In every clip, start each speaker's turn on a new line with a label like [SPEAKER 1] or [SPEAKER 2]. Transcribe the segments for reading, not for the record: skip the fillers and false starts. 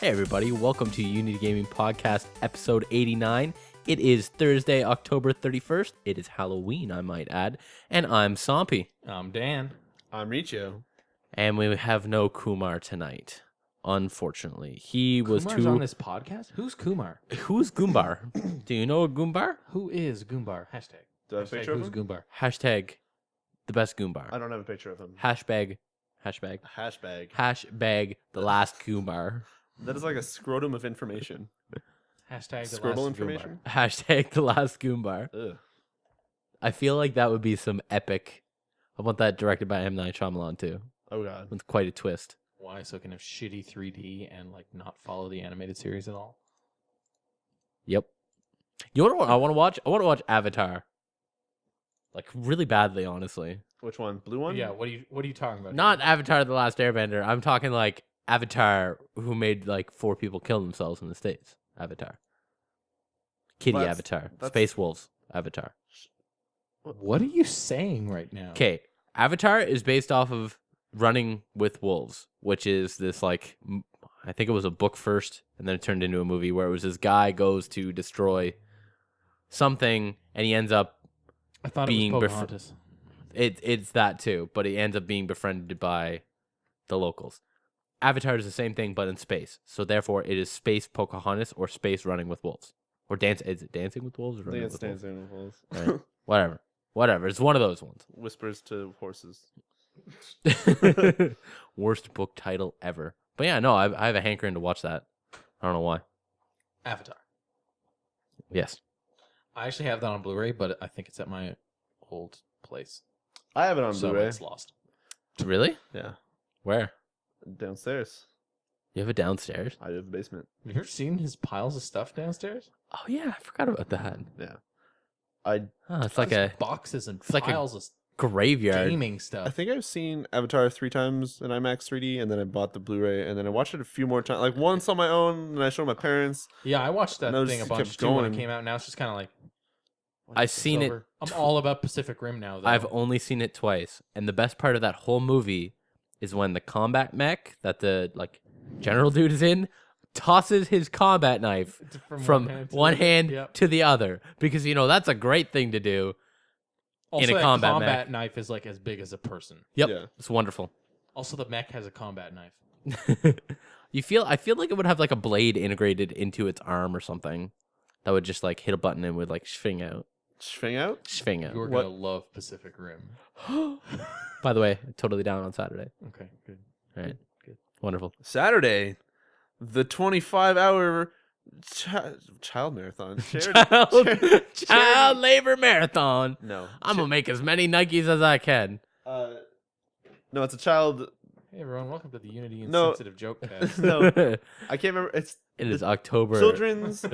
[SPEAKER 1] Hey everybody, welcome to Unity Gaming Podcast, episode 89. It is Thursday, October 31st. It is Halloween, I might add. And I'm Somppi.
[SPEAKER 2] I'm Dan.
[SPEAKER 3] I'm Riccio.
[SPEAKER 1] And we have no Kumar tonight, unfortunately. He was
[SPEAKER 2] Kumar's
[SPEAKER 1] too...
[SPEAKER 2] on this podcast? Who's Kumar?
[SPEAKER 1] Who's Goombar? Do you know a Goombar?
[SPEAKER 2] Who is Goombar? Hashtag.
[SPEAKER 3] Do I have a picture of
[SPEAKER 2] Who's
[SPEAKER 3] him?
[SPEAKER 2] Goombar?
[SPEAKER 1] Hashtag the best Goombar.
[SPEAKER 3] I don't have a picture of him.
[SPEAKER 1] Hashbag the last Goombar.
[SPEAKER 3] That is like a scrotum of information.
[SPEAKER 2] Hashtag the
[SPEAKER 3] Scrotal
[SPEAKER 2] last
[SPEAKER 3] information?
[SPEAKER 1] Hashtag the last Goombar.
[SPEAKER 3] Ugh.
[SPEAKER 1] I feel like that would be some epic... I want that directed by M. Night Shyamalan too.
[SPEAKER 3] Oh god.
[SPEAKER 1] With quite a twist.
[SPEAKER 2] Why? So it can have shitty 3D and like not follow the animated series at all?
[SPEAKER 1] Yep. You know what I want to watch? I want to watch Avatar. Like really badly, honestly.
[SPEAKER 3] Which one? Blue one?
[SPEAKER 2] Yeah. What are you talking about?
[SPEAKER 1] Not Avatar: The Last Airbender. I'm talking like Avatar, who made like 4 people kill themselves in the States. Avatar. Kitty Avatar. Space Wolves Avatar.
[SPEAKER 2] What are you saying right now?
[SPEAKER 1] Okay, Avatar is based off of Running with Wolves, which is this like I think it was a book first, and then it turned into a movie where it was this guy goes to destroy something, and he ends up
[SPEAKER 2] I thought
[SPEAKER 1] being
[SPEAKER 2] it was Pocahontas.
[SPEAKER 1] It's that too, but he ends up being befriended by the locals. Avatar is the same thing, but in space. So therefore, it is space Pocahontas or space Running with Wolves, or dance. Is it Dancing with Wolves or
[SPEAKER 3] I think
[SPEAKER 1] Running
[SPEAKER 3] it's
[SPEAKER 1] with Wolves?
[SPEAKER 3] Dancing with Wolves.
[SPEAKER 1] Right. Whatever. It's one of those ones.
[SPEAKER 3] Whispers to horses.
[SPEAKER 1] Worst book title ever. But yeah, no, I have a hankering to watch that. I don't know why.
[SPEAKER 2] Avatar.
[SPEAKER 1] Yes.
[SPEAKER 2] I actually have that on Blu-ray, but I think it's at my old place.
[SPEAKER 3] I have it on
[SPEAKER 2] So
[SPEAKER 3] Blu-ray.
[SPEAKER 2] it's lost.
[SPEAKER 1] Really?
[SPEAKER 3] Yeah.
[SPEAKER 1] Where?
[SPEAKER 3] Downstairs.
[SPEAKER 1] You have it downstairs?
[SPEAKER 3] I have a basement.
[SPEAKER 2] Have you ever seen his piles of stuff downstairs?
[SPEAKER 1] Oh yeah, I forgot about that.
[SPEAKER 3] Yeah.
[SPEAKER 1] It's like a
[SPEAKER 2] boxes and
[SPEAKER 1] like a
[SPEAKER 2] piles of
[SPEAKER 1] graveyard.
[SPEAKER 2] gaming
[SPEAKER 3] I
[SPEAKER 2] stuff.
[SPEAKER 3] think I've seen Avatar 3 times in IMAX 3D, and then I bought the Blu-ray, and then I watched it a few more times. Like once on my own, and I showed my parents.
[SPEAKER 2] Yeah, I watched that
[SPEAKER 3] Those
[SPEAKER 2] thing a
[SPEAKER 3] kept
[SPEAKER 2] bunch too when it
[SPEAKER 3] going.
[SPEAKER 2] came out. Now it's just kind of like
[SPEAKER 1] I've seen it.
[SPEAKER 2] over. I'm all about Pacific Rim now. Though.
[SPEAKER 1] I've only seen it twice, and the best part of that whole movie is when the combat mech that the like general dude is in tosses his combat knife from one hand
[SPEAKER 2] Yep.
[SPEAKER 1] to the other, because that's a great thing to do.
[SPEAKER 2] Also,
[SPEAKER 1] in a
[SPEAKER 2] that
[SPEAKER 1] combat
[SPEAKER 2] combat
[SPEAKER 1] mech.
[SPEAKER 2] knife is like as big as a person.
[SPEAKER 1] Yep,
[SPEAKER 3] Yeah.
[SPEAKER 1] it's wonderful.
[SPEAKER 2] Also, the mech has a combat knife.
[SPEAKER 1] I feel like it would have like a blade integrated into its arm or something that would just like hit a button and would like swing out.
[SPEAKER 3] Swing out?
[SPEAKER 1] Swing out.
[SPEAKER 2] You're gonna love Pacific Rim.
[SPEAKER 1] By the way, totally down on Saturday.
[SPEAKER 2] Okay, good.
[SPEAKER 1] All right,
[SPEAKER 2] Good.
[SPEAKER 1] wonderful.
[SPEAKER 3] Saturday, the 25-hour child marathon.
[SPEAKER 1] Child labor marathon.
[SPEAKER 3] No.
[SPEAKER 1] I'm gonna make as many Nikes as I can.
[SPEAKER 3] No, it's a child.
[SPEAKER 2] Hey everyone, welcome to the Unity
[SPEAKER 3] No.
[SPEAKER 2] Insensitive Joke Cast.
[SPEAKER 3] No,
[SPEAKER 1] It
[SPEAKER 3] I can't remember. It's
[SPEAKER 1] is October.
[SPEAKER 3] Children's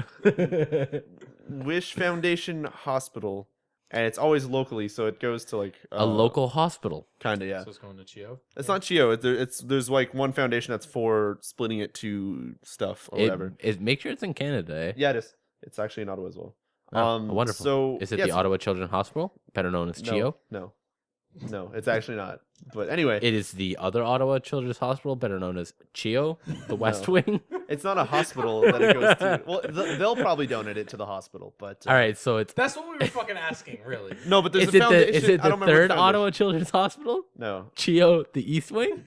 [SPEAKER 3] Wish Foundation Hospital, and it's always locally, so it goes to like
[SPEAKER 1] A local hospital.
[SPEAKER 3] kind of, yeah.
[SPEAKER 2] So it's going to Chio.
[SPEAKER 3] It's not Chio. There's like one foundation that's for splitting it to stuff or whatever.
[SPEAKER 1] Make sure it's in Canada. Eh?
[SPEAKER 3] Yeah, it is. It's actually in Ottawa as well.
[SPEAKER 1] Oh, wonderful.
[SPEAKER 3] So
[SPEAKER 1] Is it
[SPEAKER 3] yes,
[SPEAKER 1] the Ottawa Children's Hospital, better known as CHIO?
[SPEAKER 3] No, it's actually not. But anyway,
[SPEAKER 1] It is the other Ottawa Children's Hospital, better known as CHIO, the West
[SPEAKER 3] No.
[SPEAKER 1] Wing.
[SPEAKER 3] it's not a hospital that it goes to. Well, they'll probably donate it to the hospital, but
[SPEAKER 1] All right, so it's
[SPEAKER 2] That's what we were fucking asking, really.
[SPEAKER 3] no, but there's
[SPEAKER 1] is
[SPEAKER 3] a
[SPEAKER 1] it
[SPEAKER 3] foundation.
[SPEAKER 1] is it
[SPEAKER 3] I
[SPEAKER 1] the
[SPEAKER 3] don't remember
[SPEAKER 1] third
[SPEAKER 3] the foundation.
[SPEAKER 1] Ottawa Children's Hospital?
[SPEAKER 3] No,
[SPEAKER 1] CHIO, the East Wing.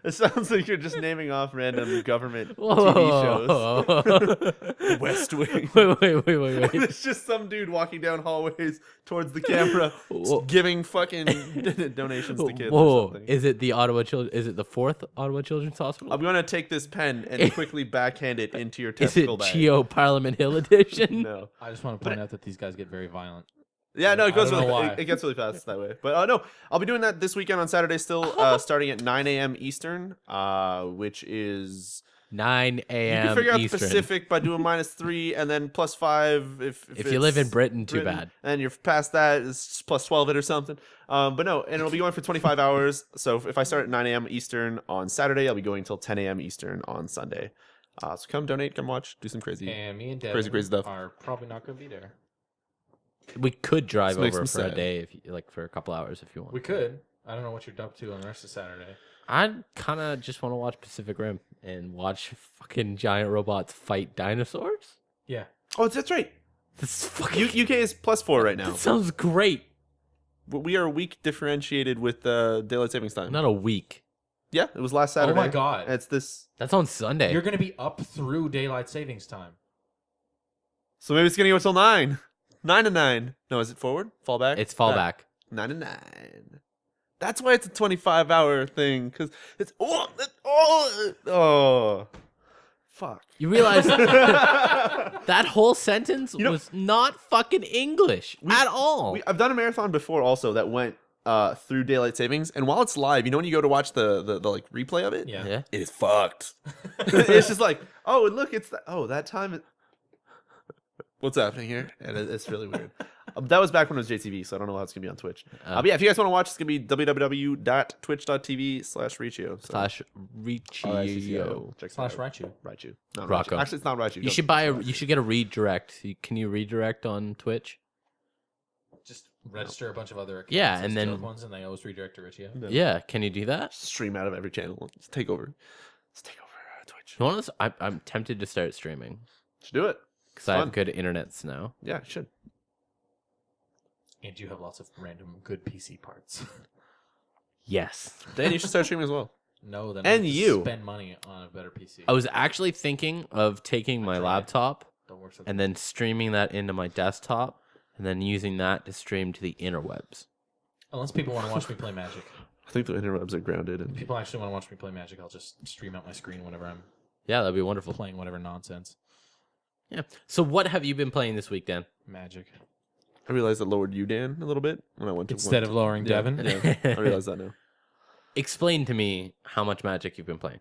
[SPEAKER 3] it sounds like you're just naming off random government
[SPEAKER 1] Whoa.
[SPEAKER 3] TV shows. West Wing.
[SPEAKER 1] Wait.
[SPEAKER 3] It's just some dude walking down hallways towards the camera,
[SPEAKER 1] Whoa.
[SPEAKER 3] giving fucking donations to kids or
[SPEAKER 1] Whoa,
[SPEAKER 3] something.
[SPEAKER 1] is it the Ottawa Children? Is it the fourth Ottawa Children's Hospital?
[SPEAKER 3] I'm gonna take this pen and quickly backhand it into your
[SPEAKER 1] Is it
[SPEAKER 3] testicle bag.
[SPEAKER 1] CHIO Parliament Hill Edition?
[SPEAKER 3] No.
[SPEAKER 2] I just want to point out that these guys get very violent.
[SPEAKER 3] Yeah, no, it goes
[SPEAKER 2] I don't know
[SPEAKER 3] really,
[SPEAKER 2] why.
[SPEAKER 3] it gets really fast that way. But no, I'll be doing that this weekend on Saturday still, starting at 9 a.m. Eastern, which is
[SPEAKER 1] 9
[SPEAKER 3] you
[SPEAKER 1] a.m.
[SPEAKER 3] can figure out
[SPEAKER 1] Eastern.
[SPEAKER 3] the Pacific by doing -3 and then +5
[SPEAKER 1] If you live in
[SPEAKER 3] it's
[SPEAKER 1] Britain, too bad.
[SPEAKER 3] And you're past that, it's +12 it or something. But no, and it'll be going for 25 hours. So if I start at 9 a.m. Eastern on Saturday, I'll be going till 10 a.m. Eastern on Sunday. So come donate, come watch, do some crazy.
[SPEAKER 2] And me and Devin
[SPEAKER 3] crazy stuff.
[SPEAKER 2] are probably not going to be there.
[SPEAKER 1] We could drive
[SPEAKER 3] This makes
[SPEAKER 1] over
[SPEAKER 3] me
[SPEAKER 1] for a
[SPEAKER 3] sad.
[SPEAKER 1] day, if you, like for a couple hours, if you want.
[SPEAKER 2] We could. I don't know what you're up to on the rest of Saturday.
[SPEAKER 1] I kind of just want to watch Pacific Rim and watch fucking giant robots fight dinosaurs.
[SPEAKER 2] Yeah.
[SPEAKER 3] Oh, that's right.
[SPEAKER 1] This fucking
[SPEAKER 3] UK is +4 right now.
[SPEAKER 1] that sounds great.
[SPEAKER 3] We are week differentiated with daylight savings time.
[SPEAKER 1] Not a week.
[SPEAKER 3] Yeah, it was last Saturday.
[SPEAKER 2] Oh my God.
[SPEAKER 3] It's this.
[SPEAKER 1] That's on Sunday.
[SPEAKER 2] You're going to be up through daylight savings time.
[SPEAKER 3] So maybe it's gonna go till 9. 9 to 9. No, is it forward? Fall back?
[SPEAKER 1] It's fallback.
[SPEAKER 3] 9 to 9. That's why it's a 25-hour thing, because it's fuck.
[SPEAKER 1] You realize that whole sentence
[SPEAKER 3] You know-
[SPEAKER 1] was not fucking English at all.
[SPEAKER 3] I've done a marathon before also that went through daylight savings, and while it's live, you know when you go to watch the like replay of it,
[SPEAKER 2] Yeah.
[SPEAKER 1] Yeah.
[SPEAKER 3] it is fucked. It's just like, oh, and look, it's that time. What's happening here? And it's really weird. That was back when it was JTV, so I don't know how it's gonna be on Twitch. But yeah, if you guys want to watch, it's gonna be www.twitch.tv/Riccio.
[SPEAKER 1] /Riccio.
[SPEAKER 3] Check that
[SPEAKER 2] Slash
[SPEAKER 3] out.
[SPEAKER 2] Raichu.
[SPEAKER 3] Raichu. Not
[SPEAKER 1] Rocco.
[SPEAKER 3] Raichu. Actually, it's not Raichu.
[SPEAKER 1] You should you should get a redirect. Can you redirect on Twitch?
[SPEAKER 2] Just register a bunch of other accounts.
[SPEAKER 1] Yeah,
[SPEAKER 2] as
[SPEAKER 1] and then-
[SPEAKER 2] joke ones, and they always redirect to Riccio.
[SPEAKER 1] Yeah, can you do that?
[SPEAKER 3] stream out of every channel. Let's take over. Twitch.
[SPEAKER 1] You want to? I'm tempted to start streaming
[SPEAKER 3] Should do it.
[SPEAKER 1] because I have
[SPEAKER 3] fun.
[SPEAKER 1] good internets now.
[SPEAKER 3] Yeah, you should.
[SPEAKER 2] And you have lots of random good PC parts.
[SPEAKER 1] Yes.
[SPEAKER 3] Dan, you should start streaming as well.
[SPEAKER 2] No, then
[SPEAKER 3] And
[SPEAKER 2] I have to
[SPEAKER 3] you.
[SPEAKER 2] spend money on a better PC.
[SPEAKER 1] I was actually thinking of taking my
[SPEAKER 2] tried.
[SPEAKER 1] laptop
[SPEAKER 2] Don't work so
[SPEAKER 1] and then streaming that into my desktop and then using that to stream to the interwebs.
[SPEAKER 2] Unless people want to watch me play Magic.
[SPEAKER 3] I think the interwebs are grounded.
[SPEAKER 2] If
[SPEAKER 3] And
[SPEAKER 2] people actually want to watch me play Magic, I'll just stream out my screen whenever I'm
[SPEAKER 1] Yeah, that'd be wonderful.
[SPEAKER 2] playing whatever nonsense.
[SPEAKER 1] Yeah. So what have you been playing this week, Dan?
[SPEAKER 2] Magic.
[SPEAKER 3] I realized it lowered you, Dan, a little bit when I went to
[SPEAKER 2] Instead of lowering
[SPEAKER 3] Yeah,
[SPEAKER 2] Devin.
[SPEAKER 3] Yeah, I realize that now.
[SPEAKER 1] Explain to me how much Magic you've been playing.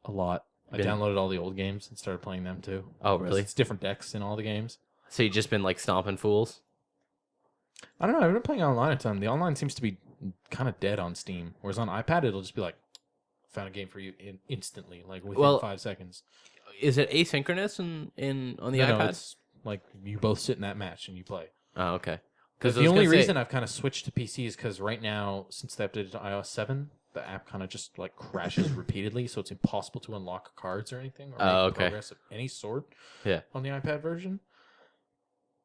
[SPEAKER 2] A lot. I
[SPEAKER 1] Been-
[SPEAKER 2] downloaded all the old games and started playing them too.
[SPEAKER 1] Oh, really?
[SPEAKER 2] It's different decks in all the games.
[SPEAKER 1] So you've just been like stomping fools?
[SPEAKER 2] I don't know. I've been playing online a ton. The online seems to be kind of dead on Steam. Whereas on iPad, it'll just be like, found a game for you instantly, like within 5 seconds.
[SPEAKER 1] Is it asynchronous on the
[SPEAKER 2] No,
[SPEAKER 1] iPad?
[SPEAKER 2] it's like you both sit in that match and you play.
[SPEAKER 1] Oh, okay.
[SPEAKER 2] Because
[SPEAKER 1] I
[SPEAKER 2] the
[SPEAKER 1] was
[SPEAKER 2] only
[SPEAKER 1] gonna say-
[SPEAKER 2] reason I've kind of switched to PC is because right now, since they updated to iOS 7, the app kind of just like crashes repeatedly, so it's impossible to unlock cards or anything or make
[SPEAKER 1] okay.
[SPEAKER 2] progress of any sort.
[SPEAKER 1] Yeah.
[SPEAKER 2] On the iPad version.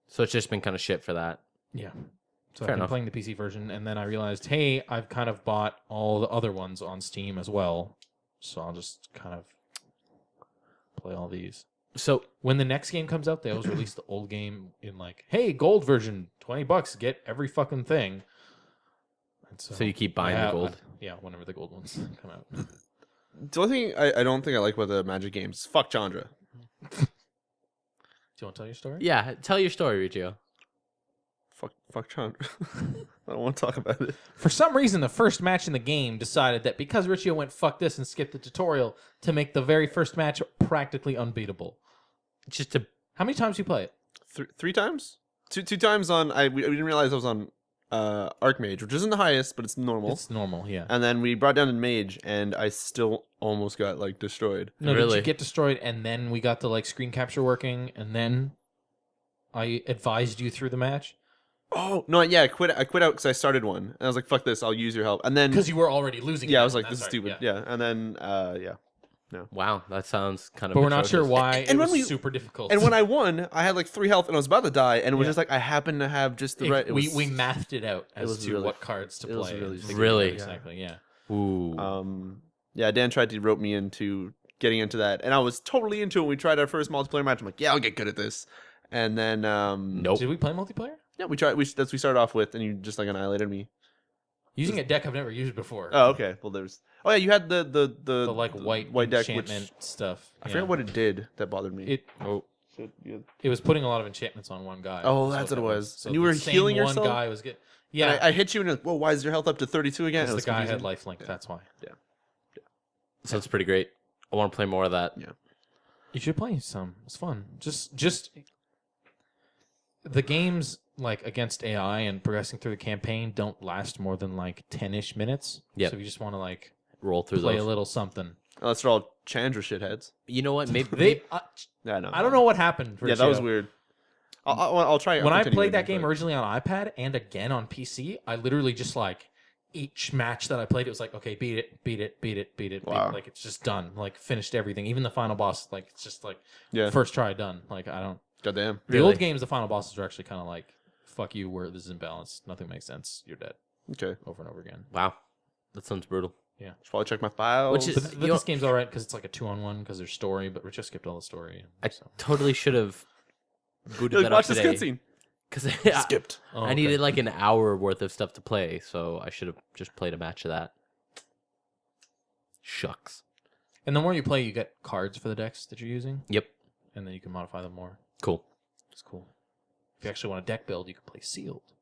[SPEAKER 1] So it's just been kind of shit for that.
[SPEAKER 2] Yeah. So
[SPEAKER 1] Fair
[SPEAKER 2] I've been
[SPEAKER 1] enough.
[SPEAKER 2] playing the PC version, and then I realized, hey, I've kind of bought all the other ones on Steam as well, so I'll just kind of play all these.
[SPEAKER 1] So
[SPEAKER 2] When the next game comes out, they always release the old game in like, hey, gold version, $20, get every fucking thing. And
[SPEAKER 1] so you keep buying the gold.
[SPEAKER 2] Yeah, whenever the gold ones come out.
[SPEAKER 3] The only thing I don't think I like about the Magic games is fuck Chandra.
[SPEAKER 2] Do you want to tell your story?
[SPEAKER 1] Yeah, tell your story, Riccio.
[SPEAKER 3] Fuck Chandra. I don't want to talk about it.
[SPEAKER 2] For some reason, the first match in the game decided that because Riccio went fuck this and skipped the tutorial to make the very first match practically unbeatable.
[SPEAKER 1] Just to
[SPEAKER 2] How many times do you play it?
[SPEAKER 3] Three times? Two times on. We didn't realize I was on Archmage, which isn't the highest, but it's normal.
[SPEAKER 2] It's normal, yeah.
[SPEAKER 3] And then we brought down to Mage, and I still almost got like destroyed.
[SPEAKER 2] No, did
[SPEAKER 1] Really?
[SPEAKER 2] you get destroyed and then we got the like screen capture working and then I advised you through the match?
[SPEAKER 3] Oh no! Yeah, I quit out because I started one, and I was like, "Fuck this! I'll use your help." And then
[SPEAKER 2] Because you were already losing.
[SPEAKER 3] yeah, I
[SPEAKER 2] it.
[SPEAKER 3] was like,
[SPEAKER 2] That's
[SPEAKER 3] "This is
[SPEAKER 2] right,
[SPEAKER 3] stupid." Yeah. And then yeah.
[SPEAKER 1] wow, that sounds kind of.
[SPEAKER 2] But we're not sure
[SPEAKER 1] atrocious.
[SPEAKER 2] why
[SPEAKER 3] And
[SPEAKER 2] it
[SPEAKER 3] when
[SPEAKER 2] was
[SPEAKER 3] we-
[SPEAKER 2] super difficult.
[SPEAKER 3] And when I won, I had like 3 health, and I was about to die, and it was
[SPEAKER 2] Yeah.
[SPEAKER 3] just like I happened to have just the right. It
[SPEAKER 2] we
[SPEAKER 3] was,
[SPEAKER 2] mathed it out as
[SPEAKER 3] was
[SPEAKER 2] to
[SPEAKER 3] really-
[SPEAKER 2] what cards to
[SPEAKER 3] it was
[SPEAKER 2] play.
[SPEAKER 3] really
[SPEAKER 2] and
[SPEAKER 3] fun.
[SPEAKER 2] figuring it out
[SPEAKER 1] Really?
[SPEAKER 2] exactly. Yeah.
[SPEAKER 1] Ooh.
[SPEAKER 3] Yeah, Dan tried to rope me into getting into that, and I was totally into it. When we tried our first multiplayer match. I'm like, yeah, I'll get good at this. And then
[SPEAKER 1] Nope.
[SPEAKER 2] Did we play multiplayer?
[SPEAKER 3] yeah, we tried. That's we started off with, and you just like annihilated me.
[SPEAKER 2] Using a deck I've never used before.
[SPEAKER 3] Oh, okay. Well, there's. Oh yeah, you had the
[SPEAKER 2] the like white
[SPEAKER 3] deck,
[SPEAKER 2] enchantment
[SPEAKER 3] which
[SPEAKER 2] stuff.
[SPEAKER 3] I
[SPEAKER 2] Yeah.
[SPEAKER 3] forget what it did that bothered me.
[SPEAKER 2] it.
[SPEAKER 3] Shit, yeah.
[SPEAKER 2] It was putting a lot of enchantments on one guy.
[SPEAKER 3] Oh,
[SPEAKER 2] is
[SPEAKER 3] that's what it
[SPEAKER 2] that
[SPEAKER 3] was.
[SPEAKER 2] So
[SPEAKER 3] And you
[SPEAKER 2] the
[SPEAKER 3] were
[SPEAKER 2] same
[SPEAKER 3] healing
[SPEAKER 2] one
[SPEAKER 3] yourself?
[SPEAKER 2] guy was good.
[SPEAKER 3] And
[SPEAKER 2] Yeah,
[SPEAKER 3] I hit you and like, whoa, why is your health up to 32 again? It
[SPEAKER 2] because
[SPEAKER 3] was
[SPEAKER 2] the guy
[SPEAKER 3] confusing.
[SPEAKER 2] had lifelink. That's why.
[SPEAKER 1] Sounds pretty great. I want to play more of that.
[SPEAKER 2] You should play some. It's fun. Just the games like against AI and progressing through the campaign don't last more than like 10-ish minutes.
[SPEAKER 1] Yep.
[SPEAKER 2] So if you just want to like
[SPEAKER 1] Roll through
[SPEAKER 2] play
[SPEAKER 1] those.
[SPEAKER 2] a little something.
[SPEAKER 3] Unless they're all Chandra shitheads.
[SPEAKER 1] You know what? Maybe
[SPEAKER 2] They
[SPEAKER 3] Yeah, no.
[SPEAKER 2] I don't know what happened.
[SPEAKER 3] Yeah, that was
[SPEAKER 2] Riccio.
[SPEAKER 3] weird. I'll try.
[SPEAKER 2] When
[SPEAKER 3] I'll
[SPEAKER 2] I
[SPEAKER 3] continue
[SPEAKER 2] played that
[SPEAKER 3] reading,
[SPEAKER 2] game
[SPEAKER 3] but-
[SPEAKER 2] originally on iPad and again on PC, I literally just like each match that I played, it was like, okay, beat it.
[SPEAKER 3] Wow.
[SPEAKER 2] Like, it's just done. Like, finished everything. Even the final boss, like, it's just like,
[SPEAKER 3] Yeah.
[SPEAKER 2] first try done. Like, I don't.
[SPEAKER 3] Goddamn.
[SPEAKER 2] The
[SPEAKER 1] Really?
[SPEAKER 2] old games, the final bosses are actually kind of like, fuck you, where this is imbalanced. Nothing makes sense. You're dead.
[SPEAKER 3] Okay.
[SPEAKER 2] Over and over again.
[SPEAKER 1] Wow, that sounds brutal.
[SPEAKER 3] Should probably check my files.
[SPEAKER 1] Which is-
[SPEAKER 2] But
[SPEAKER 1] You know-
[SPEAKER 2] this game's all right because it's like a 2-on-1 because there's story, but Riccio skipped all the story.
[SPEAKER 1] I
[SPEAKER 2] So.
[SPEAKER 1] totally should have booted
[SPEAKER 3] You're like,
[SPEAKER 1] that up
[SPEAKER 3] watch this
[SPEAKER 1] today
[SPEAKER 3] cutscene.
[SPEAKER 1] because
[SPEAKER 3] Skipped.
[SPEAKER 2] Oh,
[SPEAKER 1] I
[SPEAKER 2] okay.
[SPEAKER 1] needed like an hour worth of stuff to play, so I should have just played a match of that. Shucks.
[SPEAKER 2] And the more you play, you get cards for the decks that you're using,
[SPEAKER 1] Yep.
[SPEAKER 2] and then you can modify them more.
[SPEAKER 1] Cool.
[SPEAKER 2] It's cool. If you actually want a deck build, you can play sealed,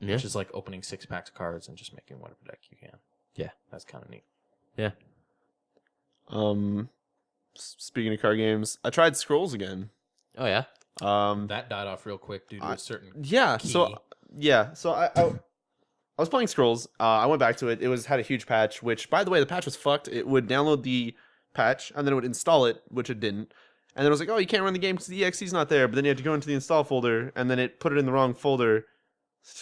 [SPEAKER 1] Yeah.
[SPEAKER 2] which is like opening 6 packs of cards and just making whatever deck you can.
[SPEAKER 1] Yeah.
[SPEAKER 2] That's kind of neat.
[SPEAKER 1] Yeah.
[SPEAKER 3] Speaking of card games, I tried Scrolls again.
[SPEAKER 1] Oh yeah.
[SPEAKER 2] That died off real quick due to a certain.
[SPEAKER 3] Yeah.
[SPEAKER 2] key.
[SPEAKER 3] So I was playing Scrolls. I went back to it. It had a huge patch, which, by the way, the patch was fucked. It would download the patch and then it would install it, which it didn't. And then it was like, oh, you can't run the game because the EXE's not there. But then you had to go into the install folder and then it put it in the wrong folder.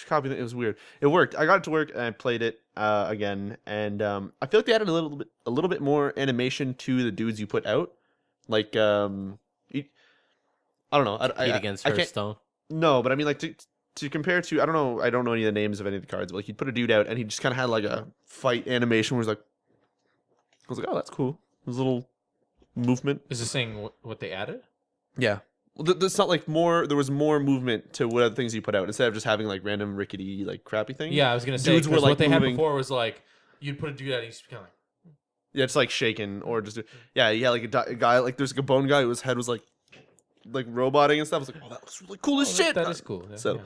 [SPEAKER 3] Copy it was weird. It worked. I got it to work and I played it again. And I feel like they added a little bit more animation to the dudes you put out. Like I don't know.
[SPEAKER 1] Compete against
[SPEAKER 3] I can't.
[SPEAKER 1] Hearthstone.
[SPEAKER 3] No, but I mean, like to compare to, I don't know any of the names of any of the cards, but like you'd put a dude out and he just kind of had like a fight animation where he's like, I was like, oh, that's cool. There's a little movement.
[SPEAKER 2] Is this saying what they added?
[SPEAKER 3] Yeah. Well, it's not like there was more movement to what other things you put out instead of just having like random rickety, like crappy things.
[SPEAKER 2] Yeah, I was gonna say
[SPEAKER 3] Dudes were,
[SPEAKER 2] 'cause
[SPEAKER 3] like,
[SPEAKER 2] what they had
[SPEAKER 3] moving-
[SPEAKER 2] before was like you'd put a dude out and he's kind of like.
[SPEAKER 3] Yeah, it's like shaking or just, yeah, like a guy, like there's like a bone guy whose head was like roboting and stuff. I was like, oh, that looks really cool as shit.
[SPEAKER 2] That is cool. Yeah,
[SPEAKER 3] So,
[SPEAKER 2] yeah.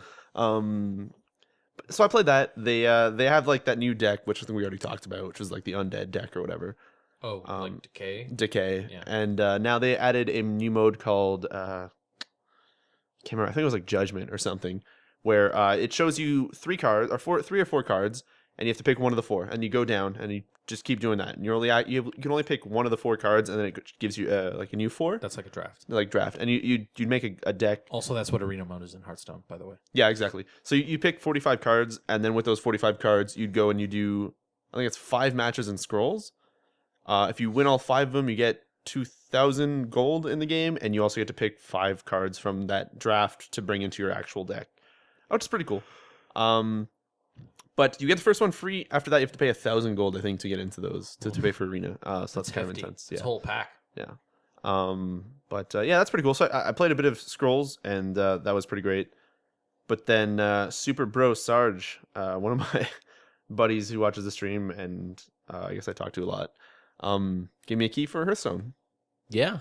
[SPEAKER 3] So I played that. They have like that new deck, which I think we already talked about, which is like the undead deck or whatever.
[SPEAKER 2] Oh, like decay.
[SPEAKER 3] Decay.
[SPEAKER 2] Yeah.
[SPEAKER 3] And now they added a new mode called can't remember. I think it was like Judgment or something, where it shows you 3 cards or 3 or 4 cards, and you have to pick one of the 4, and you go down and you just keep doing that. And you can only pick one of the 4 cards, and then it gives you like a new 4,
[SPEAKER 2] That's like a draft.
[SPEAKER 3] like draft, and you'd make a deck.
[SPEAKER 2] Also, that's what arena mode is in Hearthstone, by the way.
[SPEAKER 3] Yeah, exactly. So you pick 45 cards, and then with those 45 cards, you'd go and you do, I think it's 5 matches in Scrolls. If you win all 5 of them, you get 2,000 gold in the game, and you also get to pick 5 cards from that draft to bring into your actual deck, which is pretty cool. But you get the first one free. After that, you have to pay 1,000 gold, I think, to get into those to pay for arena. So that's kind of
[SPEAKER 2] hefty.
[SPEAKER 3] intense.
[SPEAKER 2] It's
[SPEAKER 3] Yeah.
[SPEAKER 2] a whole pack.
[SPEAKER 3] Yeah. Yeah, that's pretty cool. So I played a bit of Scrolls, and that was pretty great. But then Super Bro Sarge, one of my buddies who watches the stream, and I guess I talk to a lot, gave me a key for Hearthstone,
[SPEAKER 1] Yeah.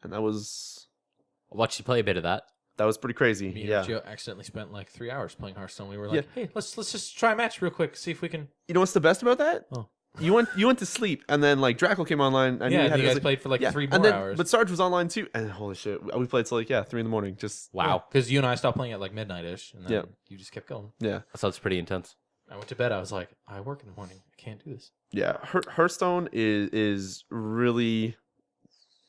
[SPEAKER 3] and that was
[SPEAKER 1] I watched you play a bit of that.
[SPEAKER 3] pretty crazy.
[SPEAKER 2] Me and
[SPEAKER 3] Yeah.
[SPEAKER 2] Riccio accidentally spent like 3 hours playing Hearthstone. We were
[SPEAKER 3] Yeah.
[SPEAKER 2] like, hey, let's just try a match real quick, see if we can.
[SPEAKER 3] You know what's the best about that?
[SPEAKER 2] Oh.
[SPEAKER 3] You went to sleep, and then like Drackle came online. And
[SPEAKER 2] Yeah,
[SPEAKER 3] you had
[SPEAKER 2] you guys
[SPEAKER 3] like,
[SPEAKER 2] played for like
[SPEAKER 3] yeah,
[SPEAKER 2] 3
[SPEAKER 3] and
[SPEAKER 2] more
[SPEAKER 3] then,
[SPEAKER 2] hours.
[SPEAKER 3] But Sarge was online too, and holy shit, we played till like 3 in the morning. Just
[SPEAKER 1] Wow.
[SPEAKER 2] Because you and I stopped playing at like midnight-ish, and then
[SPEAKER 3] Yeah.
[SPEAKER 2] you just kept going.
[SPEAKER 3] yeah.
[SPEAKER 1] That sounds pretty intense.
[SPEAKER 2] I went to bed. I was like, I work in the morning. I can't do this.
[SPEAKER 3] Yeah, Hearthstone is really,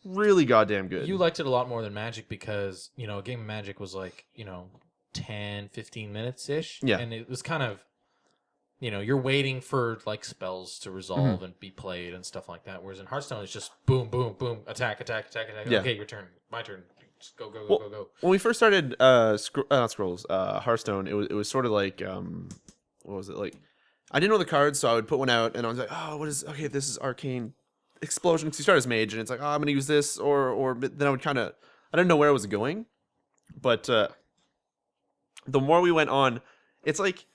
[SPEAKER 3] really goddamn good.
[SPEAKER 2] You liked it a lot more than Magic because, a game of Magic was like, 10, 15 minutes-ish.
[SPEAKER 3] Yeah.
[SPEAKER 2] And it was kind of, you're waiting for like spells to resolve and be played and stuff like that. Whereas in Hearthstone, it's just boom, boom, boom, attack, attack, attack, attack.
[SPEAKER 3] Yeah.
[SPEAKER 2] Okay, your turn. My turn. Just go, go, go,
[SPEAKER 3] Well,
[SPEAKER 2] go, go.
[SPEAKER 3] When we first started not Scrolls, Hearthstone, it was sort of like what was it like? I didn't know the cards, so I would put one out, and I was like, oh, okay, this is Arcane Explosion. Because you start as Mage, and it's like, oh, I'm gonna use this, or but then I didn't know where I was going, but the more we went on, it's like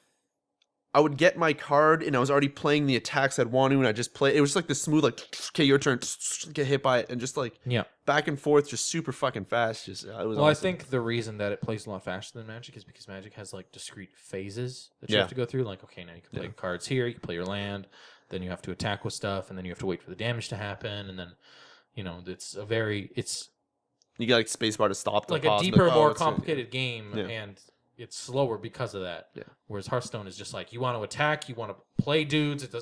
[SPEAKER 3] I would get my card, and I was already playing the attacks I'd want to, and I just play. It was just like this smooth, like, okay, your turn, get hit by it, and just like
[SPEAKER 2] Yeah.
[SPEAKER 3] back and forth, just super fucking fast. Just it was.
[SPEAKER 2] Well, I
[SPEAKER 3] awesome.
[SPEAKER 2] think the reason that it plays a lot faster than Magic is because Magic has like discrete phases that you
[SPEAKER 3] Yeah.
[SPEAKER 2] have to go through. Like, okay, now you can play cards here, you can play your land, then you have to attack with stuff, and then you have to wait for the damage to happen, and then it's
[SPEAKER 3] you get like spacebar to stop the
[SPEAKER 2] like
[SPEAKER 3] pause,
[SPEAKER 2] a
[SPEAKER 3] but,
[SPEAKER 2] deeper,
[SPEAKER 3] oh,
[SPEAKER 2] more
[SPEAKER 3] it's
[SPEAKER 2] complicated game,
[SPEAKER 3] Yeah.
[SPEAKER 2] and it's slower because of that.
[SPEAKER 3] Yeah.
[SPEAKER 2] Whereas Hearthstone is just like you want to attack, you want to play dudes. It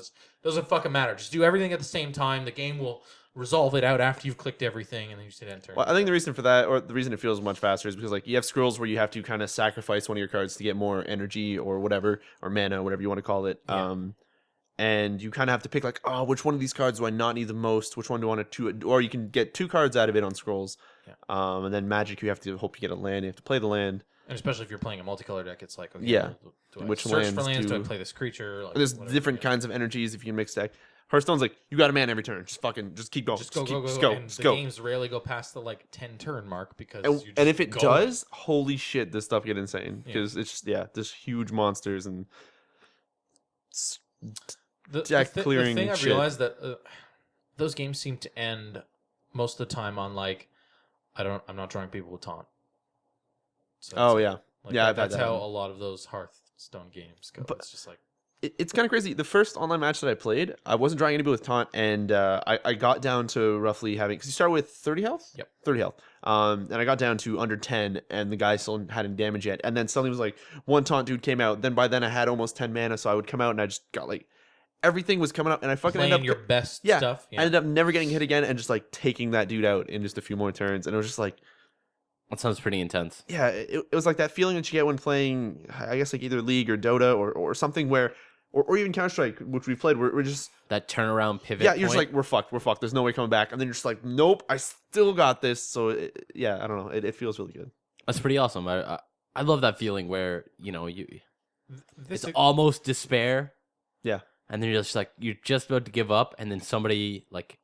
[SPEAKER 2] doesn't fucking matter. Just do everything at the same time. The game will resolve it out after you've clicked everything, and then you just hit enter.
[SPEAKER 3] Well, I think the reason for that, or the reason it feels much faster, is because like you have scrolls where you have to kind of sacrifice one of your cards to get more energy or whatever, or mana, whatever you want to call it.
[SPEAKER 2] Yeah.
[SPEAKER 3] and you kind of have to pick like, oh, which one of these cards do I not need the most? Which one do I want to, or you can get 2 cards out of it on scrolls.
[SPEAKER 2] Yeah.
[SPEAKER 3] And then Magic, you have to hope you get a land. You have to play the land.
[SPEAKER 2] And especially if you're playing a multicolor deck, it's like, okay,
[SPEAKER 3] Yeah.
[SPEAKER 2] do I
[SPEAKER 3] Which
[SPEAKER 2] search for
[SPEAKER 3] lands
[SPEAKER 2] lands? Do I
[SPEAKER 3] do-
[SPEAKER 2] play this creature? Like,
[SPEAKER 3] There's
[SPEAKER 2] whatever,
[SPEAKER 3] different
[SPEAKER 2] yeah.
[SPEAKER 3] kinds of energies if you can mix deck. Hearthstone's like, you got a man every turn. Just keep going.
[SPEAKER 2] Just go,
[SPEAKER 3] keep,
[SPEAKER 2] go,
[SPEAKER 3] just
[SPEAKER 2] go,
[SPEAKER 3] go.
[SPEAKER 2] and
[SPEAKER 3] Just
[SPEAKER 2] the
[SPEAKER 3] go.
[SPEAKER 2] games rarely go past the like 10 turn mark because
[SPEAKER 3] And,
[SPEAKER 2] you're just
[SPEAKER 3] and if it
[SPEAKER 2] going.
[SPEAKER 3] does, holy shit, this stuff get insane because it's just there's huge monsters and deck clearing
[SPEAKER 2] the thing I've
[SPEAKER 3] shit.
[SPEAKER 2] realized that those games seem to end most of the time on like, I'm not drawing people with taunt. So
[SPEAKER 3] Oh
[SPEAKER 2] it's
[SPEAKER 3] yeah,
[SPEAKER 2] like
[SPEAKER 3] yeah. I've had
[SPEAKER 2] that's
[SPEAKER 3] that
[SPEAKER 2] how
[SPEAKER 3] one.
[SPEAKER 2] a lot of those Hearthstone games go.
[SPEAKER 3] But-
[SPEAKER 2] It's just like
[SPEAKER 3] It's kind of crazy. The first online match that I played, I wasn't drawing anybody with taunt, and I got down to roughly having, because you start with 30 health.
[SPEAKER 2] Yep.
[SPEAKER 3] 30 health. And I got down to under 10, and the guy still hadn't damage yet. And then suddenly it was like one taunt dude came out. Then by then I had almost 10 mana, so I would come out and I just got like everything was coming up, and I fucking
[SPEAKER 2] playing
[SPEAKER 3] ended up
[SPEAKER 2] your best
[SPEAKER 3] yeah,
[SPEAKER 2] stuff.
[SPEAKER 3] I ended up never getting hit again, and just like taking that dude out in just a few more turns. And it was just like,
[SPEAKER 1] That sounds pretty intense.
[SPEAKER 3] yeah, it was like that feeling that you get when playing, I guess like either League or Dota or something where, or even Counter Strike, which we played, we're just.
[SPEAKER 1] That turnaround pivot.
[SPEAKER 3] Yeah, you're just
[SPEAKER 1] point.
[SPEAKER 3] like, we're fucked. There's no way coming back. And then you're just like, nope, I still got this. So, yeah, I don't know. It feels really good.
[SPEAKER 1] That's pretty awesome. I love that feeling where it's
[SPEAKER 2] This
[SPEAKER 1] almost despair,
[SPEAKER 3] Yeah.
[SPEAKER 1] and then you're just about to give up, and then somebody like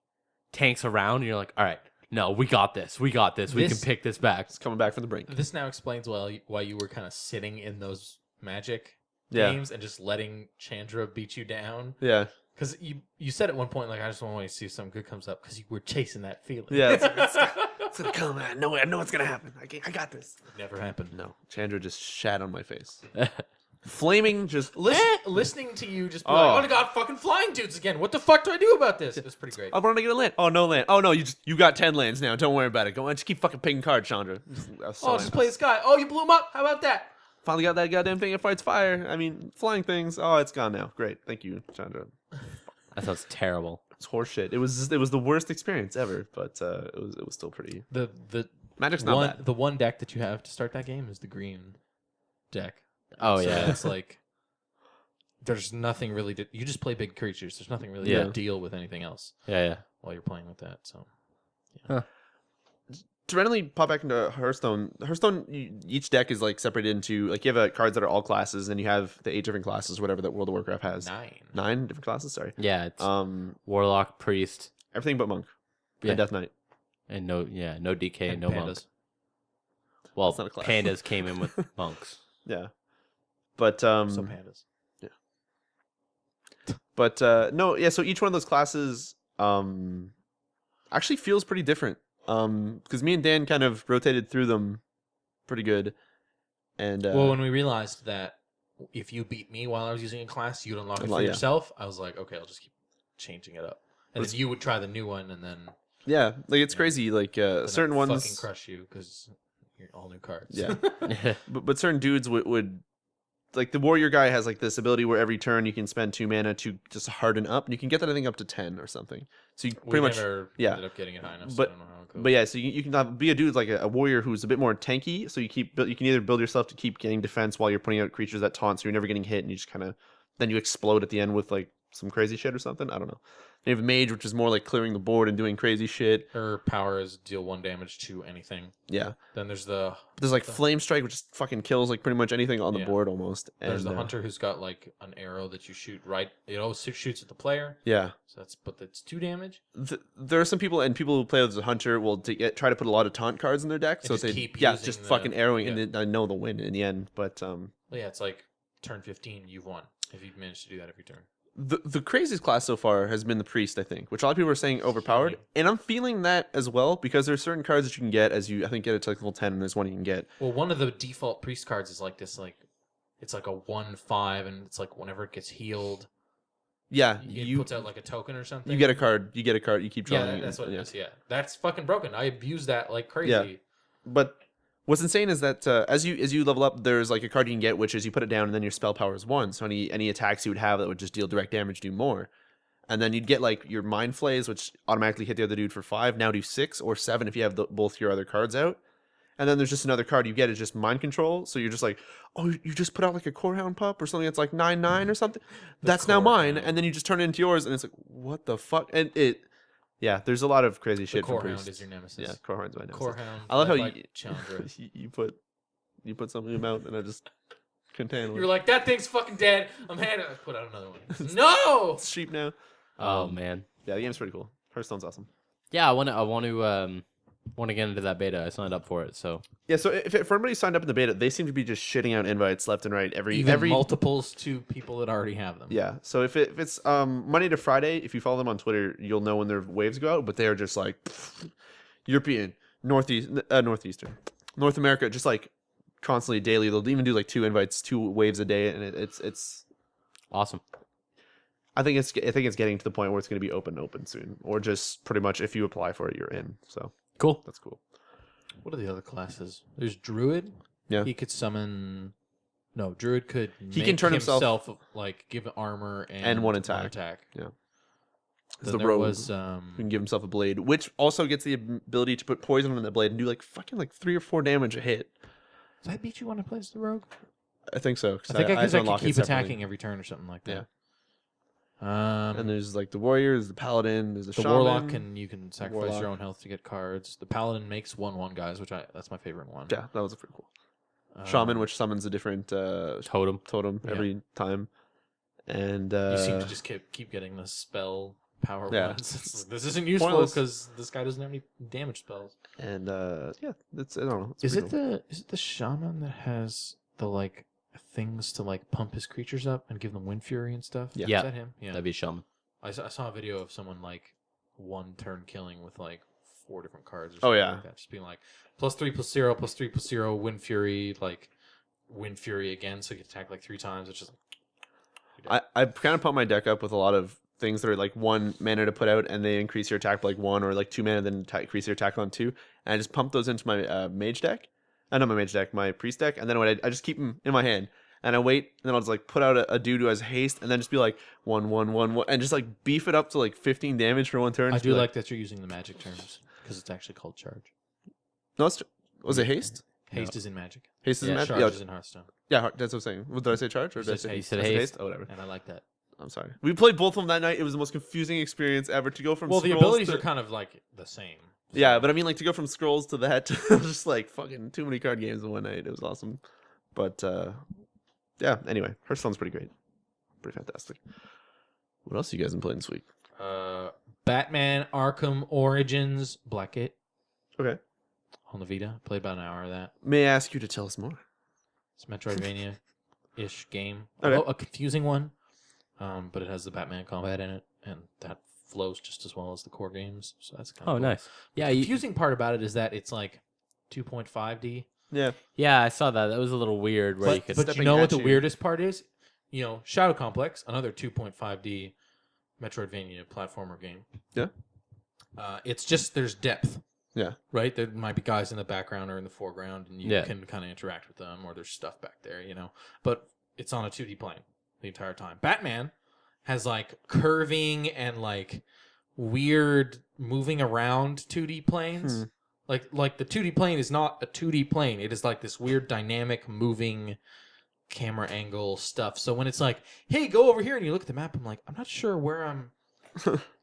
[SPEAKER 1] tanks around, and you're like, all right, no, we got this. We got this. We can
[SPEAKER 2] This-
[SPEAKER 1] pick this back.
[SPEAKER 3] It's coming back from the brink.
[SPEAKER 2] This now explains why you were kind of sitting in those Magic
[SPEAKER 3] Yeah.
[SPEAKER 2] games and just letting Chandra beat you down.
[SPEAKER 3] Yeah.
[SPEAKER 2] Because you said at one point, like, I just want to see if something good comes up because you were chasing that feeling.
[SPEAKER 3] Yeah. It's going to come, man. No way. I know it's going to happen. I got this.
[SPEAKER 2] Never happened.
[SPEAKER 3] No. Chandra just shat on my face. Flaming just.
[SPEAKER 2] Listening to you just be
[SPEAKER 3] Oh.
[SPEAKER 2] like, oh my god, fucking flying dudes again. What the fuck do I do about this? It was pretty great.
[SPEAKER 3] I want to get a land. Oh, no land. Oh, no. You got 10 lands now. Don't worry about it. Go on. Just keep fucking picking cards, Chandra.
[SPEAKER 2] Just play this guy. Oh, you blew him up. How about that?
[SPEAKER 3] Finally got that goddamn thing that fights fire. I mean, flying things. Oh, it's gone now. Great. Thank you, Chandra.
[SPEAKER 1] That sounds terrible.
[SPEAKER 3] It's horseshit. It was the worst experience ever, but it was still pretty.
[SPEAKER 2] The
[SPEAKER 3] Magic's not bad.
[SPEAKER 2] the one deck that you have to start that game is the green deck.
[SPEAKER 1] Oh,
[SPEAKER 2] So
[SPEAKER 1] yeah.
[SPEAKER 2] it's like there's nothing really you just play big creatures. There's nothing really
[SPEAKER 1] Yeah.
[SPEAKER 2] to deal with anything else
[SPEAKER 1] Yeah.
[SPEAKER 2] while you're playing with that. So
[SPEAKER 3] To randomly pop back into Hearthstone, each deck is like separated into like you have cards that are all classes, and you have the 8 different classes, whatever that World of Warcraft has. 9 different classes. Sorry.
[SPEAKER 1] Yeah. It's
[SPEAKER 3] Warlock,
[SPEAKER 1] priest,
[SPEAKER 3] everything but monk,
[SPEAKER 1] Yeah.
[SPEAKER 3] and Death Knight.
[SPEAKER 1] and no DK,
[SPEAKER 2] and
[SPEAKER 1] no
[SPEAKER 2] pandas.
[SPEAKER 1] monk. Well,
[SPEAKER 3] That's not a class.
[SPEAKER 1] pandas came in with monks.
[SPEAKER 3] Yeah, but
[SPEAKER 2] So pandas.
[SPEAKER 3] But no, yeah. So each one of those classes actually feels pretty different. Because me and Dan kind of rotated through them pretty good. And
[SPEAKER 2] Well, when we realized that if you beat me while I was using a class, you'd unlock it for
[SPEAKER 3] Yeah.
[SPEAKER 2] yourself, I was like, okay, I'll just keep changing it up. And then you would try the new one, and then
[SPEAKER 3] yeah, like it's
[SPEAKER 2] Yeah.
[SPEAKER 3] crazy. Like
[SPEAKER 2] then
[SPEAKER 3] certain
[SPEAKER 2] I'd
[SPEAKER 3] ones,
[SPEAKER 2] fucking crush you because you're all new cards.
[SPEAKER 3] Yeah. but certain dudes would like the warrior guy has like this ability where every turn you can spend 2 mana to just harden up, and you can get that I think up to 10 or something. So you
[SPEAKER 2] we
[SPEAKER 3] pretty much
[SPEAKER 2] never
[SPEAKER 3] yeah.
[SPEAKER 2] ended up getting it high enough. So
[SPEAKER 3] But-
[SPEAKER 2] I don't know how it goes.
[SPEAKER 3] But yeah, so you can be a dude like a warrior who's a bit more tanky. So you can either build yourself to keep getting defense while you're putting out creatures that taunt, so you're never getting hit, and you just kind of then you explode at the end with like some crazy shit or something. I don't know. You have mage, which is more like clearing the board and doing crazy shit.
[SPEAKER 2] Her power is deal 1 damage to anything.
[SPEAKER 3] Yeah,
[SPEAKER 2] Then there's the
[SPEAKER 3] there's like flame strike, which just fucking kills like pretty much anything on the
[SPEAKER 2] Yeah.
[SPEAKER 3] board almost.
[SPEAKER 2] there's
[SPEAKER 3] And,
[SPEAKER 2] the hunter who's got like an arrow that you shoot right. It always shoots at the player.
[SPEAKER 3] Yeah,
[SPEAKER 2] So that's 2 damage.
[SPEAKER 3] there are some people who play as a hunter will try to put a lot of taunt cards in their deck,
[SPEAKER 2] And
[SPEAKER 3] so
[SPEAKER 2] just
[SPEAKER 3] they
[SPEAKER 2] keep
[SPEAKER 3] yeah
[SPEAKER 2] using
[SPEAKER 3] just
[SPEAKER 2] the-
[SPEAKER 3] fucking arrowing,
[SPEAKER 2] yeah.
[SPEAKER 3] and I know they'll win in the end. But
[SPEAKER 2] Well, yeah, it's like turn 15, you've won if you've managed to do that every turn.
[SPEAKER 3] the craziest class so far has been the priest, I think, which a lot of people are saying overpowered, and I'm feeling that as well because there's certain cards that you can get as you I think get it to like level 10, and there's one you can get.
[SPEAKER 2] Well, one of the default priest cards is like this, like it's like a 1/5, and it's like whenever it gets healed,
[SPEAKER 3] Yeah,
[SPEAKER 2] it
[SPEAKER 3] you
[SPEAKER 2] puts out like a token or something.
[SPEAKER 3] you get a card, you keep drawing.
[SPEAKER 2] Yeah,
[SPEAKER 3] it,
[SPEAKER 2] that's what
[SPEAKER 3] yeah.
[SPEAKER 2] it is. Yeah, that's fucking broken. I abuse that like crazy.
[SPEAKER 3] Yeah. But what's insane is that as you level up, there's like a card you can get, which is you put it down and then your spell power is 1. So any attacks you would have that would just deal direct damage do more. And then you'd get like your mind flays, which automatically hit the other dude for 5. Now do 6 or 7 if you have both your other cards out. And then there's just another card you get is just mind control. So you're just like, oh, you just put out like a Corehound pup or something that's like 9/9 or something. That's now mine. And then you just turn it into yours, and it's like, what the fuck? And yeah, there's a lot of crazy shit from
[SPEAKER 2] Corehound
[SPEAKER 3] priests.
[SPEAKER 2] is your nemesis.
[SPEAKER 3] Yeah, Corehound's my nemesis.
[SPEAKER 2] Corehound.
[SPEAKER 3] I love how
[SPEAKER 2] Challenger.
[SPEAKER 3] you put something in your mouth, and I just couldn't handle it.
[SPEAKER 2] You're like, that thing's fucking dead. I'm handing. I put out another one. No.
[SPEAKER 3] It's sheep now.
[SPEAKER 1] Oh man.
[SPEAKER 3] Yeah, the game's pretty cool. Hearthstone's awesome.
[SPEAKER 1] Yeah, I want to get into that beta. I signed up for it, so
[SPEAKER 3] Yeah, so if everybody signed up in the beta, they seem to be just shitting out invites left and right
[SPEAKER 2] Even multiples to people that already have them.
[SPEAKER 3] Yeah, so if it's Monday to Friday, if you follow them on Twitter, you'll know when their waves go out. But they are just like European, Northeastern, North America, just like constantly daily. They'll even do like 2 invites, 2 waves a day, and it's
[SPEAKER 1] awesome.
[SPEAKER 3] I think it's getting to the point where it's going to be open soon, or just pretty much if you apply for it, you're in. So
[SPEAKER 1] Cool.
[SPEAKER 3] that's cool.
[SPEAKER 2] What are the other classes? There's Druid.
[SPEAKER 3] Yeah.
[SPEAKER 2] He could summon. No, Druid could.
[SPEAKER 3] He can turn himself
[SPEAKER 2] like give armor
[SPEAKER 3] and one attack. Yeah. It's
[SPEAKER 2] Then
[SPEAKER 3] the
[SPEAKER 2] there
[SPEAKER 3] rogue
[SPEAKER 2] was
[SPEAKER 3] who can give himself a blade, which also gets the ability to put poison on the blade and do like 3 or 4 damage a hit.
[SPEAKER 2] Does that beat you when I play as the rogue?
[SPEAKER 3] I think so.
[SPEAKER 2] I think I could
[SPEAKER 3] unlock it
[SPEAKER 2] keep
[SPEAKER 3] separately.
[SPEAKER 2] attacking every turn or something like that.
[SPEAKER 3] Yeah.
[SPEAKER 2] And
[SPEAKER 3] And there's like the warrior, there's the paladin, there's the shaman.
[SPEAKER 2] warlock you can sacrifice
[SPEAKER 3] Warlock.
[SPEAKER 2] your own health to get cards. The paladin makes 1/1 guys, that's my favorite one.
[SPEAKER 3] Yeah, that was pretty cool. Shaman, which summons a different
[SPEAKER 1] Totem.
[SPEAKER 3] every time, and
[SPEAKER 2] you seem to just keep getting the spell power
[SPEAKER 3] Yeah.
[SPEAKER 2] ones. This isn't useful
[SPEAKER 3] Pointless.
[SPEAKER 2] because this guy doesn't have any damage spells.
[SPEAKER 3] and yeah, it's I don't know. It's
[SPEAKER 2] Is
[SPEAKER 3] pretty
[SPEAKER 2] it
[SPEAKER 3] cool.
[SPEAKER 2] is it the shaman that has the like things to like pump his creatures up and give them wind fury and stuff?
[SPEAKER 3] Yeah.
[SPEAKER 1] Yeah.
[SPEAKER 2] Is that him? Yeah.
[SPEAKER 1] That'd be shaman.
[SPEAKER 2] I saw a video of someone like 1 turn killing with like 4 different cards. Or
[SPEAKER 3] Oh,
[SPEAKER 2] something
[SPEAKER 3] yeah.
[SPEAKER 2] like that. Just being like +3/+0 +3/+0 wind fury, like wind fury again, so you can attack like 3 times. It's just
[SPEAKER 3] I kind of pump my deck up with a lot of things that are like 1 mana to put out, and they increase your attack by like 1, or like 2 mana, then increase your attack on 2, and I just pump those into my mage deck. Not my mage deck, my priest deck, and then I just keep them in my hand. And I wait, and then I'll just like put out a dude who has haste, and then just be like 1/1/1/1, and just like beef it up to like 15 damage for 1 turn.
[SPEAKER 2] I
[SPEAKER 3] Just
[SPEAKER 2] do
[SPEAKER 3] be
[SPEAKER 2] like that you're using the magic terms because it's actually called charge.
[SPEAKER 3] No, was it haste?
[SPEAKER 2] Haste is in magic.
[SPEAKER 3] Haste is
[SPEAKER 1] Yeah,
[SPEAKER 3] in magic.
[SPEAKER 2] Charge
[SPEAKER 3] Yeah,
[SPEAKER 2] is in Hearthstone,
[SPEAKER 3] yeah, that's what I'm saying. What did I say? Charge or
[SPEAKER 2] You
[SPEAKER 3] did I
[SPEAKER 2] said
[SPEAKER 3] say
[SPEAKER 2] haste.
[SPEAKER 1] You said
[SPEAKER 3] I
[SPEAKER 1] haste.
[SPEAKER 3] Oh, whatever.
[SPEAKER 2] and I like that.
[SPEAKER 3] I'm sorry. We played both of them that night. It was the most confusing experience ever to go from.
[SPEAKER 2] Well, the
[SPEAKER 3] scrolls
[SPEAKER 2] abilities
[SPEAKER 3] to-
[SPEAKER 2] are kind of like the same.
[SPEAKER 3] Yeah, but I mean, like to go from scrolls to that, just like fucking too many card games in one night. It was awesome, but yeah. Anyway, Hearthstone's pretty great, pretty fantastic. What else have you guys been playing this week?
[SPEAKER 2] Batman Arkham Origins Blackgate
[SPEAKER 3] Okay,
[SPEAKER 2] on the Vita. Played about an hour of that.
[SPEAKER 3] may I ask you to tell us more?
[SPEAKER 2] It's a Metroidvania-ish game.
[SPEAKER 3] Okay.
[SPEAKER 2] Although a confusing one, but it has the Batman combat in it, and that flows just as well as the core games. So that's kind of
[SPEAKER 1] Oh, nice. Yeah,
[SPEAKER 2] The confusing part about it is that it's like 2.5D.
[SPEAKER 3] Yeah,
[SPEAKER 1] yeah, I saw that. That was a little weird. Where you
[SPEAKER 2] But
[SPEAKER 1] could.
[SPEAKER 2] you
[SPEAKER 3] stepping
[SPEAKER 2] know
[SPEAKER 3] at
[SPEAKER 2] what the
[SPEAKER 3] you.
[SPEAKER 2] weirdest part is? You know, Shadow Complex, another 2.5D Metroidvania platformer game.
[SPEAKER 3] Yeah.
[SPEAKER 2] It's just there's depth.
[SPEAKER 3] Yeah.
[SPEAKER 2] Right? There might be guys in the background or in the foreground, and you
[SPEAKER 1] Yeah.
[SPEAKER 2] can kind of interact with them, or there's stuff back there, you know. But it's on a 2D plane the entire time. Batman has like curving and like weird moving around 2D planes. Like the 2D plane is not a 2D plane. It is like this weird dynamic moving camera angle stuff. So when it's like, hey, go over here, and you look at the map, I'm like, I'm not sure where I'm.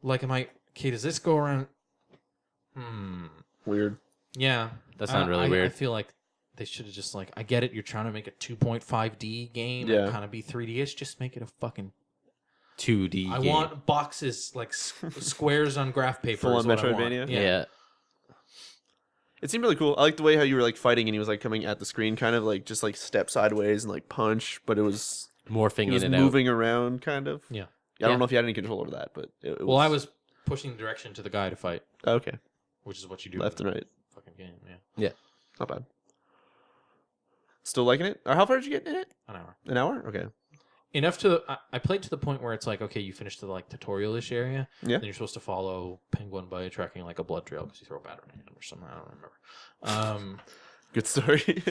[SPEAKER 2] Like, okay, does this go around?
[SPEAKER 3] weird.
[SPEAKER 2] Yeah.
[SPEAKER 1] That sounds really weird.
[SPEAKER 2] I feel like they should have just like, I get it. You're trying to make a 2.5D game
[SPEAKER 3] Yeah.
[SPEAKER 2] and kind of be 3D-ish. Just make it a fucking.
[SPEAKER 1] 2D.
[SPEAKER 2] I
[SPEAKER 1] game.
[SPEAKER 2] want boxes like squares on graph paper.
[SPEAKER 3] Full
[SPEAKER 2] is
[SPEAKER 3] on
[SPEAKER 2] what I want.
[SPEAKER 3] Metroidvania?
[SPEAKER 1] Yeah.
[SPEAKER 3] It seemed really cool. I like the way how you were like fighting, and he was like coming at the screen, kind of like just like step sideways and like punch, but it was
[SPEAKER 1] Morphing
[SPEAKER 3] he was
[SPEAKER 1] in and
[SPEAKER 3] moving around, kind of.
[SPEAKER 2] Yeah.
[SPEAKER 3] I don't
[SPEAKER 1] Yeah.
[SPEAKER 3] know if you had any control over that, but it
[SPEAKER 2] Well, I was pushing the direction to the guy to fight,
[SPEAKER 3] oh, okay,
[SPEAKER 2] which is what you do
[SPEAKER 3] left
[SPEAKER 2] in
[SPEAKER 3] and
[SPEAKER 2] the
[SPEAKER 3] right,
[SPEAKER 2] fucking game. Yeah.
[SPEAKER 3] not bad. Still liking it? Or how far did you get in it?
[SPEAKER 2] An hour.
[SPEAKER 3] An hour? Okay.
[SPEAKER 2] Enough to I played to the point where it's like, okay, you finished the like tutorial-ish area.
[SPEAKER 3] Yeah.
[SPEAKER 2] Then you're supposed to follow Penguin by tracking like a blood trail because you throw a batter at him or something. I don't remember.
[SPEAKER 3] Good story.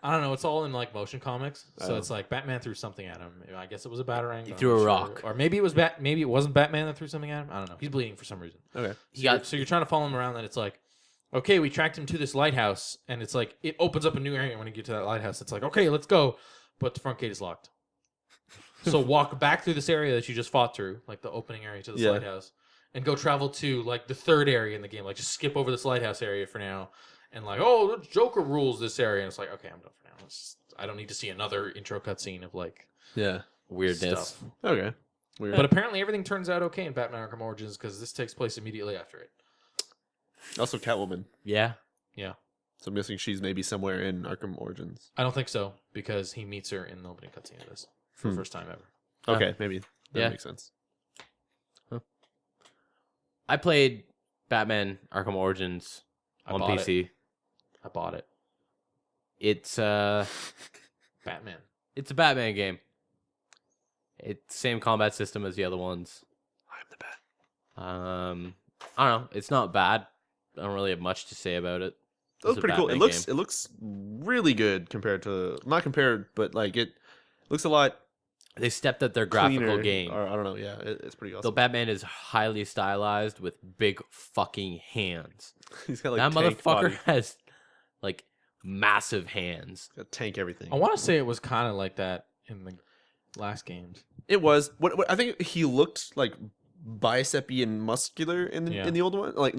[SPEAKER 2] I don't know. It's all in like motion comics, so
[SPEAKER 3] Oh.
[SPEAKER 2] it's like Batman threw something at him. I guess it was a batarang.
[SPEAKER 1] He
[SPEAKER 2] but
[SPEAKER 1] threw
[SPEAKER 2] I'm
[SPEAKER 1] a
[SPEAKER 2] not
[SPEAKER 1] rock.
[SPEAKER 2] or maybe it was Maybe it wasn't Batman that threw something at him. I don't know. He's bleeding for some reason.
[SPEAKER 3] Okay.
[SPEAKER 1] He got
[SPEAKER 2] So you're trying to follow him around, and it's like okay, we tracked him to this lighthouse, and it's like it opens up a new area when you get to that lighthouse. It's like, okay, let's go, but the front gate is locked. So walk back through this area that you just fought through, like the opening area to this lighthouse, and go travel to like the third area in the game. Like just skip over this lighthouse area for now, and like, oh, the Joker rules this area, and it's like, okay, I'm done for now. I don't need to see another intro cutscene of like
[SPEAKER 1] weirdness.
[SPEAKER 2] stuff.
[SPEAKER 3] Okay. Weird.
[SPEAKER 2] But apparently everything turns out okay in Batman Arkham Origins because this takes place immediately after it.
[SPEAKER 3] Also Catwoman.
[SPEAKER 1] Yeah.
[SPEAKER 3] So I'm guessing she's maybe somewhere in Arkham Origins.
[SPEAKER 2] I don't think so because he meets her in the opening cutscene of this for the first time ever.
[SPEAKER 3] Okay, maybe that makes sense.
[SPEAKER 1] I played Batman Arkham Origins on PC.
[SPEAKER 2] I bought it.
[SPEAKER 1] It's
[SPEAKER 2] Batman.
[SPEAKER 1] It's a Batman game. It's same combat system as the other ones.
[SPEAKER 3] I'm the Bat.
[SPEAKER 1] I don't know. It's not bad. I don't really have much to say about it.
[SPEAKER 3] That was pretty cool. It looks really good compared to but like it looks a lot.
[SPEAKER 1] They stepped up their graphical
[SPEAKER 3] cleaner,
[SPEAKER 1] game.
[SPEAKER 3] Or, I don't know. Yeah, it's pretty awesome.
[SPEAKER 1] The Batman is highly stylized with big fucking hands.
[SPEAKER 3] He's got like
[SPEAKER 1] That
[SPEAKER 3] tank
[SPEAKER 1] motherfucker
[SPEAKER 3] body.
[SPEAKER 1] has like massive hands.
[SPEAKER 3] Got tank everything.
[SPEAKER 2] I want to say it was kind of like that in the last games.
[SPEAKER 3] It was. What I think he looked like bicepy and muscular in the old one. Like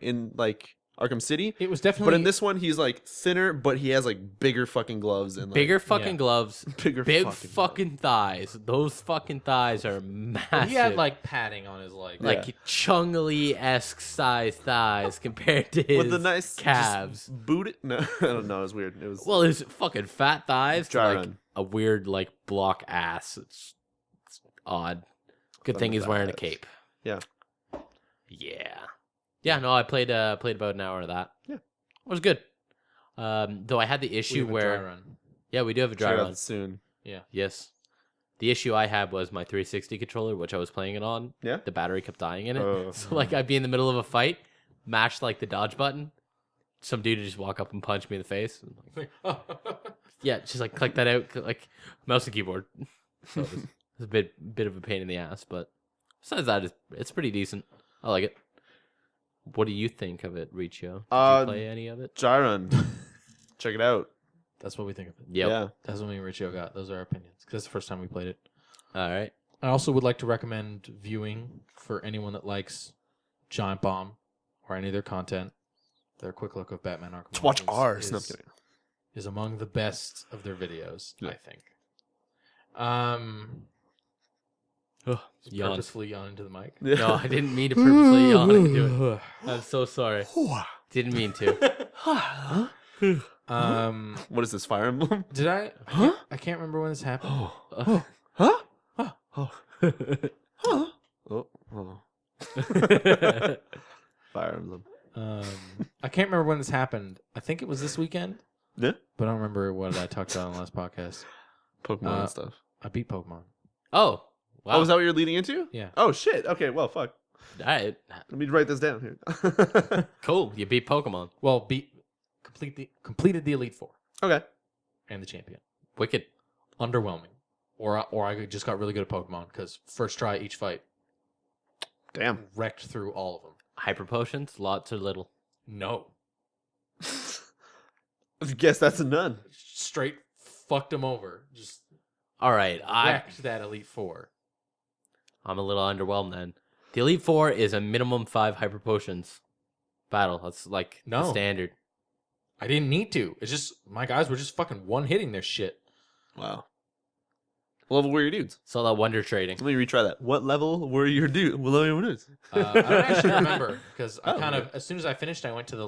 [SPEAKER 3] in like Arkham City.
[SPEAKER 2] It was definitely.
[SPEAKER 3] But in this one, he's like thinner, but he has like bigger fucking gloves and like,
[SPEAKER 1] Bigger fucking gloves.
[SPEAKER 3] big
[SPEAKER 1] fucking thighs. Those fucking thighs are massive.
[SPEAKER 2] He had like padding on his leg.
[SPEAKER 1] like Chung Lee-esque size thighs compared to his
[SPEAKER 3] with the nice
[SPEAKER 1] calves.
[SPEAKER 3] Booted? No, I don't know. It was weird. It was
[SPEAKER 1] Well, his fucking fat thighs to
[SPEAKER 3] Dry
[SPEAKER 1] like
[SPEAKER 3] run.
[SPEAKER 1] a weird like block ass. It's odd. Good thing he's wearing a cape.
[SPEAKER 3] Yeah.
[SPEAKER 1] Yeah, no, I played about an hour of that.
[SPEAKER 3] Yeah.
[SPEAKER 1] It was good. Though I had the issue where
[SPEAKER 2] run.
[SPEAKER 1] yeah, we do have a dry
[SPEAKER 3] check it
[SPEAKER 1] run
[SPEAKER 3] out soon.
[SPEAKER 1] Yes. The issue I had was my 360 controller, which I was playing it on.
[SPEAKER 3] Yeah.
[SPEAKER 1] The battery kept dying in it.
[SPEAKER 3] Oh.
[SPEAKER 1] So like I'd be in the middle of a fight, mash like the dodge button. Some dude would just walk up and punch me in the face. Yeah, just like click that out, like mouse and keyboard. So it was a bit of a pain in the ass, but besides that, it's pretty decent. I like it. What do you think of it, Riccio? Did you play any of it?
[SPEAKER 3] Gyron. Check it out.
[SPEAKER 2] That's what we think of it.
[SPEAKER 1] Yep.
[SPEAKER 3] Yeah.
[SPEAKER 2] That's what me and Riccio got. Those are our opinions. Because that's the first time we played it.
[SPEAKER 1] All right.
[SPEAKER 2] I also would like to recommend viewing for anyone that likes Giant Bomb or any of their content. Their quick look of Batman Arkham
[SPEAKER 3] To watch
[SPEAKER 2] Origins
[SPEAKER 3] ours. No, I'm kidding.
[SPEAKER 2] is among the best of their videos,
[SPEAKER 3] Yeah.
[SPEAKER 2] I think.
[SPEAKER 1] Yawn.
[SPEAKER 2] Purposefully yawn into the mic.
[SPEAKER 3] Yeah.
[SPEAKER 1] No, I didn't mean to purposely yawn into it. I'm so sorry. Didn't mean to.
[SPEAKER 3] What is this, Fire Emblem?
[SPEAKER 2] Did I? I can't remember when this happened.
[SPEAKER 3] Oh. Fire Emblem.
[SPEAKER 2] I can't remember when this happened. I think it was this weekend,
[SPEAKER 3] Yeah.
[SPEAKER 2] but I don't remember what I talked about on the last podcast.
[SPEAKER 3] Pokemon and stuff.
[SPEAKER 2] I beat Pokemon.
[SPEAKER 1] Oh, wow.
[SPEAKER 3] Oh, is that what you're leading into?
[SPEAKER 2] Yeah.
[SPEAKER 3] Oh shit. Okay. Well, fuck.
[SPEAKER 1] All right.
[SPEAKER 3] Let me write this down here.
[SPEAKER 1] Cool. You beat Pokemon.
[SPEAKER 2] Well, completed the Elite Four
[SPEAKER 3] Okay.
[SPEAKER 2] and the champion.
[SPEAKER 1] Wicked.
[SPEAKER 2] Underwhelming, or I just got really good at Pokemon because first try each fight
[SPEAKER 3] Damn.
[SPEAKER 2] wrecked through all of them.
[SPEAKER 1] Hyper potions, lots or little.
[SPEAKER 2] No,
[SPEAKER 3] I guess that's a none.
[SPEAKER 2] straight fucked them over. Just
[SPEAKER 1] All right.
[SPEAKER 2] wrecked that Elite Four.
[SPEAKER 1] I'm a little underwhelmed then. The Elite Four is a minimum 5 hyper potions battle. That's like the
[SPEAKER 2] No.
[SPEAKER 1] standard.
[SPEAKER 2] I didn't need to. It's just my guys were just fucking one hitting their shit.
[SPEAKER 3] Wow. What level were your dudes?
[SPEAKER 1] It's all that wonder trading.
[SPEAKER 3] Let me retry that. What level were your dudes? What level were your dudes?
[SPEAKER 2] I don't actually remember because I
[SPEAKER 3] Oh,
[SPEAKER 2] kind of
[SPEAKER 3] okay.
[SPEAKER 2] as soon as I finished, I went to the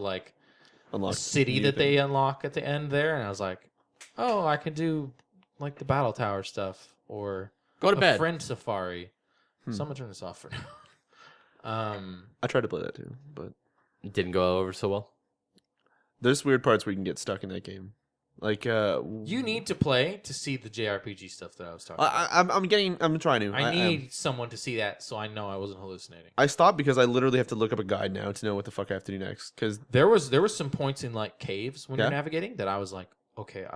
[SPEAKER 3] Unlock
[SPEAKER 2] city
[SPEAKER 3] new
[SPEAKER 2] that
[SPEAKER 3] thing.
[SPEAKER 2] they unlock at the end there, and I was like, oh, I can do like the battle tower stuff or
[SPEAKER 1] Go to
[SPEAKER 2] a
[SPEAKER 1] bed.
[SPEAKER 2] friend safari. So I'm gonna turn this off for now.
[SPEAKER 3] I tried to play that too, but
[SPEAKER 1] It didn't go over so well.
[SPEAKER 3] there's weird parts where you can get stuck in that game. Like
[SPEAKER 2] You need to play to see the JRPG stuff that I was talking about.
[SPEAKER 3] I'm trying to.
[SPEAKER 2] I need someone to see that so I know I wasn't hallucinating.
[SPEAKER 3] I stopped because I literally have to look up a guide now to know what the fuck I have to do next. Because
[SPEAKER 2] There was some points in like caves when
[SPEAKER 3] Yeah.
[SPEAKER 2] you're navigating that I was like, okay,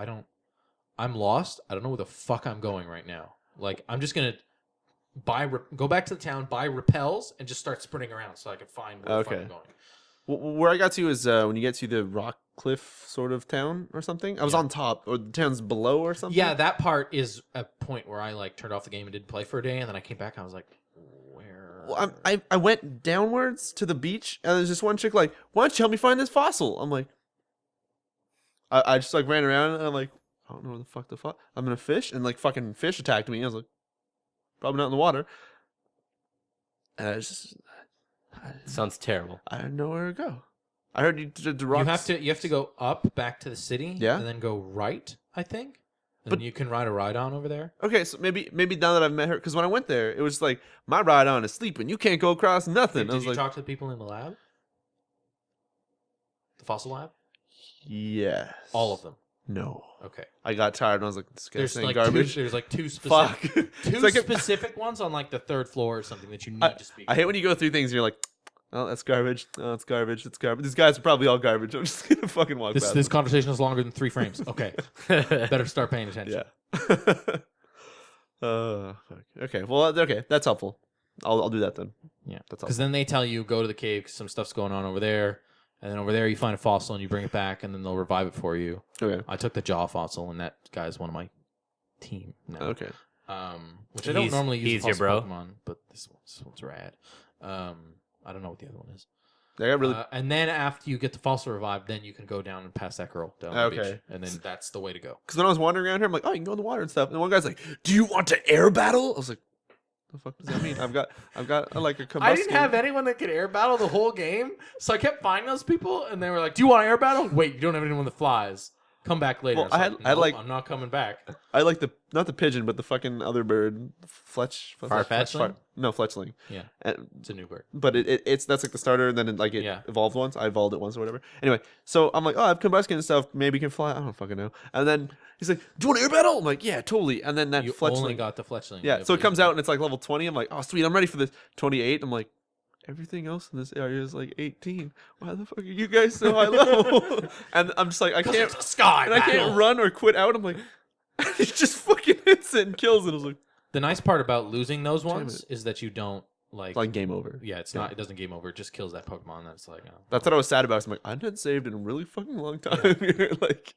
[SPEAKER 2] I'm lost. I don't know where the fuck I'm going right now. Like I'm just gonna go back to the town, buy repels, and just start sprinting around so I can find where the fuck
[SPEAKER 3] Okay.
[SPEAKER 2] I'm going.
[SPEAKER 3] Where I got to is when you get to the rock cliff sort of town or something. I was on top, or the town's below or something.
[SPEAKER 2] Yeah, that part is a point where I like turned off the game and didn't play for a day, and then I came back and I was like, where?
[SPEAKER 3] Well, I went downwards to the beach, and there's this one chick like, why don't you help me find this fossil? I'm like, I just like ran around, and I'm like, I don't know where the fuck I'm gonna fish, and like fucking fish attacked me. I was like, probably not in the water. And I just
[SPEAKER 1] Sounds terrible.
[SPEAKER 3] I didn't know where to go. I heard the rocks.
[SPEAKER 2] You have to go up back to the city,
[SPEAKER 3] Yeah.
[SPEAKER 2] and then go right, I think. And
[SPEAKER 3] But-
[SPEAKER 2] you can ride a ride on over there.
[SPEAKER 3] Okay, so maybe now that I've met her, because when I went there, it was like my ride on is sleeping. You can't go across nothing.
[SPEAKER 2] Did
[SPEAKER 3] I was
[SPEAKER 2] you
[SPEAKER 3] like,
[SPEAKER 2] talk to the people in the lab? The fossil lab?
[SPEAKER 3] yes,
[SPEAKER 2] All of them.
[SPEAKER 3] No,
[SPEAKER 2] Okay.
[SPEAKER 3] I got tired and I was like, this guy's
[SPEAKER 2] There's
[SPEAKER 3] saying
[SPEAKER 2] like
[SPEAKER 3] garbage.
[SPEAKER 2] there's like two
[SPEAKER 3] Fuck.
[SPEAKER 2] specific
[SPEAKER 3] It's like
[SPEAKER 2] specific ones on like the third floor or something that you need to speak.
[SPEAKER 3] I hate when you go through things and you're like, oh, that's garbage. Oh, it's garbage. It's garbage. These guys are probably all garbage. I'm just gonna fucking walk past
[SPEAKER 2] This
[SPEAKER 3] them.
[SPEAKER 2] conversation is longer than 3 frames. Okay. Better start paying attention.
[SPEAKER 3] Yeah. Fuck. Okay. Well, okay. That's helpful. I'll do that then.
[SPEAKER 2] Yeah.
[SPEAKER 3] That's
[SPEAKER 2] Because
[SPEAKER 3] helpful.
[SPEAKER 2] then they tell you go to the cave 'cause some stuff's going on over there, and then over there you find a fossil and you bring it back, and then they'll revive it for you.
[SPEAKER 3] Okay.
[SPEAKER 2] I took the jaw fossil, and that guy's one of my team now.
[SPEAKER 3] Okay.
[SPEAKER 2] Which I don't normally use.
[SPEAKER 1] He's your
[SPEAKER 2] fossil
[SPEAKER 1] bro?
[SPEAKER 2] Pokemon, but this one's rad. I don't know what the other one is.
[SPEAKER 3] I got really.
[SPEAKER 2] And then after you get the fossil revived, then you can go down and pass that girl down the beach,
[SPEAKER 3] Okay.
[SPEAKER 2] and then that's the way to go.
[SPEAKER 3] Because when I was wandering around here, I'm like, oh, you can go in the water and stuff. And one guy's like, do you want to air battle? I was like, the fuck does that mean? I've got like a combustion.
[SPEAKER 2] I didn't have anyone that could air battle the whole game, so I kept finding those people, and they were like, "Do you want to air battle? Wait, you don't have anyone that flies. Come back later."
[SPEAKER 3] Well,
[SPEAKER 2] So
[SPEAKER 3] I had- I
[SPEAKER 2] "Nope,
[SPEAKER 3] like-
[SPEAKER 2] I'm not coming back.
[SPEAKER 3] I like not the pigeon, but the fucking other bird,
[SPEAKER 2] Farfetchling?
[SPEAKER 3] No, Fletchling.
[SPEAKER 2] Yeah,
[SPEAKER 3] And,
[SPEAKER 2] it's a new bird.
[SPEAKER 3] but it's that's like the starter, and then it
[SPEAKER 2] Yeah.
[SPEAKER 3] evolved once. I evolved it once or whatever. Anyway, so I'm like, oh, I have combustion and stuff. Maybe can fly. I don't fucking know. And then he's like, do you want to air battle? I'm like, yeah, totally. And then that
[SPEAKER 2] You
[SPEAKER 3] Fletchling,
[SPEAKER 2] only got the Fletchling.
[SPEAKER 3] yeah. So it comes out and it's like level 20. I'm like, oh, sweet. I'm ready for this. 28. I'm like, everything else in this area is like 18. Why the fuck are you guys so high level? And I'm just like, I can't.
[SPEAKER 2] It's a sky
[SPEAKER 3] And I can't
[SPEAKER 2] battle.
[SPEAKER 3] run or quit out. I'm like, he just fucking hits it and kills it. I was like,
[SPEAKER 2] The nice part about losing those
[SPEAKER 3] Damn
[SPEAKER 2] ones is that you don't like.
[SPEAKER 3] game over.
[SPEAKER 2] Yeah, it's
[SPEAKER 3] Yeah.
[SPEAKER 2] not. It doesn't game over. It just kills that Pokemon. That's like.
[SPEAKER 3] That's what I was sad about. So I'm like, I hadn't saved in a really fucking long time. You're like,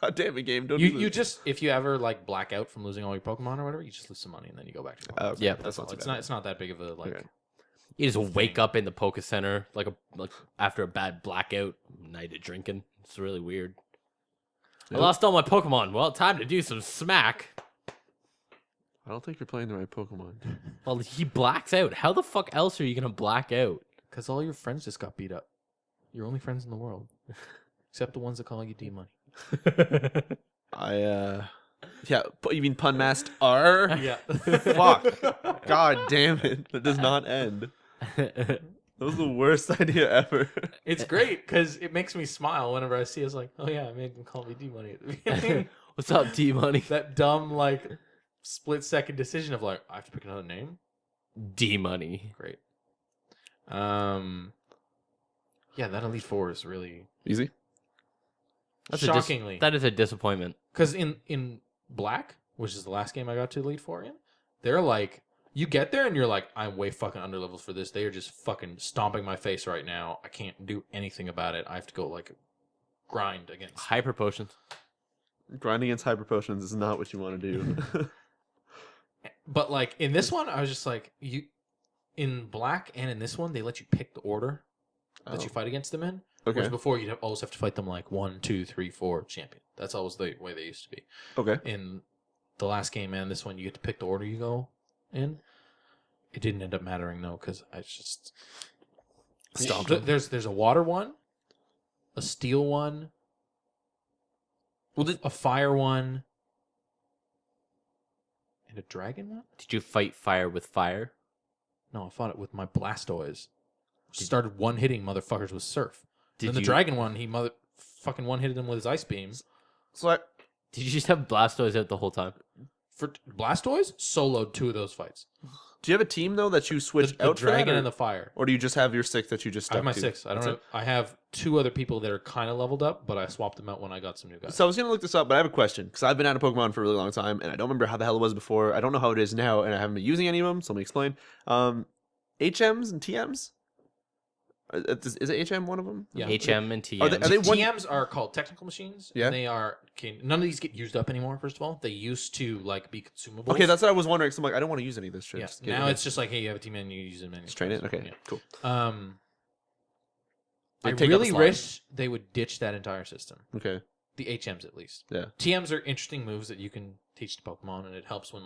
[SPEAKER 3] God damn it, game. Don't do
[SPEAKER 2] You
[SPEAKER 3] this.
[SPEAKER 2] just if you ever like black out from losing all your Pokemon or whatever, you just lose some money and then you go back to Pokemon.
[SPEAKER 3] Okay,
[SPEAKER 1] Yeah,
[SPEAKER 3] that's not too
[SPEAKER 2] It's
[SPEAKER 3] bad.
[SPEAKER 2] not. It's not that big of a like.
[SPEAKER 3] Okay.
[SPEAKER 1] You just wake up in the Poke Center like after a bad blackout night of drinking. It's really weird. I
[SPEAKER 3] Yep.
[SPEAKER 1] lost all my Pokemon. Well, time to do some smack.
[SPEAKER 3] I don't think you're playing the right Pokemon.
[SPEAKER 1] Well, he blacks out. How the fuck else are you gonna black out?
[SPEAKER 2] Because all your friends just got beat up. Your only friends in the world, except the ones that call you D Money.
[SPEAKER 3] Yeah, you mean Pun Master R?
[SPEAKER 2] Yeah.
[SPEAKER 3] Fuck. God damn it. That does not end. That was the worst idea ever.
[SPEAKER 2] It's great because it makes me smile whenever I see. It's like, oh yeah, I made them call me D Money at the beginning.
[SPEAKER 1] What's up, D Money?
[SPEAKER 2] That dumb like split-second decision of like, I have to pick another name.
[SPEAKER 1] D Money.
[SPEAKER 2] Great. Yeah, that Elite Four is really
[SPEAKER 3] Easy.
[SPEAKER 2] shockingly.
[SPEAKER 1] That is a disappointment.
[SPEAKER 2] Because in Black, which is the last game I got to Elite Four in, they're like, you get there and you're like, I'm way fucking underleveled for this. They are just fucking stomping my face right now. I can't do anything about it. I have to go like grind against.
[SPEAKER 1] Hyper potions.
[SPEAKER 3] Grinding against hyper potions is not what you want to do.
[SPEAKER 2] But like in this one, I was just like, you. In Black and in this one, they let you pick the order that you fight against them in.
[SPEAKER 3] Okay.
[SPEAKER 2] Whereas before, you'd always have to fight them like 1, 2, 3, 4 champion. That's always the way they used to be.
[SPEAKER 3] Okay.
[SPEAKER 2] In the last game and this one, you get to pick the order you go in. It didn't end up mattering though, because I just
[SPEAKER 3] Stomped
[SPEAKER 2] Th-
[SPEAKER 3] him.
[SPEAKER 2] There's a water one, a steel one,
[SPEAKER 3] Well,
[SPEAKER 2] a fire one, and a dragon one.
[SPEAKER 1] Did you fight fire with fire?
[SPEAKER 2] No, I fought it with my Blastoise. Started one-hitting motherfuckers with Surf.
[SPEAKER 1] Did
[SPEAKER 2] Then the
[SPEAKER 1] you-
[SPEAKER 2] dragon one, he fucking one-hitted him with his ice beams.
[SPEAKER 3] so
[SPEAKER 1] Did you just have Blastoise out the whole time?
[SPEAKER 2] For Blastoise, soloed 2 of those fights.
[SPEAKER 3] do you have a team though that you switch
[SPEAKER 2] The
[SPEAKER 3] out for that,
[SPEAKER 2] dragon
[SPEAKER 3] or,
[SPEAKER 2] and the fire.
[SPEAKER 3] or do you just have your 6 that you just
[SPEAKER 2] I have
[SPEAKER 3] stuck
[SPEAKER 2] my
[SPEAKER 3] to?
[SPEAKER 2] 6. I don't
[SPEAKER 3] That's
[SPEAKER 2] know.
[SPEAKER 3] it?
[SPEAKER 2] I have 2 other people that are kind of leveled up, but I swapped them out when I got some new guys.
[SPEAKER 3] So I was gonna look this up, but I have a question because I've been out of Pokemon for a really long time, and I don't remember how the hell it was before. I don't know how it is now, and I haven't been using any of them. So let me explain. HMs and TMs. Is it HM one of them?
[SPEAKER 2] Yeah.
[SPEAKER 1] HM and TM.
[SPEAKER 3] Are they one?
[SPEAKER 2] TMs are called technical machines.
[SPEAKER 3] Yeah.
[SPEAKER 2] And they are none of these get used up anymore. First of all, they used to like be consumables.
[SPEAKER 3] Okay, that's what I was wondering. So I'm like, I don't want to use any of this shit.
[SPEAKER 2] yeah.
[SPEAKER 3] Just get
[SPEAKER 2] Now
[SPEAKER 3] it.
[SPEAKER 2] it's just like, hey, you have a team menu, you use a menu.
[SPEAKER 3] Just train it. Okay,
[SPEAKER 2] Yeah.
[SPEAKER 3] cool.
[SPEAKER 2] I
[SPEAKER 3] They take out the
[SPEAKER 2] really
[SPEAKER 3] slide.
[SPEAKER 2] wish they would ditch that entire system.
[SPEAKER 3] Okay.
[SPEAKER 2] The HMs at least.
[SPEAKER 3] Yeah.
[SPEAKER 2] TMs are interesting moves that you can teach to Pokemon, and it helps when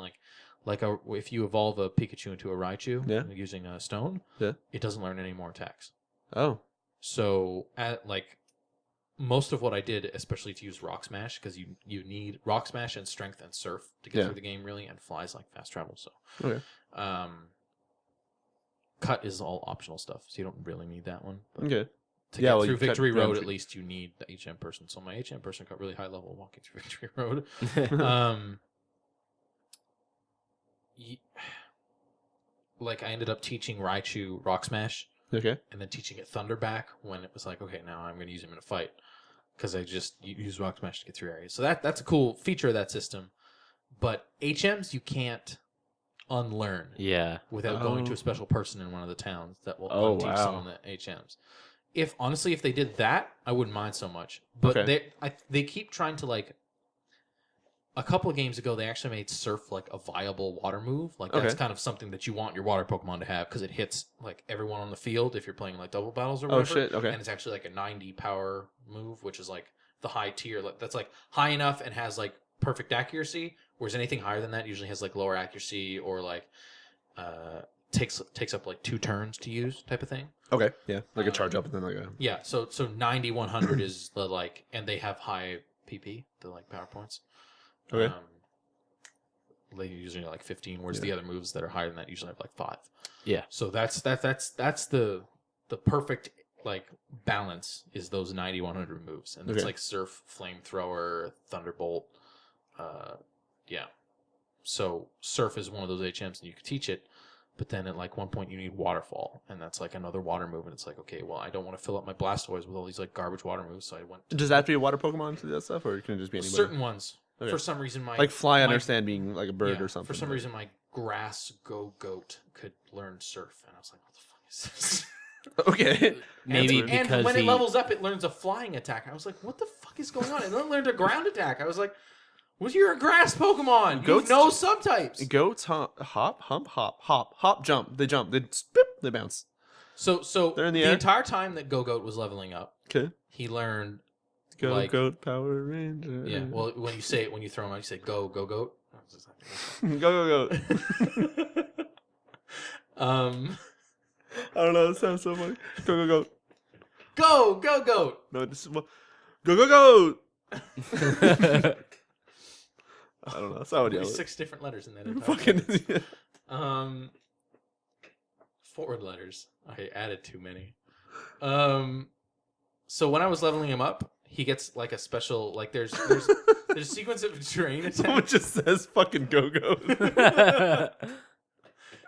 [SPEAKER 2] if you evolve a Pikachu into a Raichu using a stone, it doesn't learn any more attacks.
[SPEAKER 3] Oh.
[SPEAKER 2] So most of what I did, especially to use Rock Smash, because you need Rock Smash and Strength and Surf to get through the game really, and Fly's like fast travel. So
[SPEAKER 3] Okay.
[SPEAKER 2] Cut is all optional stuff, so you don't really need that one. But
[SPEAKER 3] Okay.
[SPEAKER 2] to get through
[SPEAKER 3] you cut
[SPEAKER 2] Victory Road,
[SPEAKER 3] down
[SPEAKER 2] at least you need the HM person. So my HM person got really high level walking through Victory Road. I ended up teaching Raichu Rock Smash.
[SPEAKER 3] Okay.
[SPEAKER 2] And then teaching it Thunderback when it was like, okay, now I'm going to use him in a fight because I just use Rock Smash to get through areas. So that's a cool feature of that system. But HMs you can't unlearn without going to a special person in one of the towns that will unteach someone the HMs. If they did that, I wouldn't mind so much. But they keep trying to a couple of games ago, they actually made Surf like a viable water move. That's kind of something that you want your water Pokemon to have because it hits like everyone on the field if you're playing like double battles or whatever.
[SPEAKER 3] Oh shit! Okay.
[SPEAKER 2] And it's actually like a 90 power move, which is like the high tier. That's like high enough and has like perfect accuracy. Whereas anything higher than that usually has like lower accuracy or like takes up like 2 turns to use type of thing.
[SPEAKER 3] Okay. Yeah. Like a charge up and then like a.
[SPEAKER 2] Yeah. So 90 100 is the and they have high PP, the like power points.
[SPEAKER 3] Okay.
[SPEAKER 2] They usually like 15, whereas the other moves that are higher than that usually have like 5.
[SPEAKER 1] Yeah.
[SPEAKER 2] So that's the perfect like balance is those 90 100 moves, and it's like Surf, Flamethrower, Thunderbolt. Yeah. So Surf is one of those HMs, and you can teach it, but then at like one point you need Waterfall, and that's like another water move, and it's like, okay, well I don't want to fill up my Blastoise with all these like garbage water moves, so I went.
[SPEAKER 3] Does that have to be a water Pokemon to do that stuff, or can it just be anybody?
[SPEAKER 2] Certain ones.
[SPEAKER 3] Okay.
[SPEAKER 2] For some reason,
[SPEAKER 3] like Fly, I understand being like a bird or something.
[SPEAKER 2] For some reason, my grass Gogoat could learn Surf, and I was like, "What the fuck is this?"
[SPEAKER 3] Okay,
[SPEAKER 1] maybe
[SPEAKER 2] and
[SPEAKER 1] because
[SPEAKER 2] when it levels up, it learns a flying attack. I was like, "What the fuck is going on?" And then it learned a ground attack. I was like, "Well, you're a grass Pokemon. You know subtypes."
[SPEAKER 3] Goats hop, jump. They jump. They spip. They bounce.
[SPEAKER 2] So
[SPEAKER 3] they're in the
[SPEAKER 2] the
[SPEAKER 3] air.
[SPEAKER 2] entire time that Gogoat was leveling up,
[SPEAKER 3] Okay.
[SPEAKER 2] he learned.
[SPEAKER 3] Goat Power Ranger.
[SPEAKER 2] Yeah. Well, when you throw him out, you say go Goat.
[SPEAKER 3] Go. I don't know. It sounds so funny. Go.
[SPEAKER 2] Go Goat.
[SPEAKER 3] No, this is go. I don't know. That's how I would yell.
[SPEAKER 2] There's 6 different letters in that entire
[SPEAKER 3] Fucking.
[SPEAKER 2] Forward letters. I added too many. So when I was leveling him up, he gets like a special there's a sequence of drain attacks.
[SPEAKER 3] Someone just says fucking go.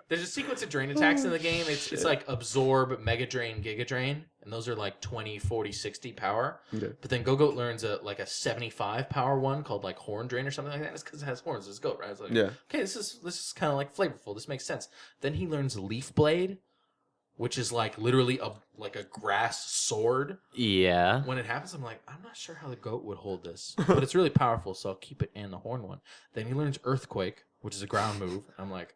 [SPEAKER 2] There's a sequence of drain attacks in the game. It's like Absorb, Mega Drain, Giga Drain, and those are like 20, 40, 60 power.
[SPEAKER 3] Okay.
[SPEAKER 2] But then Gogoat learns a 75 power one called like Horn Drain or something like that. It's because it has horns. It's goat, right? It's like, okay, this is kind of like flavorful. This makes sense. Then he learns Leaf Blade, which is like literally a grass sword.
[SPEAKER 1] Yeah.
[SPEAKER 2] When it happens, I'm like, I'm not sure how the goat would hold this, but it's really powerful, so I'll keep it and the horn one. Then he learns Earthquake, which is a ground move. I'm like,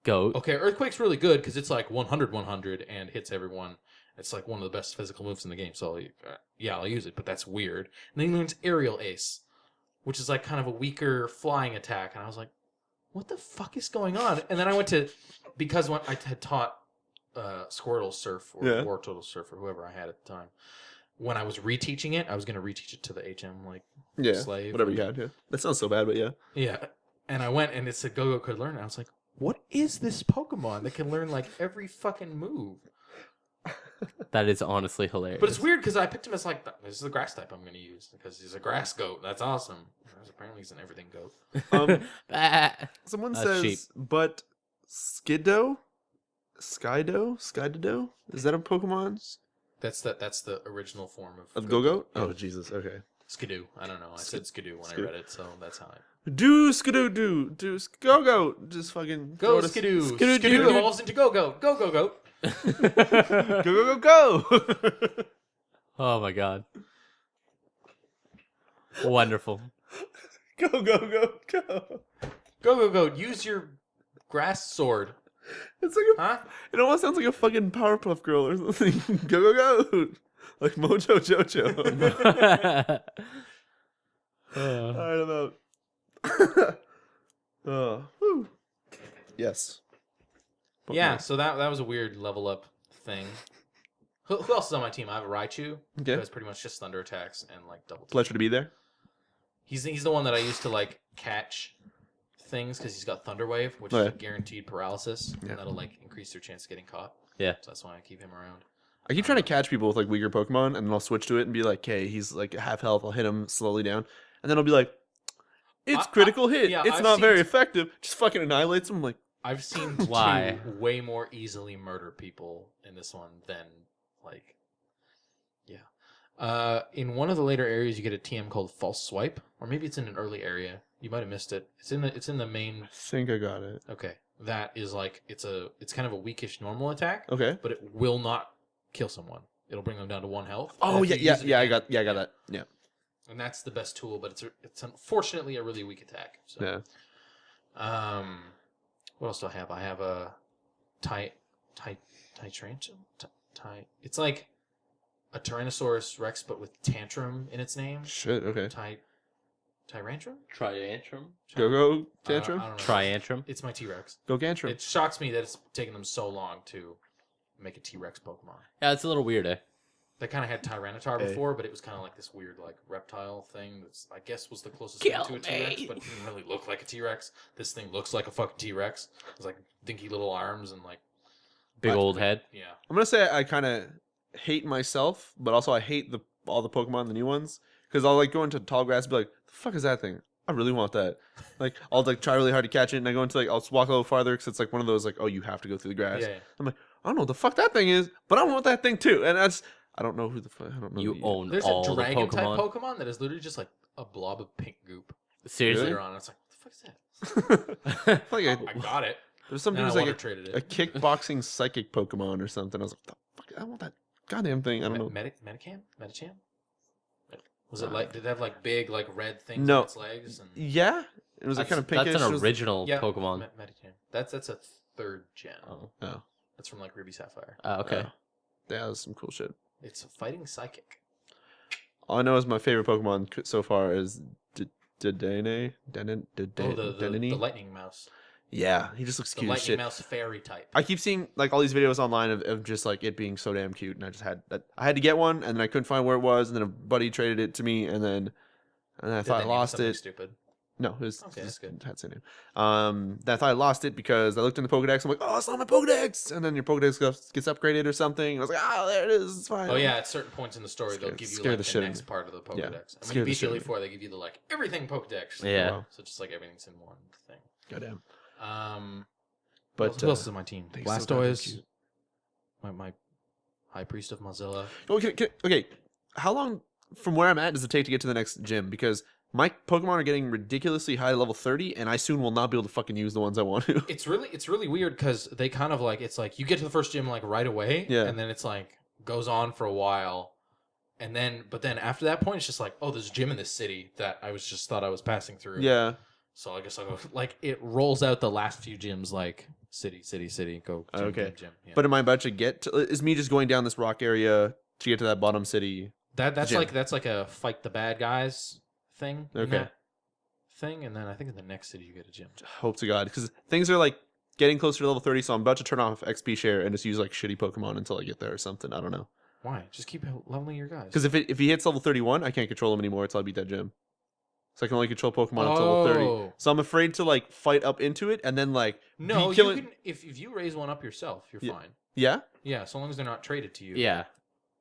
[SPEAKER 1] Goat.
[SPEAKER 2] okay, Earthquake's really good because it's like 100 and hits everyone. It's like one of the best physical moves in the game, so I'll use it, but that's weird. And then he learns Aerial Ace, which is like kind of a weaker flying attack, and I was like, what the fuck is going on? And then I went to, because when I had taught Squirtle Surf or Wartortle Surf or whoever I had at the time, when I was reteaching it, I was going to reteach it to the HM slave.
[SPEAKER 3] Whatever you had. Yeah, that sounds so bad, but yeah.
[SPEAKER 2] Yeah, and I went and it said Gogo could learn. And I was like, what is this Pokemon that can learn like every fucking move?
[SPEAKER 1] That is honestly hilarious.
[SPEAKER 2] But it's weird because I picked him as like, this is the grass type I'm going to use because he's a grass goat. That's awesome. Apparently he's an everything goat.
[SPEAKER 3] Someone
[SPEAKER 1] That's
[SPEAKER 3] says,
[SPEAKER 1] cheap.
[SPEAKER 3] but Skydo? Is that a Pokemon?
[SPEAKER 2] That's the original form
[SPEAKER 3] Of
[SPEAKER 2] Gogoat.
[SPEAKER 3] Gogoat?
[SPEAKER 2] Yeah.
[SPEAKER 3] Oh, Jesus. Okay.
[SPEAKER 2] Skidoo. I don't know. I said Skidoo when I read it, so that's how I...
[SPEAKER 3] Do Skidoo do. Do Gogoat. Just fucking...
[SPEAKER 2] Go
[SPEAKER 3] throw it
[SPEAKER 2] Skidoo.
[SPEAKER 3] Skidoo
[SPEAKER 2] Skidoo evolves into Gogoat. Go Gogoat.
[SPEAKER 3] Go, go, go, go.
[SPEAKER 1] Oh my god. Wonderful.
[SPEAKER 3] Go, go, go, go.
[SPEAKER 2] Go. Use your grass sword.
[SPEAKER 3] It's like
[SPEAKER 2] Huh?
[SPEAKER 3] it almost sounds like a fucking Powerpuff Girl or something. Go, go, go. Like Mojo Jojo. All right, I'm out. Whew. Yes.
[SPEAKER 2] Yeah,
[SPEAKER 3] Pokemon.
[SPEAKER 2] so that was a weird level up thing. Who else is on my team? I have Raichu,
[SPEAKER 3] Okay.
[SPEAKER 2] who has pretty much just thunder attacks and like double.
[SPEAKER 3] Pleasure to be there.
[SPEAKER 2] He's the one that I used to like catch things because he's got Thunder Wave, which is guaranteed paralysis,
[SPEAKER 3] Yeah.
[SPEAKER 2] and that'll like increase their chance of getting caught.
[SPEAKER 1] Yeah.
[SPEAKER 2] So that's why I keep him around.
[SPEAKER 3] I keep trying to catch people with like weaker Pokemon, and then I'll switch to it and be like, "Okay, he's like half health. I'll hit him slowly down, and then I'll be like, it's critical hit.
[SPEAKER 2] yeah,
[SPEAKER 3] it's
[SPEAKER 2] I've
[SPEAKER 3] not
[SPEAKER 2] seen
[SPEAKER 3] very effective. Just fucking annihilates him." I'm like,
[SPEAKER 2] I've seen
[SPEAKER 1] Why?
[SPEAKER 2] two way more easily murder people in this one than like, yeah. In one of the later areas, you get a TM called False Swipe, or maybe it's in an early area. You might have missed it. It's in the main.
[SPEAKER 3] I think I got it.
[SPEAKER 2] Okay, that is like it's kind of a weakish normal attack,
[SPEAKER 3] Okay.
[SPEAKER 2] but it will not kill someone. It'll bring them down to 1 health.
[SPEAKER 3] Oh
[SPEAKER 2] And if
[SPEAKER 3] yeah,
[SPEAKER 2] you
[SPEAKER 3] yeah,
[SPEAKER 2] use it
[SPEAKER 3] yeah. I
[SPEAKER 2] again-
[SPEAKER 3] got that. Yeah,
[SPEAKER 2] And that's the best tool, but it's unfortunately a really weak attack. So.
[SPEAKER 3] yeah.
[SPEAKER 2] What else do I have? I have a It's like a Tyrannosaurus Rex, but with tantrum in its name.
[SPEAKER 3] Shit. Okay.
[SPEAKER 2] Tyrantrum?
[SPEAKER 1] Triantrum?
[SPEAKER 3] Go go
[SPEAKER 2] I
[SPEAKER 3] tantrum.
[SPEAKER 2] don't know.
[SPEAKER 1] Triantrum?
[SPEAKER 2] It's my T-Rex.
[SPEAKER 3] Go Gantrum.
[SPEAKER 2] It shocks me that it's taken them so long to make a T-Rex Pokemon.
[SPEAKER 1] Yeah, it's a little weird, eh?
[SPEAKER 2] They kind of had Tyranitar
[SPEAKER 3] Hey.
[SPEAKER 2] before, but it was kind of like this weird like reptile thing that's, I guess, was the closest
[SPEAKER 1] Kill
[SPEAKER 2] thing to a T-Rex,
[SPEAKER 1] me.
[SPEAKER 2] but it didn't really look like a T-Rex. This thing looks like a fucking T-Rex. It's like dinky little arms and like,
[SPEAKER 1] Big old head.
[SPEAKER 2] yeah.
[SPEAKER 3] I'm gonna say I kind of hate myself, but also I hate all the Pokemon, the new ones, because I'll like go into tall grass and be like, "The fuck is that thing? I really want that." Like I'll like try really hard to catch it, and I go into like I'll just walk a little farther because it's like one of those like, "Oh, you have to go through the grass."
[SPEAKER 2] Yeah.
[SPEAKER 3] I'm like, I don't know what the fuck that thing is, but I want that thing too, and I don't know who the fuck. I don't know.
[SPEAKER 1] You own
[SPEAKER 2] There's
[SPEAKER 1] all
[SPEAKER 2] a
[SPEAKER 1] the
[SPEAKER 2] dragon type
[SPEAKER 1] Pokemon.
[SPEAKER 2] Pokemon that is literally just like a blob of pink goop.
[SPEAKER 1] Seriously?
[SPEAKER 2] Later on, it's like, what the fuck is that?
[SPEAKER 3] like
[SPEAKER 2] I got it.
[SPEAKER 3] there's something
[SPEAKER 2] And I
[SPEAKER 3] like
[SPEAKER 2] water traded
[SPEAKER 3] a
[SPEAKER 2] it.
[SPEAKER 3] kickboxing psychic Pokemon or something. I was like, the fuck, I want that goddamn thing. I don't know.
[SPEAKER 2] Metacam? Was it like, did it have like big, like red things
[SPEAKER 3] No.
[SPEAKER 2] on its legs? And...
[SPEAKER 3] Yeah, it was like kind of pinkish.
[SPEAKER 1] That's
[SPEAKER 3] It
[SPEAKER 1] an
[SPEAKER 3] was-
[SPEAKER 1] original
[SPEAKER 2] Yeah,
[SPEAKER 1] Pokemon.
[SPEAKER 2] Metacam. That's a 3rd gen.
[SPEAKER 1] Oh.
[SPEAKER 3] Oh,
[SPEAKER 2] That's from like Ruby Sapphire.
[SPEAKER 1] Okay.
[SPEAKER 3] yeah, that was some cool shit.
[SPEAKER 2] It's a fighting psychic.
[SPEAKER 3] All I know is my favorite Pokemon so far is Dedenne.
[SPEAKER 2] The lightning mouse.
[SPEAKER 3] Yeah, he just looks
[SPEAKER 2] The
[SPEAKER 3] cute as
[SPEAKER 2] lightning
[SPEAKER 3] shit.
[SPEAKER 2] mouse fairy type.
[SPEAKER 3] I keep seeing like all these videos online of just like it being so damn cute, and I had to get one, and then I couldn't find where it was, and then a buddy traded it to me, and then I thought I lost it.
[SPEAKER 2] Stupid.
[SPEAKER 3] No, it was
[SPEAKER 2] Okay, that's good.
[SPEAKER 3] had the same name. Then I thought I lost it because I looked in the Pokedex. I'm like, oh, it's not my Pokedex, and then your Pokedex gets upgraded or something. And I was like, oh, there it is. It's fine.
[SPEAKER 2] Oh yeah, at certain points in the story, they'll give you
[SPEAKER 3] scare
[SPEAKER 2] like
[SPEAKER 3] the
[SPEAKER 2] the
[SPEAKER 3] shit out of
[SPEAKER 2] next
[SPEAKER 3] me.
[SPEAKER 2] part of the Pokedex.
[SPEAKER 3] Yeah,
[SPEAKER 2] And when
[SPEAKER 3] scare
[SPEAKER 2] you
[SPEAKER 3] the
[SPEAKER 2] beat
[SPEAKER 3] shit
[SPEAKER 2] the
[SPEAKER 3] out
[SPEAKER 2] Elite
[SPEAKER 3] of
[SPEAKER 2] Four, they give you the like everything Pokedex.
[SPEAKER 1] Yeah.
[SPEAKER 3] Wow.
[SPEAKER 2] So just like everything's in one thing.
[SPEAKER 3] Goddamn.
[SPEAKER 2] But
[SPEAKER 3] But
[SPEAKER 2] who else is on my team?
[SPEAKER 3] they're so goddamn
[SPEAKER 2] Blastoise,
[SPEAKER 3] cute.
[SPEAKER 2] my High Priest of Mozilla.
[SPEAKER 3] Okay, how long from where I'm at does it take to get to the next gym? Because my Pokemon are getting ridiculously high, level 30, and I soon will not be able to fucking use the ones I want to.
[SPEAKER 2] It's really weird because they kind of like it's like you get to the first gym like right away,
[SPEAKER 3] Yeah.
[SPEAKER 2] and then it's like goes on for a while, and then after that point it's just like, oh, there's a gym in this city that I thought I was passing through.
[SPEAKER 3] Yeah.
[SPEAKER 2] So I guess I'll go like it rolls out the last few gyms like city, go gym,
[SPEAKER 3] Okay.
[SPEAKER 2] gym. Yeah.
[SPEAKER 3] But am I about to get to, is me just going down this rock area to get to that bottom city?
[SPEAKER 2] that's
[SPEAKER 3] gym.
[SPEAKER 2] that's like a fight the bad guys thing. in
[SPEAKER 3] Okay.
[SPEAKER 2] that thing, and then I think in the next city you get a gym.
[SPEAKER 3] Hope to God. Because things are like getting closer to level 30, so I'm about to turn off XP share and just use like shitty Pokemon until I get there or something. I don't know.
[SPEAKER 2] Why? Just keep leveling your guys.
[SPEAKER 3] Because if he hits level 31, I can't control him anymore until I beat that gym. So I can only control Pokemon up to level 30.
[SPEAKER 2] Oh.
[SPEAKER 3] So I'm afraid to like fight up into it and then like
[SPEAKER 2] No,
[SPEAKER 3] be
[SPEAKER 2] you
[SPEAKER 3] killing.
[SPEAKER 2] can if you raise one up yourself, you're
[SPEAKER 3] Yeah.
[SPEAKER 2] fine.
[SPEAKER 3] Yeah.
[SPEAKER 2] Yeah, so long as they're not traded to you.
[SPEAKER 1] Yeah.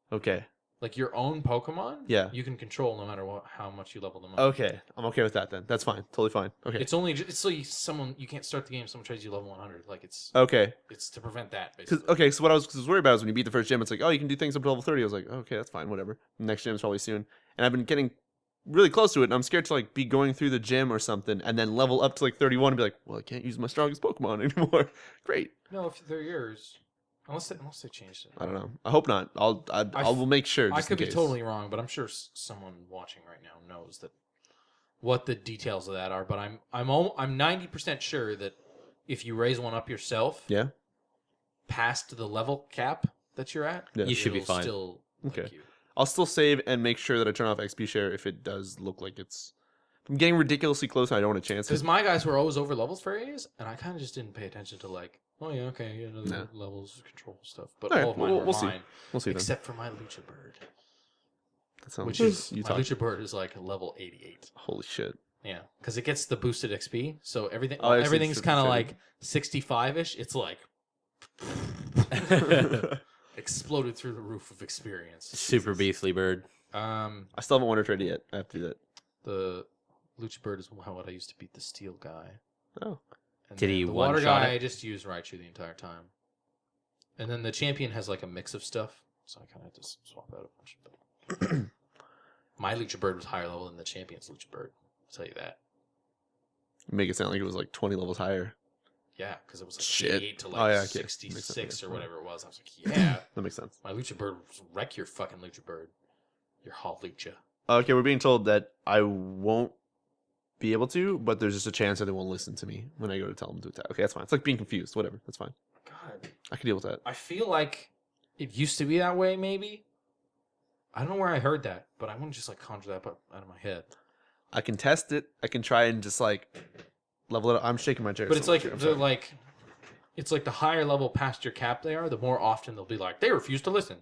[SPEAKER 3] Okay.
[SPEAKER 2] Like your own Pokemon,
[SPEAKER 3] Yeah.
[SPEAKER 2] you can control no matter how much you level them up.
[SPEAKER 3] Okay. I'm okay with that then. That's fine. Totally fine. Okay.
[SPEAKER 2] It's only it's so you can't start the game. Someone trades you level 100. Like it's
[SPEAKER 3] Okay.
[SPEAKER 2] to prevent that
[SPEAKER 3] Because
[SPEAKER 2] basically.
[SPEAKER 3] okay, so what I was worried about is when you beat the first gym, it's like, oh, you can do things up to level 30. I was like, okay, that's fine, whatever. The next gym's probably soon, and I've been getting really close to it, and I'm scared to like be going through the gym or something, and then level up to like 31 and be like, well, I can't use my strongest Pokemon anymore. Great.
[SPEAKER 2] No, if they're yours, Unless they changed it.
[SPEAKER 3] I don't know. I hope not. I will make sure.
[SPEAKER 2] I
[SPEAKER 3] Just
[SPEAKER 2] could
[SPEAKER 3] in
[SPEAKER 2] be
[SPEAKER 3] case.
[SPEAKER 2] totally wrong, but I'm sure someone watching right now knows that what the details of that are. But I'm 90% sure that if you raise one up yourself,
[SPEAKER 3] Yeah.
[SPEAKER 2] past the level cap that you're at,
[SPEAKER 3] Yeah.
[SPEAKER 1] You should be
[SPEAKER 2] it'll
[SPEAKER 1] fine.
[SPEAKER 2] Still
[SPEAKER 3] Okay.
[SPEAKER 2] like you.
[SPEAKER 3] I'll still save and make sure that I turn off XP share if it does look like it's. If I'm getting ridiculously close and I don't want a chance.
[SPEAKER 2] Because my guys were always over levels for A's, and I kind of just didn't pay attention to like, oh yeah, okay, yeah, the
[SPEAKER 3] No.
[SPEAKER 2] levels control stuff. But
[SPEAKER 3] All right,
[SPEAKER 2] all of mine were
[SPEAKER 3] we'll see.
[SPEAKER 2] mine,
[SPEAKER 3] We'll see then.
[SPEAKER 2] except for my Lucha Bird,
[SPEAKER 3] That sounds.
[SPEAKER 2] which is
[SPEAKER 3] you
[SPEAKER 2] my
[SPEAKER 3] talk.
[SPEAKER 2] Lucha Bird is like level 88.
[SPEAKER 3] Holy shit.
[SPEAKER 2] Yeah, because it gets the boosted XP, so everything
[SPEAKER 3] Oh, I see.
[SPEAKER 2] everything's kind of
[SPEAKER 3] 50.
[SPEAKER 2] like 65ish. It's like exploded through the roof of experience.
[SPEAKER 1] Super beastly bird.
[SPEAKER 3] I still haven't Wonder Trade yet. I have to do that.
[SPEAKER 2] The Lucha Bird is what I used to beat the Steel guy.
[SPEAKER 3] Oh.
[SPEAKER 2] And
[SPEAKER 1] Did
[SPEAKER 2] then
[SPEAKER 1] he
[SPEAKER 2] the Water
[SPEAKER 1] one-shot
[SPEAKER 2] guy?
[SPEAKER 1] it?
[SPEAKER 2] I just used Raichu the entire time. And then the champion has like a mix of stuff, so I kind of just swap out a bunch. But my Lucha Bird was higher level than the champion's Lucha Bird. I'll tell you that.
[SPEAKER 3] Make it sound like it was like 20 levels higher.
[SPEAKER 2] Yeah, because it was like
[SPEAKER 3] Shit.
[SPEAKER 2] 88 to like
[SPEAKER 3] Oh, yeah, okay.
[SPEAKER 2] 66
[SPEAKER 3] Makes sense,
[SPEAKER 2] or
[SPEAKER 3] yeah.
[SPEAKER 2] whatever it was. I was like, yeah,
[SPEAKER 3] That makes sense.
[SPEAKER 2] my Lucha Bird will wreck your fucking Lucha Bird. Your Hall Lucha.
[SPEAKER 3] Okay, we're being told that I won't be able to, but there's just a chance that they won't listen to me when I go to tell them to attack. Okay, that's fine. It's like being confused. Whatever. That's fine.
[SPEAKER 2] God,
[SPEAKER 3] I can deal with that.
[SPEAKER 2] I feel like it used to be that way, maybe. I don't know where I heard that, but I wouldn't just like conjure that up out of my head.
[SPEAKER 3] I can test it. I can try and just like level it up. I'm shaking my chair.
[SPEAKER 2] But
[SPEAKER 3] so
[SPEAKER 2] it's like
[SPEAKER 3] much here. I'm
[SPEAKER 2] they're
[SPEAKER 3] sorry.
[SPEAKER 2] like, it's like the higher level past your cap they are, the more often they'll be like, they refuse to listen.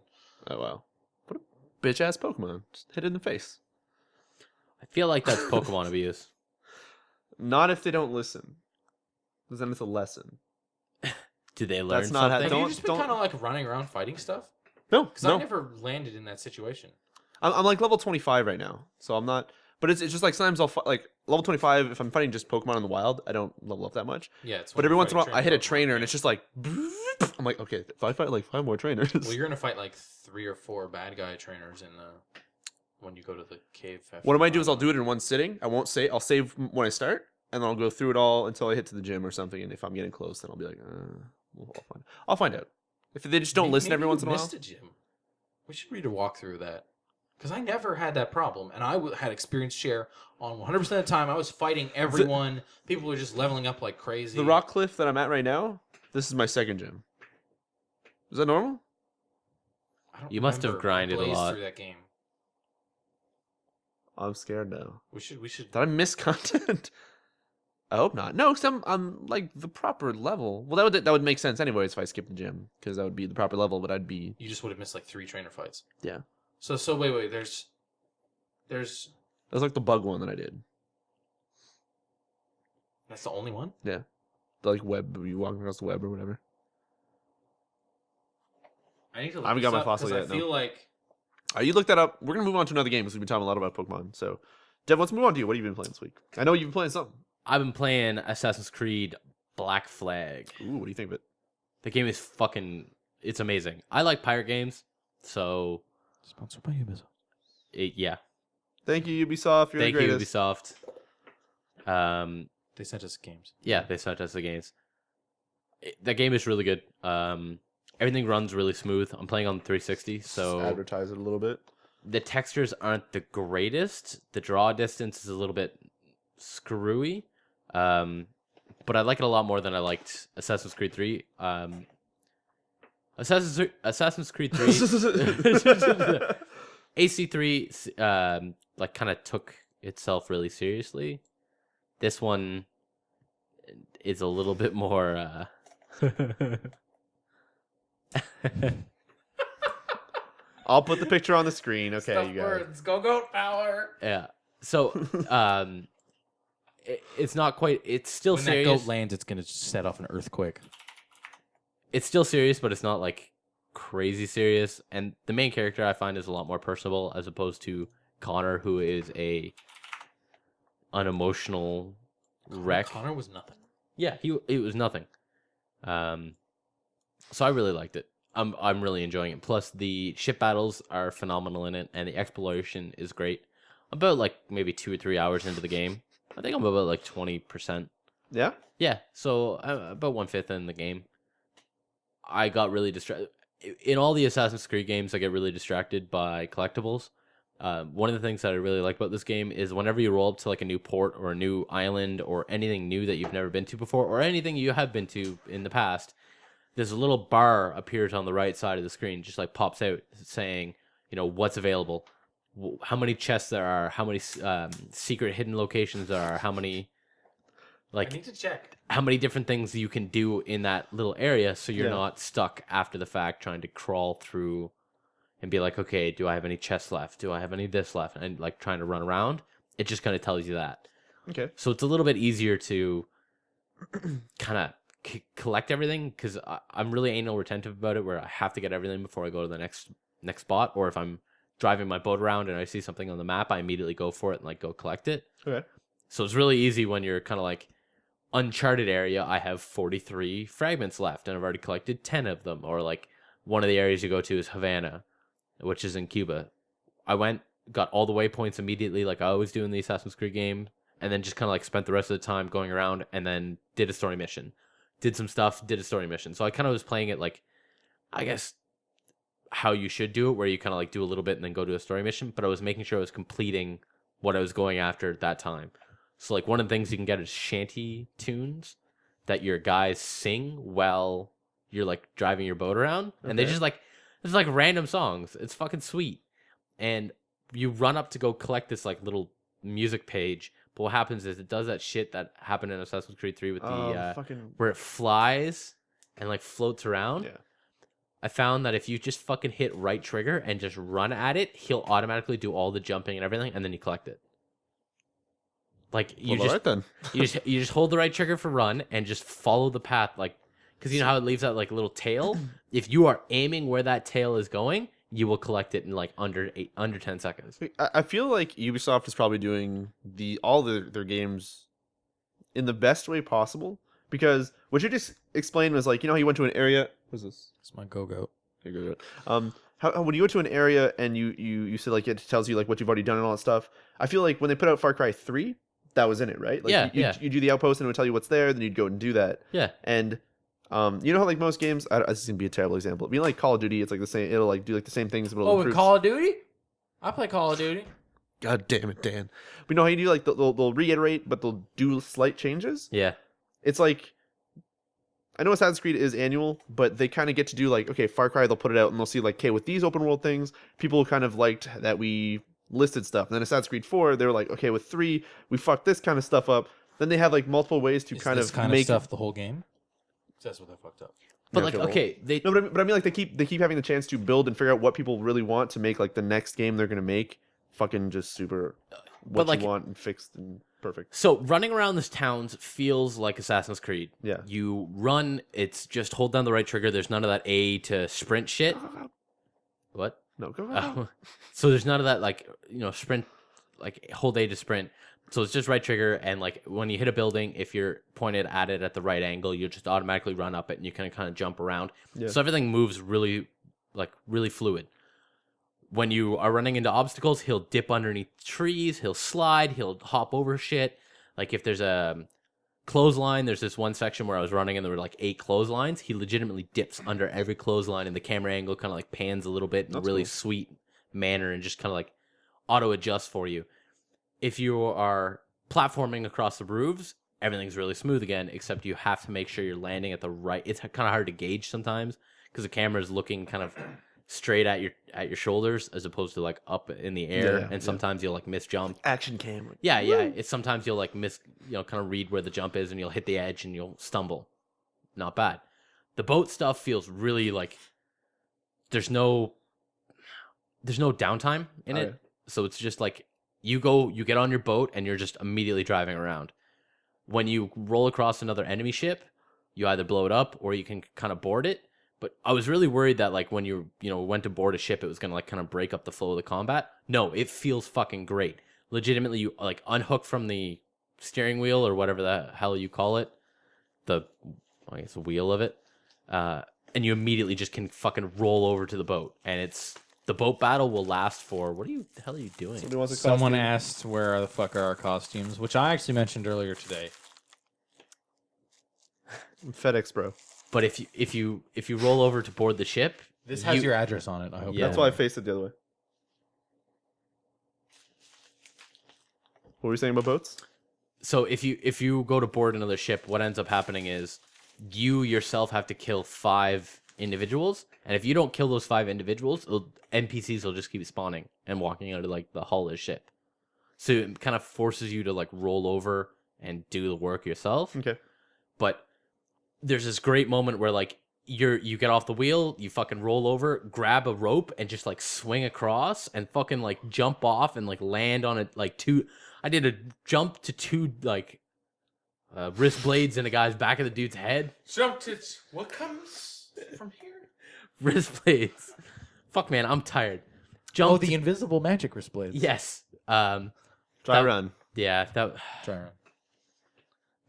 [SPEAKER 3] Oh wow. What a bitch ass Pokemon. Just hit it in the face.
[SPEAKER 1] I feel like that's Pokemon abuse.
[SPEAKER 3] Not if they don't listen. Because then it's a lesson.
[SPEAKER 1] Do they learn
[SPEAKER 3] That's not how-
[SPEAKER 1] something?
[SPEAKER 2] Have you
[SPEAKER 3] Don't-
[SPEAKER 2] just been kind of like running around fighting stuff?
[SPEAKER 3] No,
[SPEAKER 2] Because
[SPEAKER 3] no.
[SPEAKER 2] I never landed in that situation.
[SPEAKER 3] I'm like level 25 right now, so I'm not. But it's just like sometimes I'll like level 25 if I'm fighting just Pokemon in the wild. I don't level up that much.
[SPEAKER 2] Yeah, it's
[SPEAKER 3] But
[SPEAKER 2] when
[SPEAKER 3] every
[SPEAKER 2] you
[SPEAKER 3] once in a
[SPEAKER 2] fight
[SPEAKER 3] while, I hit a
[SPEAKER 2] Pokemon,
[SPEAKER 3] trainer and
[SPEAKER 2] yeah.
[SPEAKER 3] it's just like. I'm like, okay, if I fight like 5 more trainers.
[SPEAKER 2] Well, you're gonna fight like 3 or 4 bad guy trainers in the when you go to the cave.
[SPEAKER 3] What I might do is I'll do it in one sitting. I won't say. I'll save when I start, and then I'll go through it all until I hit to the gym or something. And if I'm getting close, then I'll be like, I'll find out. If they just don't listen every once in a while.
[SPEAKER 2] Missed a gym. We should read a walkthrough of that. Because I never had that problem, and I had experience share on 100% of the time. I was fighting everyone. People were just leveling up like crazy.
[SPEAKER 3] The rock cliff that I'm at right now, this is my second gym. Is that normal?
[SPEAKER 2] I don't
[SPEAKER 1] You must have
[SPEAKER 2] remember. I
[SPEAKER 1] grinded a
[SPEAKER 2] blazed
[SPEAKER 1] lot.
[SPEAKER 2] through that game.
[SPEAKER 3] I'm scared now.
[SPEAKER 2] We should.
[SPEAKER 3] Did I miss content? I hope not. No, because I'm like the proper level. Well, that would make sense anyways if I skipped the gym, because that would be the proper level. But I'd be
[SPEAKER 2] You just would have missed like 3 trainer fights.
[SPEAKER 3] yeah.
[SPEAKER 2] So wait. There's.
[SPEAKER 3] That was like the bug one that I did.
[SPEAKER 2] That's the only one.
[SPEAKER 3] The like web, you walking across the web or whatever.
[SPEAKER 2] I need to. Look
[SPEAKER 3] I haven't got
[SPEAKER 2] this
[SPEAKER 3] my
[SPEAKER 2] up,
[SPEAKER 3] fossil
[SPEAKER 2] 'cause
[SPEAKER 3] yet,
[SPEAKER 2] I
[SPEAKER 3] no.
[SPEAKER 2] feel like.
[SPEAKER 3] You looked that up. We're gonna move on to another game because we've been talking a lot about Pokemon. So, Dev, let's move on to you. What have you been playing this week? I know you've been playing something.
[SPEAKER 1] I've been playing Assassin's Creed Black Flag.
[SPEAKER 3] Ooh, what do you think of it?
[SPEAKER 1] The game is it's amazing. I like pirate games, so
[SPEAKER 2] Sponsored by Ubisoft.
[SPEAKER 1] yeah.
[SPEAKER 3] Thank you, Ubisoft. You're
[SPEAKER 1] Thank
[SPEAKER 3] the
[SPEAKER 1] you,
[SPEAKER 3] greatest.
[SPEAKER 1] Ubisoft.
[SPEAKER 2] They sent us games.
[SPEAKER 1] Yeah, they sent us the games. That game is really good. Everything runs really smooth. I'm playing on the 360, so
[SPEAKER 3] Just advertise it a little bit.
[SPEAKER 1] the textures aren't the greatest. The draw distance is a little bit screwy. But I like it a lot more than I liked Assassin's Creed 3. Assassin's Creed 3 AC3 like kind of took itself really seriously. This one is a little bit more
[SPEAKER 3] I'll put the picture on the screen. Okay, you guys.
[SPEAKER 2] words. Gogoat power.
[SPEAKER 1] yeah. So it's not quite, it's still
[SPEAKER 2] When
[SPEAKER 1] serious.
[SPEAKER 2] that goat lands, it's gonna set off an earthquake.
[SPEAKER 1] It's still serious, but it's not like crazy serious. And the main character I find is a lot more personable as opposed to Connor, who is a unemotional wreck.
[SPEAKER 2] Connor was nothing.
[SPEAKER 1] Yeah, it was nothing. So I really liked it. I'm really enjoying it. Plus the ship battles are phenomenal in it, and the exploration is great. About like maybe 2 or 3 hours into the game. I think I'm about like 20%.
[SPEAKER 3] Yeah.
[SPEAKER 1] Yeah, so about 1/5 in the game. I got really distracted. In all the Assassin's Creed games, I get really distracted by collectibles. One of the things that I really like about this game is whenever you roll up to like a new port or a new island or anything new that you've never been to before or anything you have been to in the past, there's a little bar appears on the right side of the screen, just like pops out saying, what's available, how many chests there are, how many secret hidden locations there are, how many,
[SPEAKER 2] I need to check.
[SPEAKER 1] how many different things you can do in that little area, so you're not stuck after the fact trying to crawl through and be like, okay, do I have any chests left? Do I have any this left? And like trying to run around. It just kind of tells you that. Okay. So it's a little bit easier to kind of collect everything, because I'm really anal retentive about it, where I have to get everything before I go to the next spot. Or if I'm driving my boat around and I see something on the map, I immediately go for it and like go collect it. Okay. So it's really easy when you're kind of like uncharted area. I have 43 fragments left and I've already collected 10 of them. Or like one of the areas you go to is Havana, which is in Cuba. I went, got all the waypoints immediately, like I always do in the Assassin's Creed game, and then just kind of like spent the rest of the time going around, and then did a story mission. Did some stuff, did a story mission. So I kind of was playing it like, I guess, how you should do it, where you kind of like do a little bit and then go to a story mission, but I was making sure I was completing what I was going after at that time. So like one of the things you can get is shanty tunes that your guys sing while you're like driving your boat around. And they just like, it's like random songs. It's fucking sweet. And you run up to go collect this like little music page. But what happens is it does that shit that happened in Assassin's Creed 3 with the where it flies and like floats around. Yeah. I found that if you just fucking hit right trigger and just run at it, he'll automatically do all the jumping and everything, and then you collect it. Like you you just hold the right trigger for run and just follow the path, like, because you know how it leaves that like little tail. If you are aiming where that tail is going, you will collect it in like under 10 seconds.
[SPEAKER 3] I feel like Ubisoft is probably doing all their games in the best way possible, because what you just explained was like, how you went to an area. What's this?
[SPEAKER 2] It's my Gogoat.
[SPEAKER 3] Hey, Gogoat. How when you go to an area and you said like it tells you like what you've already done and all that stuff. I feel like when they put out Far Cry 3, that was in it, right? Like you do the outpost and it would tell you what's there, then you'd go and do that. Yeah. And you know how like most games, this is gonna be a terrible example. I mean, like Call of Duty, it's like the same. It'll like do like the same things. But
[SPEAKER 2] with Call of Duty, I play Call of Duty.
[SPEAKER 3] God damn it, Dan. But you know how you do like they'll reiterate, but they'll do slight changes. Yeah. It's like, I know Assassin's Creed is annual, but they kind of get to do like, okay, Far Cry, they'll put it out and they'll see like, okay, with these open world things, people kind of liked that we listed stuff. And then Assassin's Creed 4, they were like, okay, with 3, we fucked this kind of stuff up. Then they have like multiple ways to kind of
[SPEAKER 2] stuff the whole game. That's what they fucked up.
[SPEAKER 1] But like, okay,
[SPEAKER 3] but I mean, like they keep having the chance to build and figure out what people really want to make like the next game they're gonna make fucking just super what you want and fixed and perfect.
[SPEAKER 1] So running around this town feels like Assassin's Creed. Yeah, you run. It's just hold down the right trigger. There's none of that A to sprint shit. What?
[SPEAKER 3] No, go.
[SPEAKER 1] So there's none of that like sprint, like hold A to sprint. So it's just right trigger, and like when you hit a building, if you're pointed at it at the right angle, you just automatically run up it, and you can kind of jump around. Yeah. So everything moves really fluid. When you are running into obstacles, he'll dip underneath trees, he'll slide, he'll hop over shit. Like if there's a clothesline, there's this one section where I was running and there were like 8 clotheslines. He legitimately dips under every clothesline, and the camera angle kind of like pans a little bit in a really sweet manner and just kind of like auto adjusts for you. If you are platforming across the roofs, everything's really smooth again, except you have to make sure you're landing at the right. It's kind of hard to gauge sometimes because the camera is looking kind of straight at your shoulders as opposed to like up in the air, and sometimes you'll like miss jump.
[SPEAKER 3] Action camera.
[SPEAKER 1] Yeah, yeah. It's sometimes you'll like miss, kind of read where the jump is, and you'll hit the edge and you'll stumble. Not bad. The boat stuff feels really like there's no downtime in it, so it's just like. You get on your boat, and you're just immediately driving around. When you roll across another enemy ship, you either blow it up or you can kind of board it. But I was really worried that like when you went to board a ship, it was gonna like kind of break up the flow of the combat. No, it feels fucking great. Legitimately, you like unhook from the steering wheel or whatever the hell you call it, the wheel of it, and you immediately just can fucking roll over to the boat, and it's. The boat battle will last for... What the hell are you doing?
[SPEAKER 2] Someone asked where the fuck are our costumes, which I actually mentioned earlier today.
[SPEAKER 3] FedEx, bro.
[SPEAKER 1] But if you roll over to board the ship,
[SPEAKER 2] This has your address on it. I hope.
[SPEAKER 1] Yeah.
[SPEAKER 3] That's why I faced it the other way. What were you saying about boats?
[SPEAKER 1] So if you go to board another ship, what ends up happening is you yourself have to kill 5 individuals, and if you don't kill those 5 individuals, NPCs will just keep spawning and walking out of like the hull of the ship. So it kind of forces you to like roll over and do the work yourself.
[SPEAKER 3] Okay.
[SPEAKER 1] But there's this great moment where like you get off the wheel, you fucking roll over, grab a rope, and just like swing across and fucking like jump off and like land on it like 2. I did a jump to 2 like wrist blades in a guy's back of the dude's head.
[SPEAKER 2] Jump to what comes from here?
[SPEAKER 1] Wrist blades. Fuck man, I'm tired. Jump.
[SPEAKER 2] Oh, the invisible magic wrist blades.
[SPEAKER 1] Yes.
[SPEAKER 3] Dry run.
[SPEAKER 1] Yeah. That.
[SPEAKER 2] Dry run.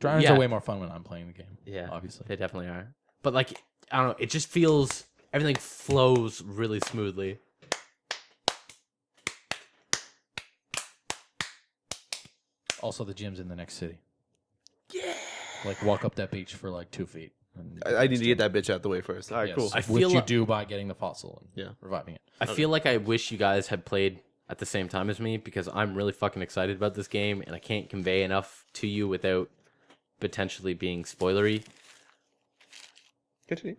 [SPEAKER 2] Dry runs
[SPEAKER 1] Yeah.
[SPEAKER 2] are way more fun when I'm playing the game.
[SPEAKER 1] Yeah.
[SPEAKER 2] Obviously.
[SPEAKER 1] They definitely are. But like, I don't know. It just feels everything flows really smoothly.
[SPEAKER 2] Also, the gym's in the next city. Yeah. Like walk up that beach for like 2 feet. and
[SPEAKER 3] I need to get that bitch out the way first. All right,
[SPEAKER 2] Yes.
[SPEAKER 3] cool.
[SPEAKER 1] I
[SPEAKER 2] Which
[SPEAKER 1] feel
[SPEAKER 2] you
[SPEAKER 1] like-
[SPEAKER 2] do by getting the fossil and
[SPEAKER 3] Yeah.
[SPEAKER 2] reviving it.
[SPEAKER 1] I feel like I wish you guys had played at the same time as me because I'm really fucking excited about this game and I can't convey enough to you without potentially being spoilery.
[SPEAKER 3] Continue.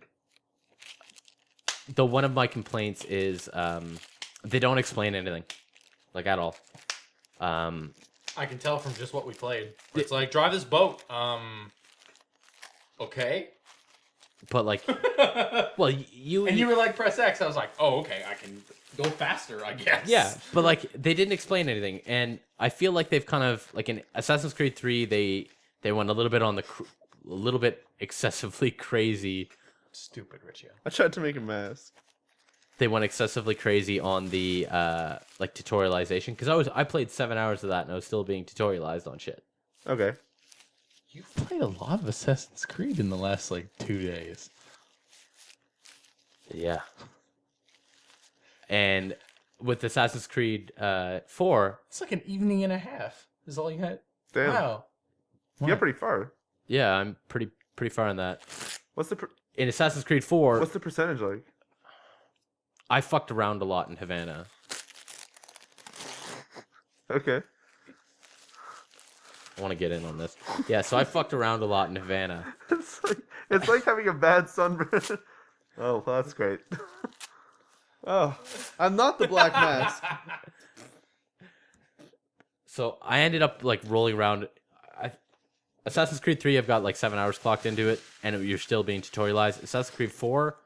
[SPEAKER 1] Though one of my complaints is they don't explain anything, like at all.
[SPEAKER 2] I can tell from just what we played. It's like drive this boat. Okay.
[SPEAKER 1] But like, well, you
[SPEAKER 2] And you were like, press X. I was like, oh, okay, I can go faster, I guess.
[SPEAKER 1] yeah, but like they didn't explain anything, and I feel like they've kind of like in Assassin's Creed 3, they went a little bit on the a little bit excessively crazy.
[SPEAKER 2] Stupid Riccio.
[SPEAKER 3] I tried to make a mask.
[SPEAKER 1] They went excessively crazy on the like tutorialization because I played 7 hours of that and I was still being tutorialized on shit.
[SPEAKER 3] Okay.
[SPEAKER 2] You've played a lot of Assassin's Creed in the last like 2 days.
[SPEAKER 1] Yeah. And with Assassin's Creed 4,
[SPEAKER 2] It's like an evening and a half. Is all you had.
[SPEAKER 3] Damn.
[SPEAKER 2] Wow.
[SPEAKER 3] You got pretty far.
[SPEAKER 1] yeah, I'm pretty far on that.
[SPEAKER 3] What's the
[SPEAKER 1] In Assassin's Creed 4,
[SPEAKER 3] what's the percentage like?
[SPEAKER 1] I fucked around a lot in Havana.
[SPEAKER 3] Okay.
[SPEAKER 1] I want to get in on this. Yeah, so I fucked around a lot in Havana.
[SPEAKER 3] It's like having a bad sunburn. Oh, well, that's great. Oh, I'm not the Black Mask.
[SPEAKER 1] So I ended up like rolling around. Assassin's Creed 3, I've got like 7 hours clocked into it, and you're still being tutorialized. Assassin's Creed 4,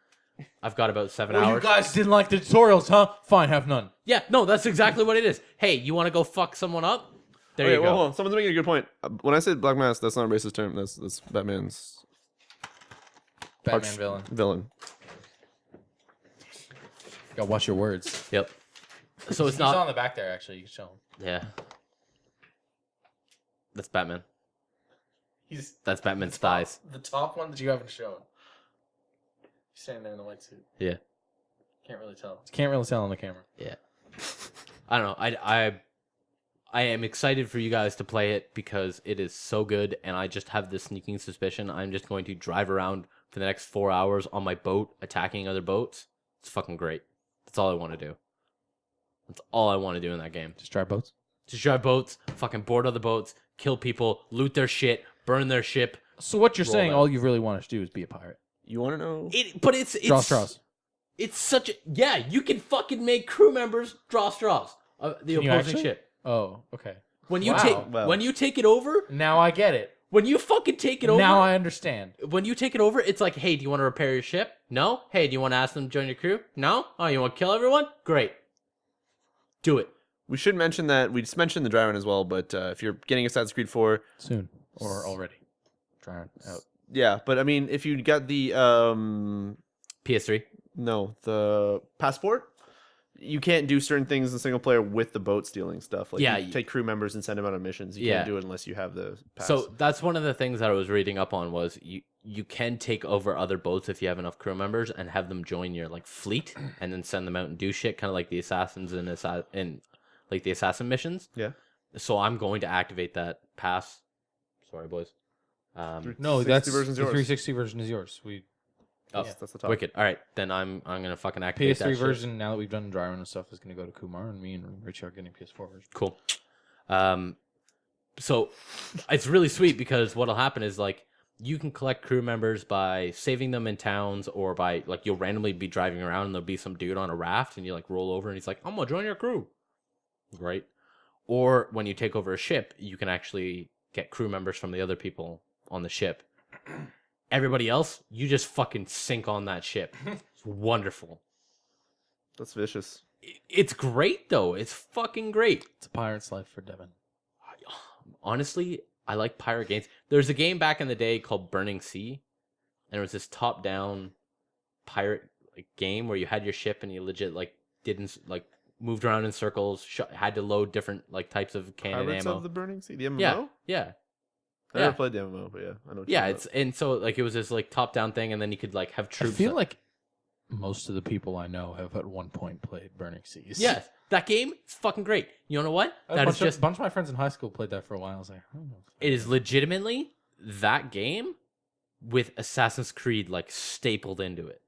[SPEAKER 1] I've got about 7
[SPEAKER 2] You
[SPEAKER 1] hours.
[SPEAKER 2] guys didn't like the tutorials, huh? Fine, have none.
[SPEAKER 1] Yeah, no, that's exactly what it is. Hey, you want to go fuck someone up? There you go.
[SPEAKER 3] Hold on. Someone's making a good point. When I said Black Mask, that's not a racist term. That's Batman's
[SPEAKER 2] Batman
[SPEAKER 3] arch
[SPEAKER 2] villain.
[SPEAKER 3] villain.
[SPEAKER 2] Gotta watch your words.
[SPEAKER 1] Yep. So it's
[SPEAKER 2] He's
[SPEAKER 1] not.
[SPEAKER 2] on the back there, actually. You can show him.
[SPEAKER 1] Yeah. That's Batman.
[SPEAKER 2] He's
[SPEAKER 1] That's Batman's thighs.
[SPEAKER 2] the top one that you haven't shown. He's standing there in the white suit.
[SPEAKER 1] Yeah.
[SPEAKER 2] Can't really tell. Can't really tell on the camera.
[SPEAKER 1] Yeah. I don't know. I am excited for you guys to play it because it is so good, and I just have this sneaking suspicion I'm just going to drive around for the next 4 hours on my boat attacking other boats. It's fucking great. That's all I want to do. That's all I want to do in that game.
[SPEAKER 2] Just drive boats.
[SPEAKER 1] Just drive boats, fucking board other boats, kill people, loot their shit, burn their ship.
[SPEAKER 2] So what you're
[SPEAKER 1] Roll
[SPEAKER 2] saying,
[SPEAKER 1] out.
[SPEAKER 2] all you really want to do is be a pirate.
[SPEAKER 3] You want to know?
[SPEAKER 1] But it's
[SPEAKER 2] Draw straws.
[SPEAKER 1] It's such a yeah. You can fucking make crew members draw straws. The
[SPEAKER 2] Can you
[SPEAKER 1] opposing
[SPEAKER 2] actually?
[SPEAKER 1] ship.
[SPEAKER 2] Oh, okay.
[SPEAKER 1] When you
[SPEAKER 2] Wow.
[SPEAKER 1] when you take it over,
[SPEAKER 2] Now I get it.
[SPEAKER 1] when you fucking take it over,
[SPEAKER 2] Now I understand.
[SPEAKER 1] when you take it over, it's like, hey, do you want to repair your ship? No. Hey, do you want to ask them to join your crew? No. Oh, you want to kill everyone? Great. Do it.
[SPEAKER 3] We should mention that we just mentioned the dry run as well, but if you're getting Assassin's Creed 4,
[SPEAKER 2] Soon. Or already. Dry run out.
[SPEAKER 3] yeah. But I mean, if you got the
[SPEAKER 1] PS3.
[SPEAKER 3] the passport, you can't do certain things in single player with the boat stealing stuff. Like,
[SPEAKER 1] Yeah,
[SPEAKER 3] you take crew members and send them out on missions. You
[SPEAKER 1] Yeah.
[SPEAKER 3] can't do it unless you have the pass.
[SPEAKER 1] So that's one of the things that I was reading up on was you can take over other boats if you have enough crew members and have them join your like fleet and then send them out and do shit, kind of like the assassins in like the assassin missions.
[SPEAKER 3] Yeah.
[SPEAKER 1] So I'm going to activate that pass. Sorry, boys.
[SPEAKER 2] No,
[SPEAKER 3] 360
[SPEAKER 2] that's
[SPEAKER 3] version's
[SPEAKER 2] the
[SPEAKER 3] yours.
[SPEAKER 2] 360 version is yours.
[SPEAKER 1] Oh,
[SPEAKER 3] That's the top.
[SPEAKER 1] wicked. All right, then I'm gonna fucking activate that
[SPEAKER 2] PS3
[SPEAKER 1] shit.
[SPEAKER 2] version, now that we've done dry run and stuff, is going to go to Kumar, and me and Riccio are getting PS4 version.
[SPEAKER 1] Cool. So it's really sweet because what'll happen is like you can collect crew members by saving them in towns, or by like you'll randomly be driving around and there'll be some dude on a raft and you like roll over and he's like, I'm gonna join your crew. Right? Or when you take over a ship, you can actually get crew members from the other people on the ship. Everybody else, you just fucking sink on that ship. It's wonderful.
[SPEAKER 3] That's vicious.
[SPEAKER 1] It's great though. It's fucking great.
[SPEAKER 2] It's a pirate's life for Devin.
[SPEAKER 1] Honestly, I like pirate games. There's a game back in the day called Burning Sea, and it was this top-down pirate like game where you had your ship and you legit like didn't like moved around in circles, had to load different like types of cannon
[SPEAKER 3] Pirates
[SPEAKER 1] ammo.
[SPEAKER 3] of the Burning Sea, the MMO.
[SPEAKER 1] Yeah.
[SPEAKER 3] I never played the MMO, but yeah, I know. What
[SPEAKER 1] Yeah,
[SPEAKER 3] you're
[SPEAKER 1] it's and so like it was this like top-down thing, and then you could like have troops.
[SPEAKER 2] I feel like most of the people I know have at one point played Burning Seas.
[SPEAKER 1] Yes, that game is fucking great. You know what? That is just
[SPEAKER 2] a bunch of my friends in high school played that for a while. I was like, oh.
[SPEAKER 1] It is legitimately that game with Assassin's Creed like stapled into it.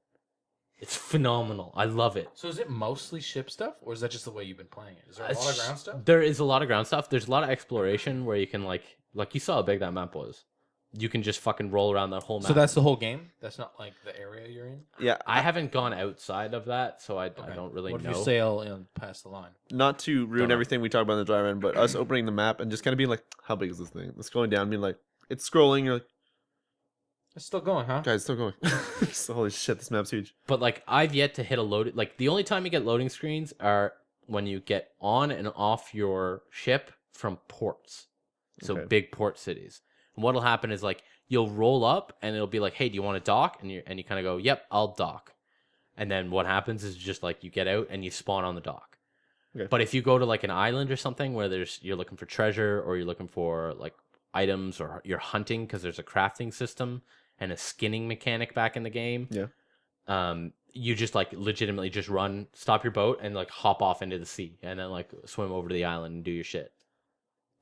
[SPEAKER 1] It's phenomenal. I love it.
[SPEAKER 2] So is it mostly ship stuff, or is that just the way you've been playing it? Is there a lot of ground stuff?
[SPEAKER 1] There is a lot of ground stuff. There's a lot of exploration where you can like you saw how big that map was. You can just fucking roll around that whole map.
[SPEAKER 2] So that's the whole game? That's not like the area you're in?
[SPEAKER 3] Yeah,
[SPEAKER 1] I haven't gone outside of that, so I don't really
[SPEAKER 2] what
[SPEAKER 1] know.
[SPEAKER 2] If you sail past the line?
[SPEAKER 3] not to ruin
[SPEAKER 1] Don't know.
[SPEAKER 3] everything we talked about in the dry run, but us opening the map and just kind of being like, how big is this thing? It's going down, being like, it's scrolling. You're like,
[SPEAKER 2] It's still going, huh?
[SPEAKER 3] guys, it's still going. So, holy shit, this map's huge.
[SPEAKER 1] But like I've yet to hit a load. Like the only time you get loading screens are when you get on and off your ship from ports. So
[SPEAKER 3] Okay.
[SPEAKER 1] big port cities. And what'll happen is like you'll roll up and it'll be like, hey, do you want to dock? And you kind of go, yep, I'll dock. And then what happens is just like you get out and you spawn on the dock.
[SPEAKER 3] Okay.
[SPEAKER 1] But if you go to like an island or something where you're looking for treasure, or you're looking for like items, or you're hunting because there's a crafting system and a skinning mechanic back in the game.
[SPEAKER 3] Yeah.
[SPEAKER 1] You just like legitimately just run, stop your boat, and like hop off into the sea, and then like swim over to the island and do your shit.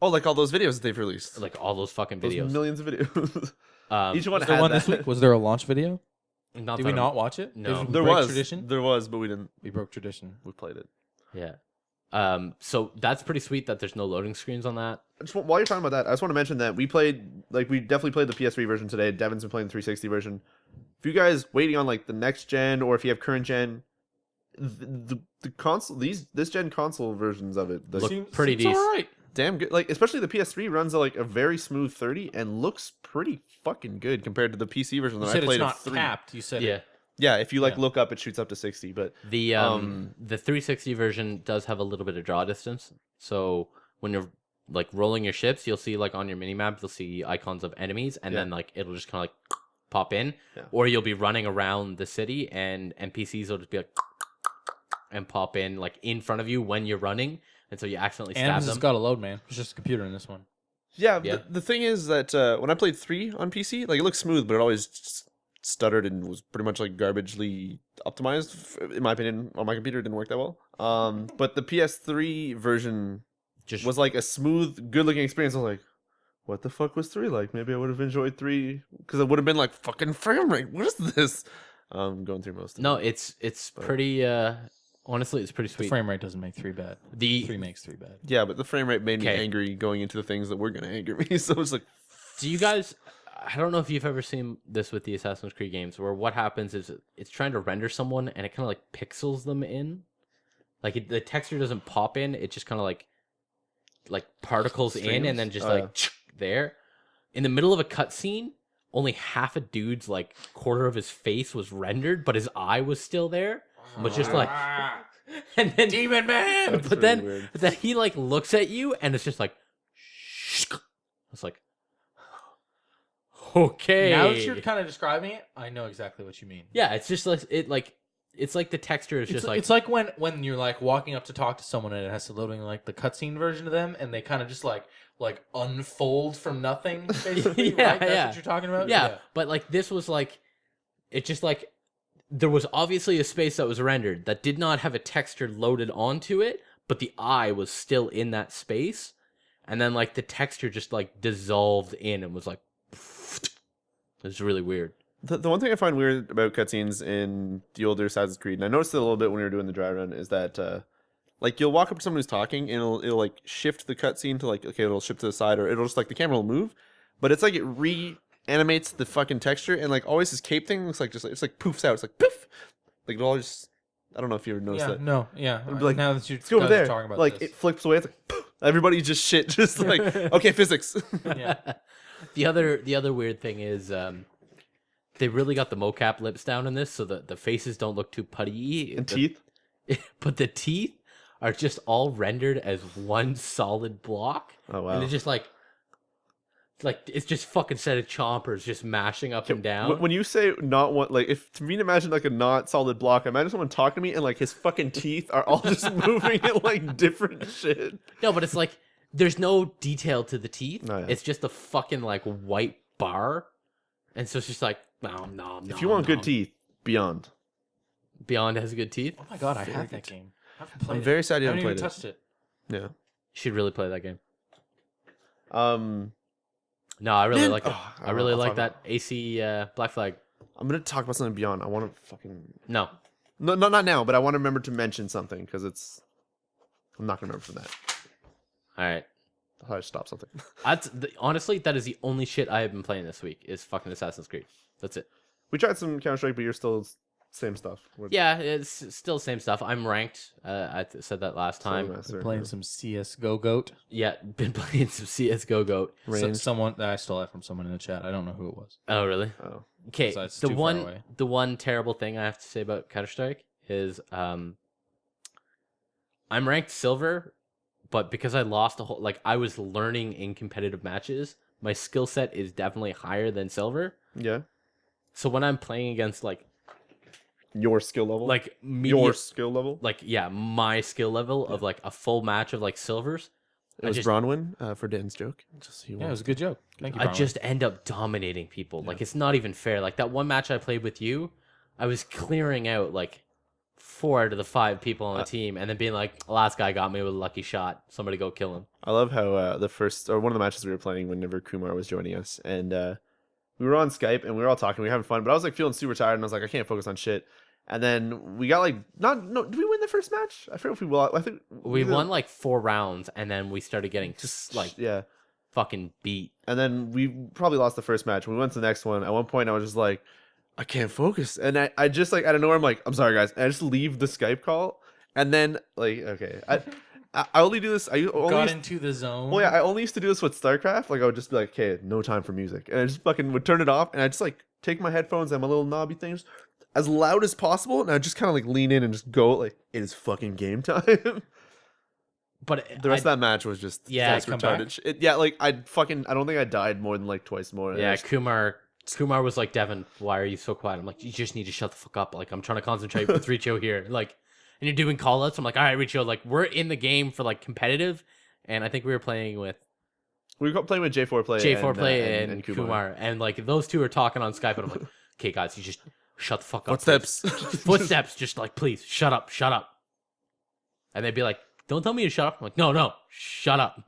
[SPEAKER 3] Oh, like all those videos that they've released.
[SPEAKER 1] Like all those fucking
[SPEAKER 3] Those
[SPEAKER 1] videos.
[SPEAKER 3] millions of videos. Each one
[SPEAKER 2] Was there
[SPEAKER 3] had
[SPEAKER 2] one
[SPEAKER 3] that.
[SPEAKER 2] this week? Was there a launch video?
[SPEAKER 1] Not
[SPEAKER 2] Did
[SPEAKER 1] that
[SPEAKER 2] we not watch it?
[SPEAKER 1] No.
[SPEAKER 2] Did we
[SPEAKER 3] There
[SPEAKER 2] break
[SPEAKER 3] was.
[SPEAKER 2] tradition?
[SPEAKER 3] There was, but we didn't.
[SPEAKER 2] We broke tradition.
[SPEAKER 3] We played it.
[SPEAKER 1] Yeah. So that's pretty sweet that there's no loading screens on that.
[SPEAKER 3] While you're talking about that, I just want to mention that we definitely played the PS3 version today. Devin's been playing the 360 version. If you guys waiting on like the next gen, or if you have current gen, the console, this gen console versions of it,
[SPEAKER 1] Look pretty decent.
[SPEAKER 2] All right.
[SPEAKER 3] damn good. Like especially the PS3 runs at like a very smooth 30 and looks pretty fucking good compared to the PC version that
[SPEAKER 2] You
[SPEAKER 3] I
[SPEAKER 2] said
[SPEAKER 3] played
[SPEAKER 2] it's
[SPEAKER 3] at
[SPEAKER 2] not
[SPEAKER 3] 3.
[SPEAKER 2] capped. You said
[SPEAKER 1] Yeah.
[SPEAKER 2] it.
[SPEAKER 3] Yeah, if you like
[SPEAKER 2] Yeah.
[SPEAKER 3] look up, it shoots up to 60. But
[SPEAKER 1] The 360 version does have a little bit of draw distance. So when you're like rolling your ships, you'll see like on your mini map, you'll see icons of enemies, and
[SPEAKER 3] Yeah.
[SPEAKER 1] then like it'll just kind of like pop in,
[SPEAKER 3] Yeah.
[SPEAKER 1] or you'll be running around the city, and NPCs will just be like and pop in like in front of you when you're running, and so you accidentally
[SPEAKER 2] And
[SPEAKER 1] stab
[SPEAKER 2] this has
[SPEAKER 1] them.
[SPEAKER 2] got a load, man. It's just a computer in this one.
[SPEAKER 3] yeah,
[SPEAKER 1] Yeah.
[SPEAKER 3] The thing is that when I played 3 on PC, like it looked smooth, but it always stuttered and was pretty much like garbagely optimized. In my opinion, on my computer, it didn't work that well. But the PS3 version
[SPEAKER 1] Just
[SPEAKER 3] was like a smooth, good-looking experience. I was like, what the fuck was 3 like? Maybe I would have enjoyed 3 because it would have been like fucking frame rate. What is this? Going through most of
[SPEAKER 1] no,
[SPEAKER 3] it.
[SPEAKER 1] it's pretty. Honestly, it's pretty
[SPEAKER 2] The
[SPEAKER 1] sweet.
[SPEAKER 2] frame rate doesn't make 3 bad.
[SPEAKER 1] The
[SPEAKER 2] 3 makes 3 bad.
[SPEAKER 3] Yeah, but the frame rate made me
[SPEAKER 1] Okay.
[SPEAKER 3] angry going into the things that were gonna anger me. So it's like,
[SPEAKER 1] Do you guys? I don't know if you've ever seen this with the Assassin's Creed games, where what happens is it's trying to render someone and it kind of like pixels them in, like the texture doesn't pop in; it just kind of like particles in and then just like there. In the middle of a cutscene, only half a dude's like quarter of his face was rendered, but his eye was still there. But just like, and then
[SPEAKER 2] Demon Man!
[SPEAKER 3] That's
[SPEAKER 1] but
[SPEAKER 3] really
[SPEAKER 1] then
[SPEAKER 3] weird.
[SPEAKER 1] but then he like looks at you and it's just like, it's like. Okay.
[SPEAKER 2] Now that you're kind of describing it, I know exactly what you mean.
[SPEAKER 1] Yeah, it's just like it's like the texture is
[SPEAKER 2] It's,
[SPEAKER 1] just like
[SPEAKER 2] it's like when you're like walking up to talk to someone and it has to loading like the cutscene version of them and they kind of just like unfold from nothing basically.
[SPEAKER 1] Yeah,
[SPEAKER 2] right? That's
[SPEAKER 1] yeah.
[SPEAKER 2] what you're talking about.
[SPEAKER 1] yeah, but like this was like it just like there was obviously a space that was rendered that did not have a texture loaded onto it, but the eye was still in that space, and then like the texture just like dissolved in and was like it was really weird.
[SPEAKER 3] The one thing I find weird about cutscenes in the older Assassin's Creed, and I noticed it a little bit when we were doing the dry run, is that like you'll walk up to someone who's talking and it'll like shift the cutscene to like, okay, it'll shift to the side, or it'll just like the camera will move, but it's like it reanimates the fucking texture, and like always this cape thing looks like just like, it's like poofs out. It's like poof, like it all just. I don't know if you ever noticed that.
[SPEAKER 2] No, yeah.
[SPEAKER 3] It'd be like,
[SPEAKER 2] now that you
[SPEAKER 3] let's go over
[SPEAKER 2] guys are
[SPEAKER 3] there.
[SPEAKER 2] talking about
[SPEAKER 3] Like
[SPEAKER 2] this.
[SPEAKER 3] it flips away. It's like poof, everybody just shit. Just like okay, physics.
[SPEAKER 2] Yeah.
[SPEAKER 1] The other weird thing is they really got the mocap lips down in this, so the faces don't look too putty.
[SPEAKER 3] And teeth.
[SPEAKER 1] But the teeth are just all rendered as one solid block.
[SPEAKER 3] Oh wow.
[SPEAKER 1] And it's just like it's just fucking set of chompers just mashing up and down.
[SPEAKER 3] When you say not one, like if to me to imagine like a not solid block, imagine someone talking to me and like his fucking teeth are all just moving at like different shit.
[SPEAKER 1] No, but it's like there's no detail to the teeth.
[SPEAKER 3] Oh, yeah.
[SPEAKER 1] It's just a fucking like white bar, and so it's just like no.
[SPEAKER 3] If you want good teeth, Beyond.
[SPEAKER 1] Beyond has good teeth.
[SPEAKER 2] Oh my god, I
[SPEAKER 3] Very
[SPEAKER 2] have
[SPEAKER 3] good.
[SPEAKER 2] that game. I haven't played
[SPEAKER 3] I'm very sad you
[SPEAKER 2] I
[SPEAKER 3] haven't
[SPEAKER 2] haven't even
[SPEAKER 3] played it.
[SPEAKER 2] touched it.
[SPEAKER 3] Yeah.
[SPEAKER 1] You should really play that game.
[SPEAKER 3] Um,
[SPEAKER 1] No, I really
[SPEAKER 3] Man,
[SPEAKER 1] like it.
[SPEAKER 3] oh,
[SPEAKER 1] I really
[SPEAKER 3] I'll
[SPEAKER 1] like
[SPEAKER 3] talk
[SPEAKER 1] that AC Black Flag.
[SPEAKER 3] I'm gonna talk about something Beyond. I want to fucking
[SPEAKER 1] No,
[SPEAKER 3] not now, but I want to remember to mention something because it's. I'm not gonna remember from that.
[SPEAKER 1] all right.
[SPEAKER 3] I'll have to stop something.
[SPEAKER 1] Honestly, that is the only shit I have been playing this week is fucking Assassin's Creed. That's it.
[SPEAKER 3] We tried some Counter Strike, but you're still same stuff.
[SPEAKER 1] Yeah, it's still the same stuff. I'm ranked. I said that last time.
[SPEAKER 2] Playing some CS Gogoat.
[SPEAKER 1] Yeah, been playing some CS Gogoat.
[SPEAKER 2] Someone that I stole that from someone in the chat. I don't know who it was.
[SPEAKER 1] Oh, really?
[SPEAKER 3] Oh.
[SPEAKER 1] Okay,
[SPEAKER 2] So it's
[SPEAKER 1] the
[SPEAKER 2] too far away.
[SPEAKER 1] one terrible thing I have to say about Counter Strike is I'm ranked silver, but because I lost I was learning in competitive matches, my skill set is definitely higher than silver.
[SPEAKER 3] Yeah.
[SPEAKER 1] So when I'm playing against
[SPEAKER 3] Your skill level.
[SPEAKER 1] medium,
[SPEAKER 3] skill level.
[SPEAKER 1] my skill level of like a full match of like silvers,
[SPEAKER 3] It was Bronwyn for Dan's joke. Just so you
[SPEAKER 2] Yeah, it
[SPEAKER 3] know.
[SPEAKER 2] was a good joke. Thank you.
[SPEAKER 1] I
[SPEAKER 2] Bronwyn.
[SPEAKER 1] just end up dominating people. Like it's not even fair. Like that one match I played with you, I was clearing out like 4 out of the 5 people on the team, and then being like, last guy got me with a lucky shot. Somebody go kill him.
[SPEAKER 3] I love how the first or one of the matches we were playing whenever Kumar was joining us, and we were on Skype and we were all talking, we were having fun, but I was like feeling super tired and I was like, I can't focus on shit. And then we got like did we win the first match? I forget if we won. I think
[SPEAKER 1] We won like 4 rounds, and then we started getting just like
[SPEAKER 3] yeah.
[SPEAKER 1] fucking beat.
[SPEAKER 3] And then we probably lost the first match. We went to the next one. At one point, I was just like, I can't focus. And I just like, out of nowhere, I'm like, I'm sorry, guys. And I just leave the Skype call. And then, like, okay. I only do this. I only
[SPEAKER 2] got
[SPEAKER 3] used,
[SPEAKER 2] into the zone.
[SPEAKER 3] well, yeah, I only used to do this with StarCraft. Like, I would just be like, okay, no time for music. And I just fucking would turn it off. And I just like take my headphones and my little knobby things as loud as possible. And I just kind of like lean in and just go, like, it is fucking game time.
[SPEAKER 1] But
[SPEAKER 3] The rest of that match was just
[SPEAKER 1] Yeah,
[SPEAKER 3] just
[SPEAKER 2] come
[SPEAKER 3] retarded. Yeah, like I don't think I died more than like twice more.
[SPEAKER 1] yeah, Kumar was like, Devin, why are you so quiet? I'm like, you just need to shut the fuck up. Like, I'm trying to concentrate with Riccio here. Like, and you're doing call outs. I'm like, all right, Riccio, like, we're in the game for like competitive. And I think we were playing with
[SPEAKER 3] We were playing with J4 Play.
[SPEAKER 1] J4 and Kumar. And like, those two are talking on Skype. And I'm like, okay, guys, you just shut the fuck up.
[SPEAKER 3] Footsteps.
[SPEAKER 1] Footsteps. Just like, please, shut up. And they'd be like, don't tell me to shut up. I'm like, no, shut up.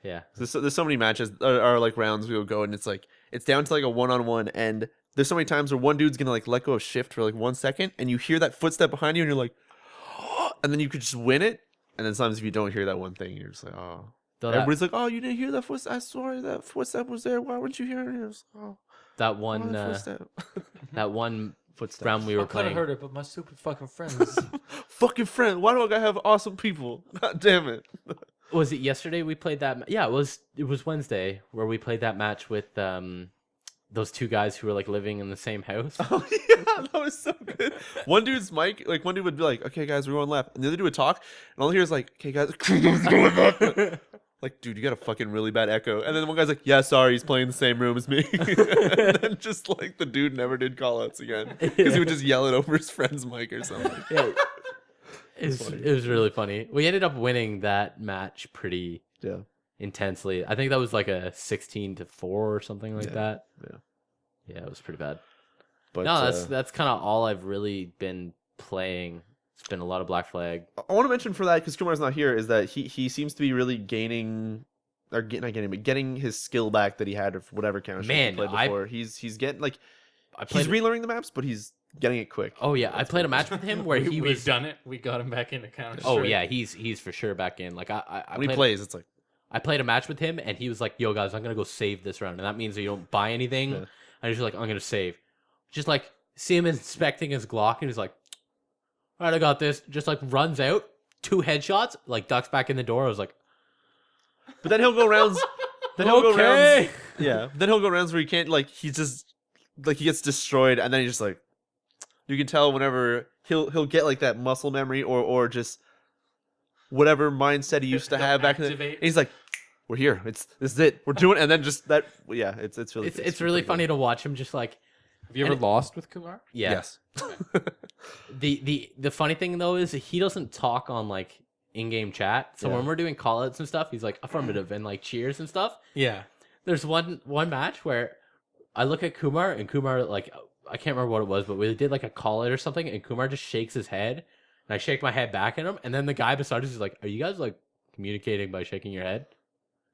[SPEAKER 1] Yeah.
[SPEAKER 3] There's so many matches or like rounds we will go and it's down to like a 1-on-1 and there's so many times where one dude's gonna like let go of shift for like 1 second and you hear that footstep behind you and you're like, and then you could just win it. And then sometimes if you don't hear that one thing, you're just like, oh.
[SPEAKER 1] Though
[SPEAKER 3] Everybody's like, oh, you didn't hear that footstep? I swear that footstep was there. Why weren't you hearing it? Oh,
[SPEAKER 1] that
[SPEAKER 3] oh,
[SPEAKER 1] one
[SPEAKER 3] that footstep.
[SPEAKER 1] that one
[SPEAKER 3] Footsteps.
[SPEAKER 1] round we
[SPEAKER 2] I
[SPEAKER 1] were
[SPEAKER 2] could have
[SPEAKER 1] playing.
[SPEAKER 2] heard it, but my stupid fucking friends.
[SPEAKER 3] Fucking friend. Why do I gotta have awesome people? God damn it.
[SPEAKER 1] Was it yesterday we played that? Yeah, it was Wednesday where we played that match with those 2 guys who were like living in the same house.
[SPEAKER 3] Oh yeah, that was so good. One dude's mic, like one dude would be like, "Okay, guys, we're going left," and the other dude would talk, and all he hears is like, "Okay, guys, like, dude, you got a fucking really bad echo." And then one guy's like, "Yeah, sorry, he's playing the same room as me." And then just like the dude never did call outs again because he would just yell it over his friend's mic or something.
[SPEAKER 1] Yeah. It was really funny. We ended up winning that match pretty
[SPEAKER 3] Yeah,
[SPEAKER 1] intensely. I think that was like a 16-4 or something like that.
[SPEAKER 3] yeah.
[SPEAKER 1] It was pretty bad.
[SPEAKER 3] But
[SPEAKER 1] No, that's kind of all I've really been playing. It's been a lot of Black Flag.
[SPEAKER 3] I want to mention for that because Kumar's not here is that he seems to be really gaining or getting his skill back that he had for whatever counter strike he
[SPEAKER 1] Man,
[SPEAKER 3] played before. He's getting like
[SPEAKER 1] I
[SPEAKER 3] he's
[SPEAKER 1] played.
[SPEAKER 3] relearning the maps, but he's getting it quick.
[SPEAKER 1] Oh yeah, I played a match with him where he
[SPEAKER 2] We've
[SPEAKER 1] was.
[SPEAKER 2] done it. We got him back into Counter
[SPEAKER 1] Oh
[SPEAKER 2] Strike.
[SPEAKER 1] yeah, he's for sure back in. Like I
[SPEAKER 3] When he
[SPEAKER 1] played,
[SPEAKER 3] plays, it's like
[SPEAKER 1] I played a match with him, and he was like, "Yo guys, I'm gonna go save this round," and that means that you don't buy anything.
[SPEAKER 3] Yeah.
[SPEAKER 1] And he's just like, "I'm gonna save." Just like see him inspecting his Glock, and he's like, "All right, I got this." Just like runs out, 2 headshots, like ducks back in the door. I was like,
[SPEAKER 3] but then he'll go rounds. Then he'll go
[SPEAKER 1] Okay.
[SPEAKER 3] rounds. Yeah. Then he'll go rounds where he can't like he's just like he gets destroyed, and then he's just like you can tell whenever he'll get like that muscle memory or just whatever mindset he used to have back in the.
[SPEAKER 2] Activate.
[SPEAKER 3] And he's like, "We're here. This is it. We're doing." And then just that. Yeah. It's really.
[SPEAKER 1] it's really funny to watch him just like.
[SPEAKER 2] Have you ever
[SPEAKER 1] And-
[SPEAKER 2] lost with Kumar?
[SPEAKER 1] Yeah.
[SPEAKER 3] Yes.
[SPEAKER 1] The funny thing though is he doesn't talk on like in-game chat. So
[SPEAKER 3] Yeah.
[SPEAKER 1] when we're doing call-outs and stuff, he's like affirmative and like cheers and stuff.
[SPEAKER 2] Yeah.
[SPEAKER 1] There's one match where I look at Kumar and Kumar like I can't remember what it was, but we did like a call-out or something, and Kumar just shakes his head, and I shake my head back at him, and then the guy beside us is like, "Are you guys like communicating by shaking your head?"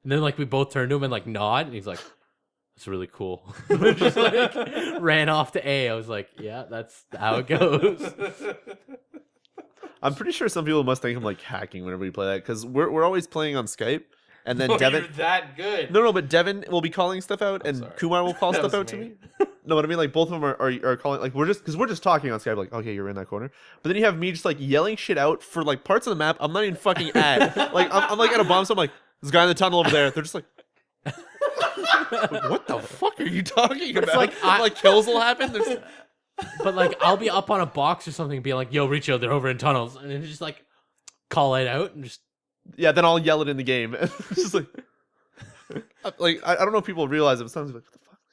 [SPEAKER 1] And then like we both turn to him and like nod, and he's like, "That's really cool." Just like ran off to A. I was like, "Yeah, that's how it goes."
[SPEAKER 3] I'm pretty sure some people must think I'm like hacking whenever we play that because we're always playing on Skype, and then
[SPEAKER 2] Oh,
[SPEAKER 3] Devin.
[SPEAKER 2] you're that good.
[SPEAKER 3] No, but Devin will be calling stuff out, and
[SPEAKER 2] sorry.
[SPEAKER 3] Kumar will call
[SPEAKER 2] That
[SPEAKER 3] stuff
[SPEAKER 2] was
[SPEAKER 3] out to
[SPEAKER 2] me.
[SPEAKER 3] me. No, but I mean, like both of them are calling. Like we're just talking on Skype. Like, okay, you're in that corner. But then you have me just like yelling shit out for like parts of the map I'm not even fucking at. Like I'm like at a bomb, so I'm like, this guy in the tunnel over there. They're just like, what the fuck are you talking about?
[SPEAKER 1] like
[SPEAKER 3] Like kills will happen. There's
[SPEAKER 1] But like I'll be up on a box or something, and be like, "Yo, Riccio, they're over in tunnels," and it's just like call it out and just
[SPEAKER 3] yeah. Then I'll yell it in the game. It's just like I don't know if people realize it, but sometimes like,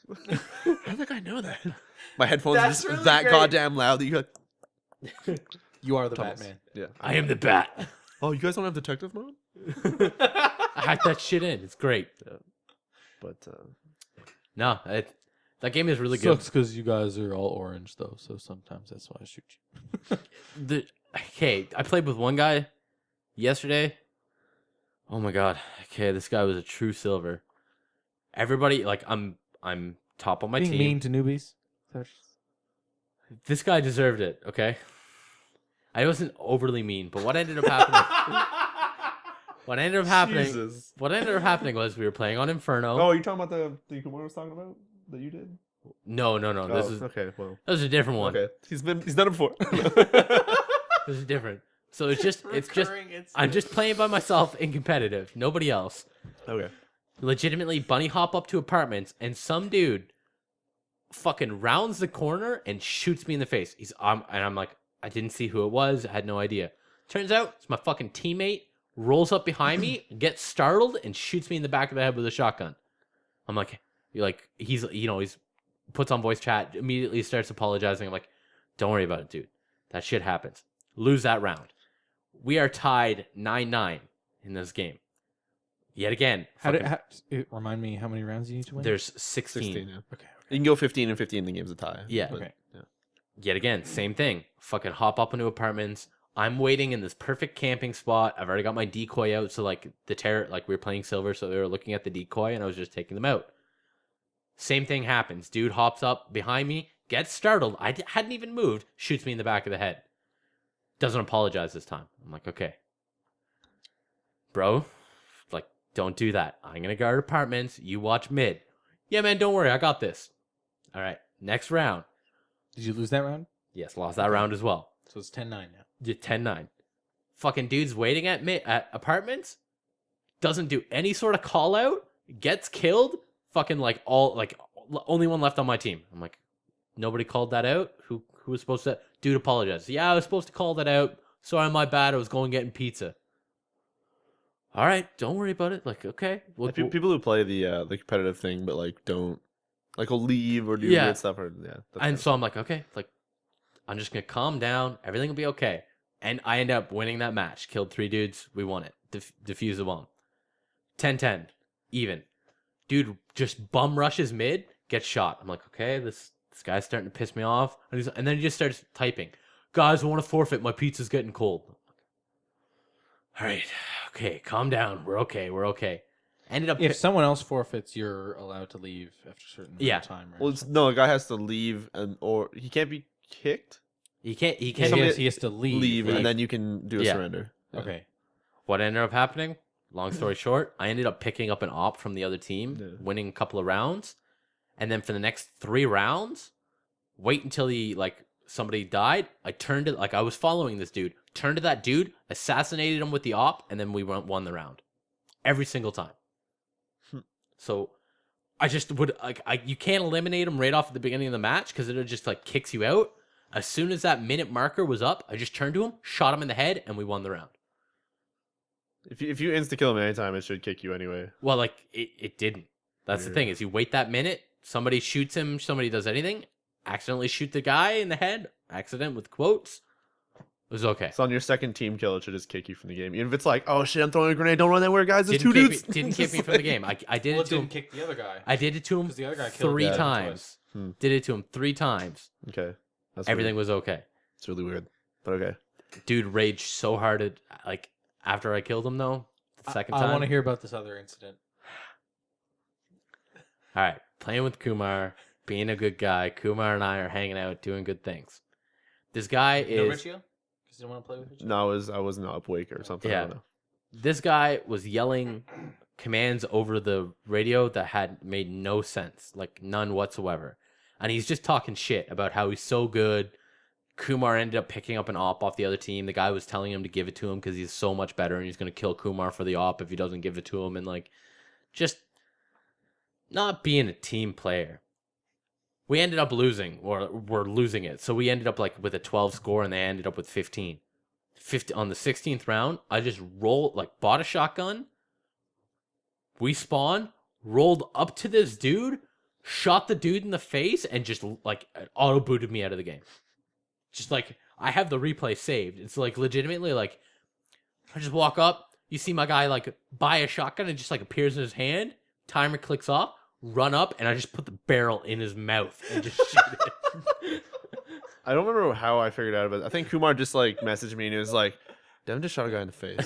[SPEAKER 3] what the fuck? How did that guy know that? My headphones are
[SPEAKER 2] That's
[SPEAKER 3] just
[SPEAKER 2] really
[SPEAKER 3] that
[SPEAKER 2] great.
[SPEAKER 3] goddamn loud that you like.
[SPEAKER 2] You are the
[SPEAKER 3] Tunnels.
[SPEAKER 2] Batman.
[SPEAKER 3] Yeah.
[SPEAKER 1] I am the bat.
[SPEAKER 3] Oh, you guys don't have detective mode?
[SPEAKER 1] I hacked that shit in. It's great.
[SPEAKER 3] But
[SPEAKER 1] No, that game is really good.
[SPEAKER 2] Sucks because you guys are all orange though, so sometimes that's why I shoot you.
[SPEAKER 1] Okay, I played with one guy yesterday. Oh my god. Okay, this guy was a true silver. Everybody like I'm top on my
[SPEAKER 2] Being
[SPEAKER 1] team.
[SPEAKER 2] mean to newbies.
[SPEAKER 1] This guy deserved it. Okay, I wasn't overly mean, but what ended up happening? What ended up happening?
[SPEAKER 3] Jesus.
[SPEAKER 1] What ended up happening was we were playing on Inferno.
[SPEAKER 3] Oh, are you talking about the Kumar was talking about that you did?
[SPEAKER 1] No. This
[SPEAKER 3] Oh,
[SPEAKER 1] is
[SPEAKER 3] okay. Well,
[SPEAKER 1] that was a different one.
[SPEAKER 3] okay. He's done it before.
[SPEAKER 1] This is different. So it's just I'm just playing by myself in competitive. Nobody else.
[SPEAKER 3] Okay.
[SPEAKER 1] Legitimately bunny hop up to apartments and some dude fucking rounds the corner and shoots me in the face. And I'm like, I didn't see who it was. I had no idea. Turns out it's my fucking teammate. Rolls up behind me, gets startled, and shoots me in the back of the head with a shotgun. I'm like, he's puts on voice chat, immediately starts apologizing. I'm like, don't worry about it, dude. That shit happens. Lose that round. We are tied 9-9 in this game. Yet again,
[SPEAKER 2] Remind me how many rounds you need to win?
[SPEAKER 1] there's 16.
[SPEAKER 3] 16, yeah.
[SPEAKER 2] Okay.
[SPEAKER 3] You can go 15 and 15 in the game's a tie.
[SPEAKER 1] Yeah.
[SPEAKER 3] But,
[SPEAKER 2] Okay.
[SPEAKER 3] yeah.
[SPEAKER 1] Yet again, same thing. Fucking hop up into apartments. I'm waiting in this perfect camping spot. I've already got my decoy out. So like we were playing silver, so they were looking at the decoy, and I was just taking them out. Same thing happens. Dude hops up behind me, gets startled. I hadn't even moved. Shoots me in the back of the head. Doesn't apologize this time. I'm like, okay, bro, like don't do that. I'm gonna guard apartments. You watch mid. Yeah, man, don't worry. I got this. All right, next round.
[SPEAKER 2] Did you lose that round?
[SPEAKER 1] Yes, lost that round as well.
[SPEAKER 2] So it's 10-9 now.
[SPEAKER 1] 10-9. Fucking dude's waiting at apartments. Doesn't do any sort of call out. Gets killed. Fucking only one left on my team. I'm like, nobody called that out. Who was supposed to? Dude apologized. Yeah, I was supposed to call that out. Sorry, my bad. I was going getting pizza. All right, don't worry about it. Like, okay.
[SPEAKER 3] Like, people who play the competitive thing, but like don't like will leave or do weird stuff or that's
[SPEAKER 1] And so I'm like, okay, like I'm just gonna calm down. Everything will be okay. And I end up winning that match. Killed 3 dudes. We won it. Defused the bomb. 10-10. Even. Dude just bum rushes mid. Gets shot. I'm like, okay, this guy's starting to piss me off. And then he just starts typing. Guys, I want to forfeit. My pizza's getting cold. All right. Okay, calm down. We're okay. Ended up
[SPEAKER 2] If someone else forfeits, you're allowed to leave after a certain amount of time. Right?
[SPEAKER 3] Well, no, a guy has to leave, or he can't be kicked.
[SPEAKER 1] he can't
[SPEAKER 2] He has to leave.
[SPEAKER 3] And then you can do a surrender. Yeah.
[SPEAKER 2] Okay.
[SPEAKER 1] What ended up happening? Long story short, I ended up picking up an op from the other team, winning a couple of rounds, and then for the next 3 rounds, wait until somebody died. I turned it I was following this dude, turned to that dude, assassinated him with the op, and then we won the round every single time. So I just would you can't eliminate him right off at the beginning of the match because it just kicks you out. As soon as that minute marker was up, I just turned to him, shot him in the head, and we won the round.
[SPEAKER 3] If you insta kill him anytime, it should kick you anyway.
[SPEAKER 1] Well, it didn't. That's the thing is you wait that minute, somebody shoots him, somebody does anything, accidentally shoot the guy in the head, accident with quotes. It was okay.
[SPEAKER 3] So on your second team kill, it should just kick you from the game. Even if it's oh shit, I'm throwing a grenade, don't run that way, guys. There's 2 dudes.
[SPEAKER 1] Didn't kick me from the game. I did it to him.
[SPEAKER 2] Didn't kick the other guy.
[SPEAKER 1] I did it to him
[SPEAKER 2] the other guy killed
[SPEAKER 1] 3 times. Did it to him 3 times.
[SPEAKER 3] Okay. That's
[SPEAKER 1] Everything
[SPEAKER 3] weird.
[SPEAKER 1] was okay.
[SPEAKER 3] It's really weird, but okay.
[SPEAKER 1] Dude raged so hard after I killed him though. The second time.
[SPEAKER 2] I want to hear about this other incident.
[SPEAKER 1] All right, playing with Kumar, being a good guy. Kumar and I are hanging out, doing good things. This guy is
[SPEAKER 2] Riccio? Because you didn't want to play with Riccio?
[SPEAKER 3] No, I wasn't upwake or something. I don't know.
[SPEAKER 1] This guy was yelling commands over the radio that had made no sense, none whatsoever. And he's just talking shit about how he's so good. Kumar ended up picking up an op off the other team. The guy was telling him to give it to him because he's so much better and he's going to kill Kumar for the op if he doesn't give it to him. And just not being a team player. We ended up losing, or we're losing it. So we ended up with a 12 score and they ended up with 15. On the 16th round, I just bought a shotgun. We spawned, rolled up to this dude, shot the dude in the face, and just auto booted me out of the game. Just I have the replay saved. It's legitimately I just walk up, you see my guy buy a shotgun and just appears in his hand, timer clicks off, run up, and I just put the barrel in his mouth and just shoot it.
[SPEAKER 3] I don't remember how I figured out about it. I think Kumar just messaged me and he was Devin just shot a guy in the face.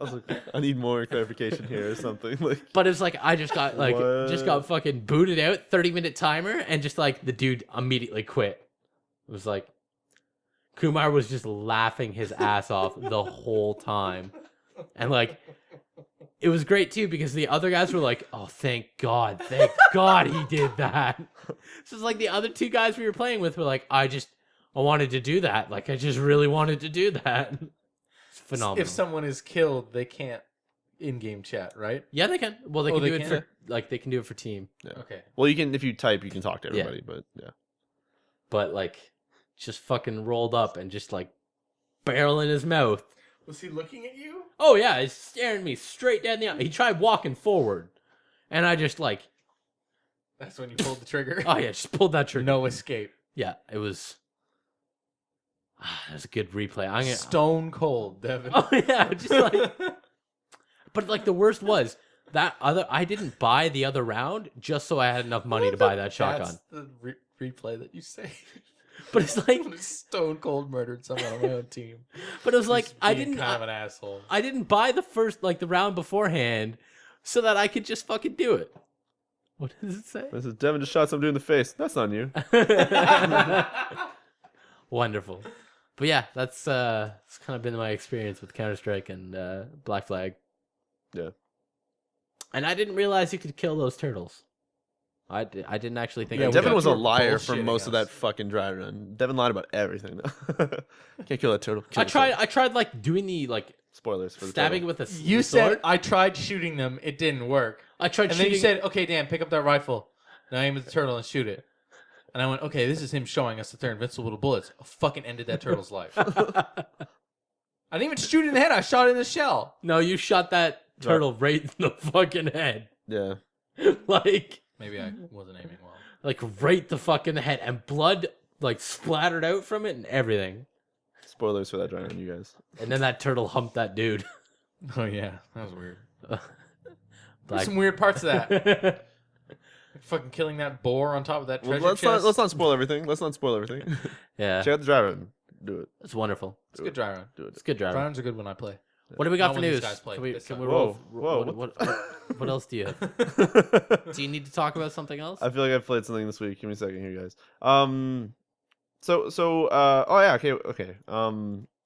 [SPEAKER 3] I was like, I need more clarification here or something.
[SPEAKER 1] But it's I just got fucking booted out, 30-minute timer, and just the dude immediately quit. It was Kumar was just laughing his ass off the whole time. And it was great too because the other guys were oh, thank God he did that. So it's the other 2 guys we were playing with were I wanted to do that. I just really wanted to do that. It's phenomenal.
[SPEAKER 2] If someone is killed, they can't in-game chat, right?
[SPEAKER 1] Yeah, they can. Well, they can do it for they can do it for team.
[SPEAKER 3] Yeah.
[SPEAKER 2] Okay.
[SPEAKER 3] Well, you can if you type, you can talk to everybody. But yeah.
[SPEAKER 1] But just fucking rolled up and just barrel in his mouth.
[SPEAKER 2] Was he looking at you?
[SPEAKER 1] Oh yeah, he's staring me straight down the eye. He tried walking forward, and I just
[SPEAKER 2] That's when you pulled the trigger.
[SPEAKER 1] oh yeah, just pulled that trigger.
[SPEAKER 2] No escape.
[SPEAKER 1] Yeah, it was. That was a good replay. I'm gonna...
[SPEAKER 2] Stone cold, Devin.
[SPEAKER 1] Oh yeah, just But the worst was that I didn't buy the other round just so I had enough money to buy that shotgun.
[SPEAKER 2] That's the replay that you say.
[SPEAKER 1] But it's
[SPEAKER 2] Stone cold murdered someone on my own team.
[SPEAKER 1] But it was I
[SPEAKER 2] Being
[SPEAKER 1] didn't
[SPEAKER 2] kind of an asshole.
[SPEAKER 1] I didn't buy the first the round beforehand so that I could just fucking do it. What does it say?
[SPEAKER 3] This is Devin just shot some dude in the face. That's on you.
[SPEAKER 1] Wonderful. But yeah, that's kind of been my experience with Counter-Strike and Black Flag.
[SPEAKER 3] Yeah.
[SPEAKER 1] And I didn't realize you could kill those turtles. I didn't actually think.
[SPEAKER 2] Yeah,
[SPEAKER 3] Devin was a
[SPEAKER 2] you were
[SPEAKER 3] liar for
[SPEAKER 2] bullshitting
[SPEAKER 3] most of
[SPEAKER 2] us.
[SPEAKER 3] that fucking dry run. Devin lied about everything. Can't kill that turtle. Kill
[SPEAKER 1] I
[SPEAKER 3] the
[SPEAKER 1] tried.
[SPEAKER 3] turtle.
[SPEAKER 1] I tried doing the
[SPEAKER 3] Spoilers for the
[SPEAKER 1] stabbing
[SPEAKER 3] turtle.
[SPEAKER 1] with a.
[SPEAKER 2] You
[SPEAKER 1] sword.
[SPEAKER 2] said I tried shooting them. It didn't work.
[SPEAKER 1] I tried
[SPEAKER 2] And
[SPEAKER 1] shooting.
[SPEAKER 2] then you said, "Okay, Dan, pick up that rifle. Now aim at the turtle and shoot it." And I went, "Okay, this is him showing us that they're invincible to bullets." I fucking ended that turtle's life. I didn't even shoot it in the head. I shot it in the shell.
[SPEAKER 1] No, you shot that turtle right in the fucking head.
[SPEAKER 3] Yeah.
[SPEAKER 2] Maybe I wasn't aiming well.
[SPEAKER 1] Right the fucking head, and blood splattered out from it and everything.
[SPEAKER 3] Spoilers for that dry run, you guys.
[SPEAKER 1] And then that turtle humped that dude.
[SPEAKER 2] Oh yeah, that was weird. There's
[SPEAKER 1] Black.
[SPEAKER 2] some weird parts of that. Fucking killing that boar on top of that
[SPEAKER 3] Well,
[SPEAKER 2] treasure chest.
[SPEAKER 3] let's not spoil everything. Let's not spoil everything.
[SPEAKER 1] Yeah,
[SPEAKER 3] Check out the dry run. Do it.
[SPEAKER 1] it's wonderful.
[SPEAKER 2] It's a good dry run.
[SPEAKER 3] Do it.
[SPEAKER 1] It's a good
[SPEAKER 2] Dry
[SPEAKER 1] driver.
[SPEAKER 2] runs are good when I play.
[SPEAKER 1] What do we got
[SPEAKER 2] Not
[SPEAKER 1] for
[SPEAKER 2] when these
[SPEAKER 1] news?
[SPEAKER 2] guys play.
[SPEAKER 1] Can we,
[SPEAKER 2] This
[SPEAKER 1] can
[SPEAKER 2] time.
[SPEAKER 1] we
[SPEAKER 3] Whoa,
[SPEAKER 1] roll?
[SPEAKER 3] whoa,
[SPEAKER 1] What else do you have? Do you need to talk about something else?
[SPEAKER 3] I feel like I've played something this week. Give me a second here, guys. Oh yeah, okay.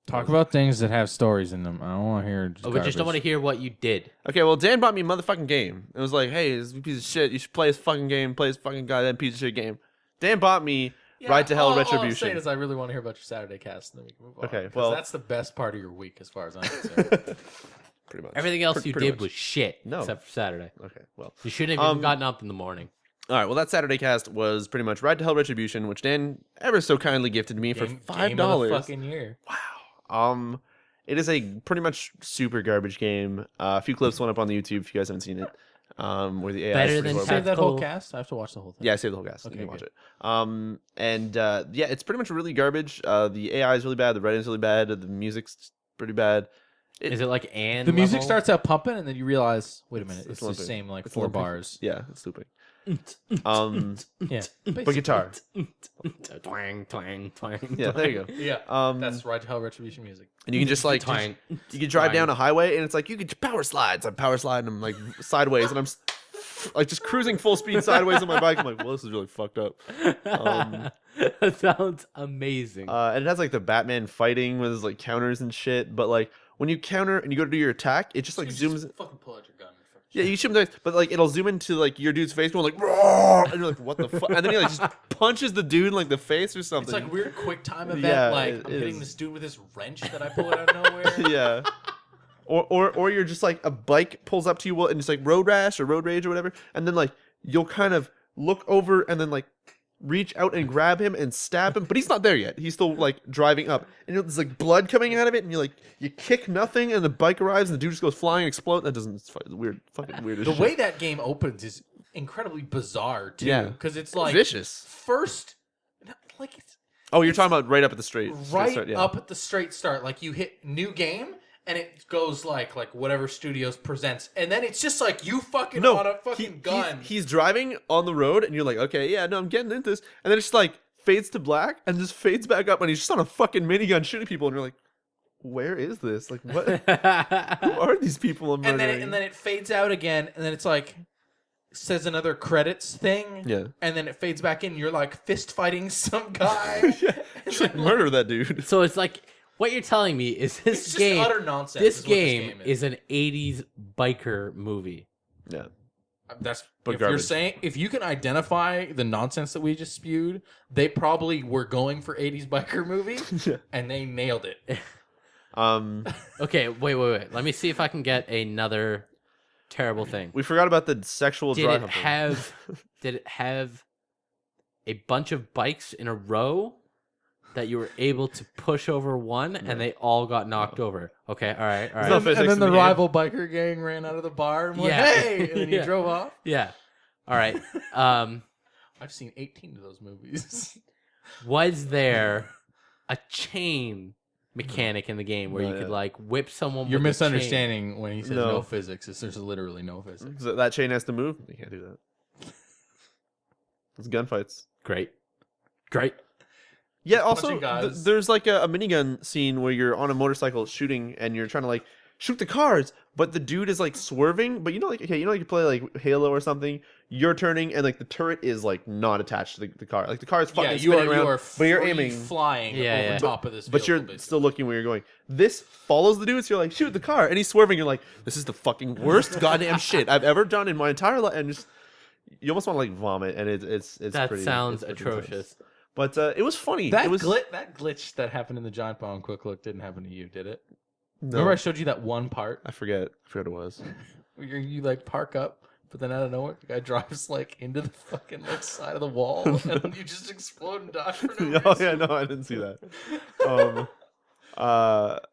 [SPEAKER 4] Talk about things that have stories in them. I don't want to hear.
[SPEAKER 1] We just don't want to hear what you did.
[SPEAKER 3] Okay, well, Dan bought me a motherfucking game. It was like, hey, this is a piece of shit. You should play this fucking game. Play this fucking goddamn piece of shit game. Dan bought me Ride to Hell
[SPEAKER 2] all I'm
[SPEAKER 3] Retribution.
[SPEAKER 2] saying is I really want to hear about your Saturday cast, and then we can move on.
[SPEAKER 3] Okay,
[SPEAKER 2] 'Cause
[SPEAKER 3] well-
[SPEAKER 2] that's the best part of your week, as far as I'm concerned.
[SPEAKER 3] Pretty much.
[SPEAKER 1] Everything else you
[SPEAKER 3] pretty
[SPEAKER 1] did
[SPEAKER 3] much.
[SPEAKER 1] was shit,
[SPEAKER 3] No.
[SPEAKER 1] except for Saturday.
[SPEAKER 3] Okay, well.
[SPEAKER 1] You shouldn't have even gotten up in the morning.
[SPEAKER 3] All right, well, that Saturday cast was pretty much Ride to Hell Retribution, which Dan ever so kindly gifted me for
[SPEAKER 2] Game of
[SPEAKER 3] $5.
[SPEAKER 2] the fucking year.
[SPEAKER 3] It is a pretty much super garbage game. A few clips went up on the YouTube if you guys haven't seen it. Where the AI
[SPEAKER 1] Better
[SPEAKER 3] is pretty
[SPEAKER 1] than
[SPEAKER 3] horrible.
[SPEAKER 2] Save that whole
[SPEAKER 1] Tactical-
[SPEAKER 2] cast. I have to watch the whole thing.
[SPEAKER 3] Yeah, I saved the whole cast.
[SPEAKER 2] Okay,
[SPEAKER 3] You can watch
[SPEAKER 2] good.
[SPEAKER 3] it. Yeah, it's pretty much really garbage. The AI is really bad. The writing is really bad. The music's pretty bad.
[SPEAKER 1] Is it like and
[SPEAKER 2] The music
[SPEAKER 1] level?
[SPEAKER 2] starts out pumping, and then you realize, wait a minute,
[SPEAKER 3] It's
[SPEAKER 2] it's the
[SPEAKER 3] limping.
[SPEAKER 2] same like
[SPEAKER 3] It's
[SPEAKER 2] 4
[SPEAKER 3] limping.
[SPEAKER 2] bars.
[SPEAKER 3] Yeah, it's looping.
[SPEAKER 2] Yeah,
[SPEAKER 3] But guitar.
[SPEAKER 1] Twang, twang, twang.
[SPEAKER 3] Yeah, there you go.
[SPEAKER 2] Yeah, that's Ride to Hell Retribution music.
[SPEAKER 3] And you can just like
[SPEAKER 1] Twang.
[SPEAKER 3] you can drive down a highway and it's like you can power slide. So I'm power sliding. I'm like sideways and I'm like just cruising full speed sideways on my bike. I'm like, well, this is really fucked up.
[SPEAKER 1] That sounds amazing.
[SPEAKER 3] And it has like the Batman fighting with his like counters and shit. But like when you counter and you go to do your attack, it just like zooms.
[SPEAKER 2] fucking pull out your gun.
[SPEAKER 3] Yeah, you shoot him twice, but like it'll zoom into like your dude's face going like, "Roar!" And you're like, what the fuck? And then he like just punches the dude in like the face or something.
[SPEAKER 2] It's like weird quick time event.
[SPEAKER 3] Yeah,
[SPEAKER 2] like
[SPEAKER 3] it
[SPEAKER 2] I'm hitting
[SPEAKER 3] is.
[SPEAKER 2] this dude with this wrench that I pull out of nowhere.
[SPEAKER 3] Yeah. Or you're just like a bike pulls up to you and it's like road rash or road rage or whatever, and then like you'll kind of look over and then like reach out and grab him and stab him, but he's not there yet. He's still like driving up, and there's like blood coming out of it, and you kick nothing, and the bike arrives, and the dude just goes flying, and explodes. That doesn't. It's weird, fucking weird as
[SPEAKER 2] The
[SPEAKER 3] shit.
[SPEAKER 2] way that game opens is incredibly bizarre too.
[SPEAKER 3] Yeah.
[SPEAKER 2] because it's like
[SPEAKER 3] Vicious.
[SPEAKER 2] first, like it's
[SPEAKER 3] Oh, you're talking about right up at the straight
[SPEAKER 2] right
[SPEAKER 3] start, yeah.
[SPEAKER 2] up at the straight start. Like you hit new game. And it goes like whatever studios presents, and then it's just like you fucking on a fucking gun.
[SPEAKER 3] He's driving on the road, and you're like, okay, yeah, no, I'm getting into this, and then it's just like fades to black, and just fades back up, and he's just on a fucking minigun shooting people, and you're like, where is this? Like, what? Who are these people I'm
[SPEAKER 2] and
[SPEAKER 3] murdering?
[SPEAKER 2] then it fades out again, and then it's like says another credits thing.
[SPEAKER 3] Yeah.
[SPEAKER 2] And then it fades back in. And you're like fist fighting some guy.
[SPEAKER 3] Yeah, just like murder that dude.
[SPEAKER 1] So it's like what you're telling me is this
[SPEAKER 2] It's just
[SPEAKER 1] game.
[SPEAKER 2] utter nonsense.
[SPEAKER 1] This
[SPEAKER 2] is what
[SPEAKER 1] game is an '80s biker movie.
[SPEAKER 3] Yeah.
[SPEAKER 2] That's
[SPEAKER 3] But
[SPEAKER 2] if you're
[SPEAKER 3] garbage.
[SPEAKER 2] saying if you can identify the nonsense that we just spewed, they probably were going for 80s biker movie and they nailed it.
[SPEAKER 1] Okay, wait. Let me see if I can get another terrible thing.
[SPEAKER 3] We forgot about the sexual
[SPEAKER 1] Did
[SPEAKER 3] dry
[SPEAKER 1] it
[SPEAKER 3] humping.
[SPEAKER 1] have? Did it have a bunch of bikes in a row that you were able to push over one, and they all got knocked over? Okay, all right.
[SPEAKER 3] no
[SPEAKER 2] And
[SPEAKER 3] physics
[SPEAKER 2] then
[SPEAKER 3] in
[SPEAKER 2] the
[SPEAKER 3] the game.
[SPEAKER 2] rival biker gang ran out of the bar and went,
[SPEAKER 1] Yeah.
[SPEAKER 2] hey! And then he
[SPEAKER 1] Yeah.
[SPEAKER 2] drove off.
[SPEAKER 1] Yeah. All right.
[SPEAKER 2] I've seen 18 of those movies.
[SPEAKER 1] Was there a chain mechanic in the game where
[SPEAKER 3] No,
[SPEAKER 1] you could
[SPEAKER 3] yeah.
[SPEAKER 1] like whip someone?
[SPEAKER 2] You're
[SPEAKER 1] with a chain?
[SPEAKER 2] misunderstanding when he says
[SPEAKER 3] No.
[SPEAKER 2] no physics. There's literally no physics.
[SPEAKER 3] So that chain has to move. You can't do that. It's gunfights.
[SPEAKER 1] Great.
[SPEAKER 3] Yeah,
[SPEAKER 2] Just
[SPEAKER 3] also,
[SPEAKER 2] punching guys.
[SPEAKER 3] there's like a minigun scene where you're on a motorcycle shooting and you're trying to like shoot the cars, but the dude is like swerving. But you know, like, okay, you know, like you play like Halo or something, you're turning and like the turret is like not attached to the car. Like the car is fucking
[SPEAKER 2] Yeah, you
[SPEAKER 3] spinning
[SPEAKER 2] are,
[SPEAKER 3] around,
[SPEAKER 2] you are
[SPEAKER 3] but you're
[SPEAKER 2] free
[SPEAKER 3] aiming.
[SPEAKER 2] flying
[SPEAKER 1] Yeah,
[SPEAKER 2] over
[SPEAKER 1] yeah.
[SPEAKER 2] top of this
[SPEAKER 3] But you're
[SPEAKER 2] vehicle, basically.
[SPEAKER 3] still looking where you're going. This follows the dude, so you're like, shoot the car, and he's swerving. You're like, this is the fucking worst goddamn shit I've ever done in my entire life, and just you almost want to like vomit, and it's
[SPEAKER 1] That
[SPEAKER 3] pretty,
[SPEAKER 1] sounds
[SPEAKER 3] it's pretty
[SPEAKER 1] atrocious.
[SPEAKER 3] intense. But it was funny.
[SPEAKER 2] That
[SPEAKER 3] it was
[SPEAKER 2] that glitch that happened in the Giant Bomb Quick Look didn't happen to you, did it?
[SPEAKER 3] no,
[SPEAKER 2] Remember I showed you that one part
[SPEAKER 3] I forget what it was.
[SPEAKER 2] where you like park up, but then out of nowhere, the guy drives like into the fucking like side of the wall, and then you just explode and die for no
[SPEAKER 3] Oh
[SPEAKER 2] reason.
[SPEAKER 3] yeah, no, I didn't see that.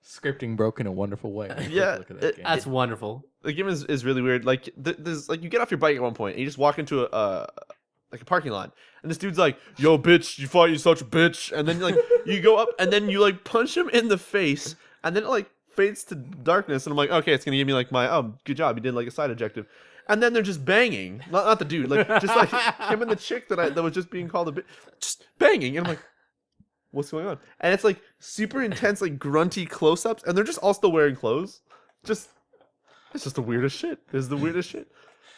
[SPEAKER 2] Scripting broke in a wonderful way.
[SPEAKER 3] Yeah,
[SPEAKER 2] Look at that game.
[SPEAKER 1] That's wonderful.
[SPEAKER 3] The game is really weird. Like there's like you get off your bike at one point and you just walk into a like a parking lot, and this dude's like, "Yo, bitch, you thought you such a bitch," and then like you go up and then you like punch him in the face, and then it like fades to darkness, and I'm like, okay, it's gonna give me like my good job, you did like a side objective, and then they're just banging, not the dude, like just like him and the chick that was just being called a bitch, just banging, and I'm like, what's going on? And it's like super intense, like grunty close-ups, and they're just all still wearing clothes. It's just the weirdest shit. It's the weirdest shit.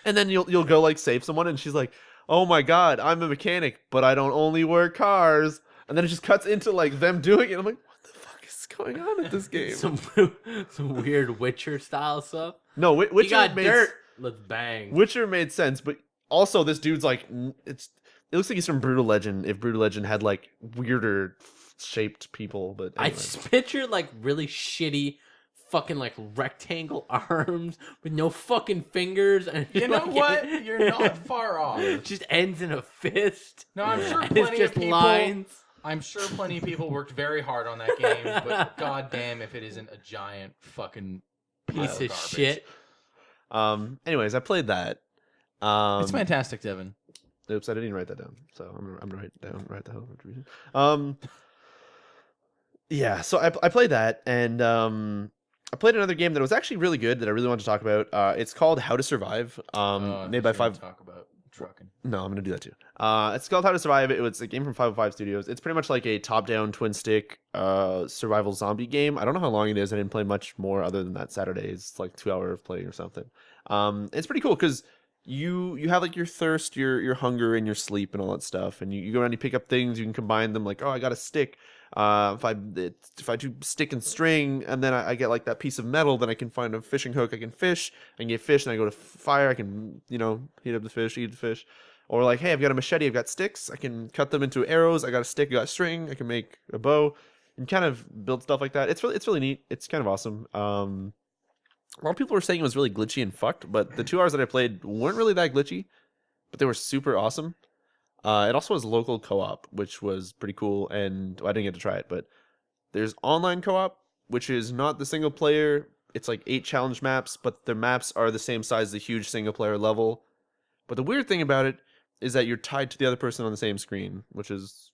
[SPEAKER 3] And then you'll go like save someone, and she's like, "Oh my god, I'm a mechanic, but I don't only work cars." And then it just cuts into like them doing it. I'm like, what the fuck is going on in this game?
[SPEAKER 1] some weird Witcher style stuff.
[SPEAKER 3] No,
[SPEAKER 1] You
[SPEAKER 3] Witcher
[SPEAKER 1] got
[SPEAKER 3] made
[SPEAKER 1] dirt. Let's bang.
[SPEAKER 3] Witcher made sense, but also this dude's like it looks like he's from Brutal Legend. If Brutal Legend had like weirder shaped people, but
[SPEAKER 1] I
[SPEAKER 3] anyway.
[SPEAKER 1] just pictured like really shitty fucking like rectangle arms with no fucking fingers, and
[SPEAKER 2] You know
[SPEAKER 1] like,
[SPEAKER 2] what? You're not far off.
[SPEAKER 1] just ends in a fist.
[SPEAKER 2] No, I'm sure
[SPEAKER 1] And it's
[SPEAKER 2] plenty of
[SPEAKER 1] just
[SPEAKER 2] people.
[SPEAKER 1] lines.
[SPEAKER 2] I'm sure plenty of people worked very hard on that game, but goddamn if it isn't a giant fucking pile
[SPEAKER 1] Piece of
[SPEAKER 2] garbage.
[SPEAKER 1] shit.
[SPEAKER 3] Anyways, I played that.
[SPEAKER 4] It's fantastic, Devin.
[SPEAKER 3] Oops, I didn't even write that down. So I'm gonna write the hell of it. Yeah, so I played that, and I played another game that was actually really good that I really wanted to talk about. It's called How to Survive. Made by Five.
[SPEAKER 2] Talk about trucking.
[SPEAKER 3] No, I'm gonna do that too. It's called How to Survive. It was a game from 505 Studios. It's pretty much like a top-down twin stick survival zombie game. I don't know how long it is. I didn't play much more other than that Saturday. It's like 2 hours of playing or something. It's pretty cool because you have like your thirst, your hunger, and your sleep and all that stuff. And you go around, you pick up things, you can combine them. Like, oh, I got a stick. If I do stick and string, and then I get like that piece of metal, then I can find a fishing hook. I can fish, and get fish, and I go to fire. I can heat up the fish, eat the fish, or like, hey, I've got a machete, I've got sticks. I can cut them into arrows. I got a stick, I got a string. I can make a bow, and kind of build stuff like that. It's really neat. It's kind of awesome. A lot of people were saying it was really glitchy and fucked, but the 2 hours that I played weren't really that glitchy, but they were super awesome. It also has local co-op, which was pretty cool, and I didn't get to try it, but there's online co-op, which is not the single player. It's like 8 challenge maps, but the maps are the same size as the huge single player level. But the weird thing about it is that you're tied to the other person on the same screen, which is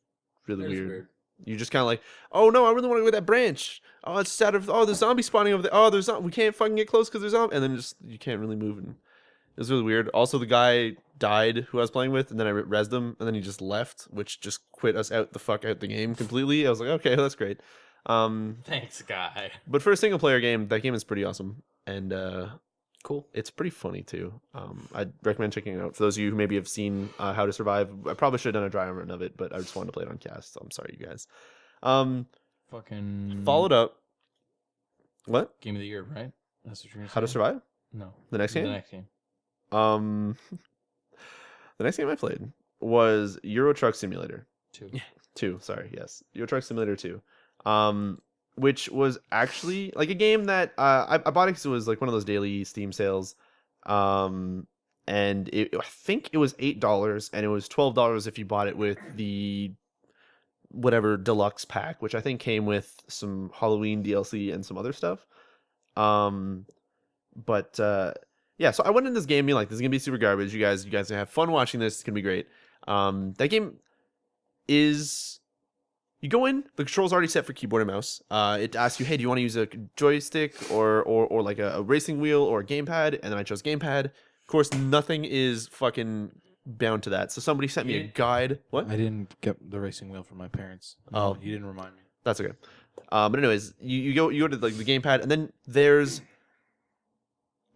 [SPEAKER 3] really weird. You just kind of like, oh no, I really want to go to that branch. Oh, it's out of, there's zombie spawning over there. Oh, we can't fucking get close because there's zombie, and then just you can't really move. And it was really weird. Also, the guy died who I was playing with, and then I rezzed him, and then he just left, which just quit us out the game completely. I was like, okay, that's great.
[SPEAKER 2] Thanks, guy.
[SPEAKER 3] But for a single player game, that game is pretty awesome, and
[SPEAKER 1] Cool.
[SPEAKER 3] it's pretty funny too. I'd recommend checking it out. For those of you who maybe have seen How to Survive, I probably should have done a dry run of it, but I just wanted to play it on cast, so I'm sorry, you guys.
[SPEAKER 4] Fucking
[SPEAKER 3] Followed up. What?
[SPEAKER 4] game of the year, right? That's what you're gonna say.
[SPEAKER 3] How to Survive?
[SPEAKER 4] No.
[SPEAKER 3] The next game?
[SPEAKER 4] The next game.
[SPEAKER 3] The next game I played was Euro Truck Simulator
[SPEAKER 4] 2.
[SPEAKER 3] 2. Sorry, yes, Euro Truck Simulator 2. Which was actually like a game that I bought it because it was like one of those daily Steam sales. And I think it was $8, and it was $12 if you bought it with the whatever deluxe pack, which I think came with some Halloween DLC and some other stuff. Yeah, so I went in this game being like, this is gonna be super garbage. You guys gonna have fun watching this. It's gonna be great. That game is, you go in, the controls already set for keyboard and mouse. It asks you, hey, do you want to use a joystick or like a racing wheel or a gamepad? And then I chose gamepad. Of course, nothing is fucking bound to that. So somebody sent me a guide. What?
[SPEAKER 4] I didn't get the racing wheel from my parents.
[SPEAKER 3] Oh.
[SPEAKER 4] You didn't remind me.
[SPEAKER 3] That's okay. But anyways, you go to like the gamepad, and then there's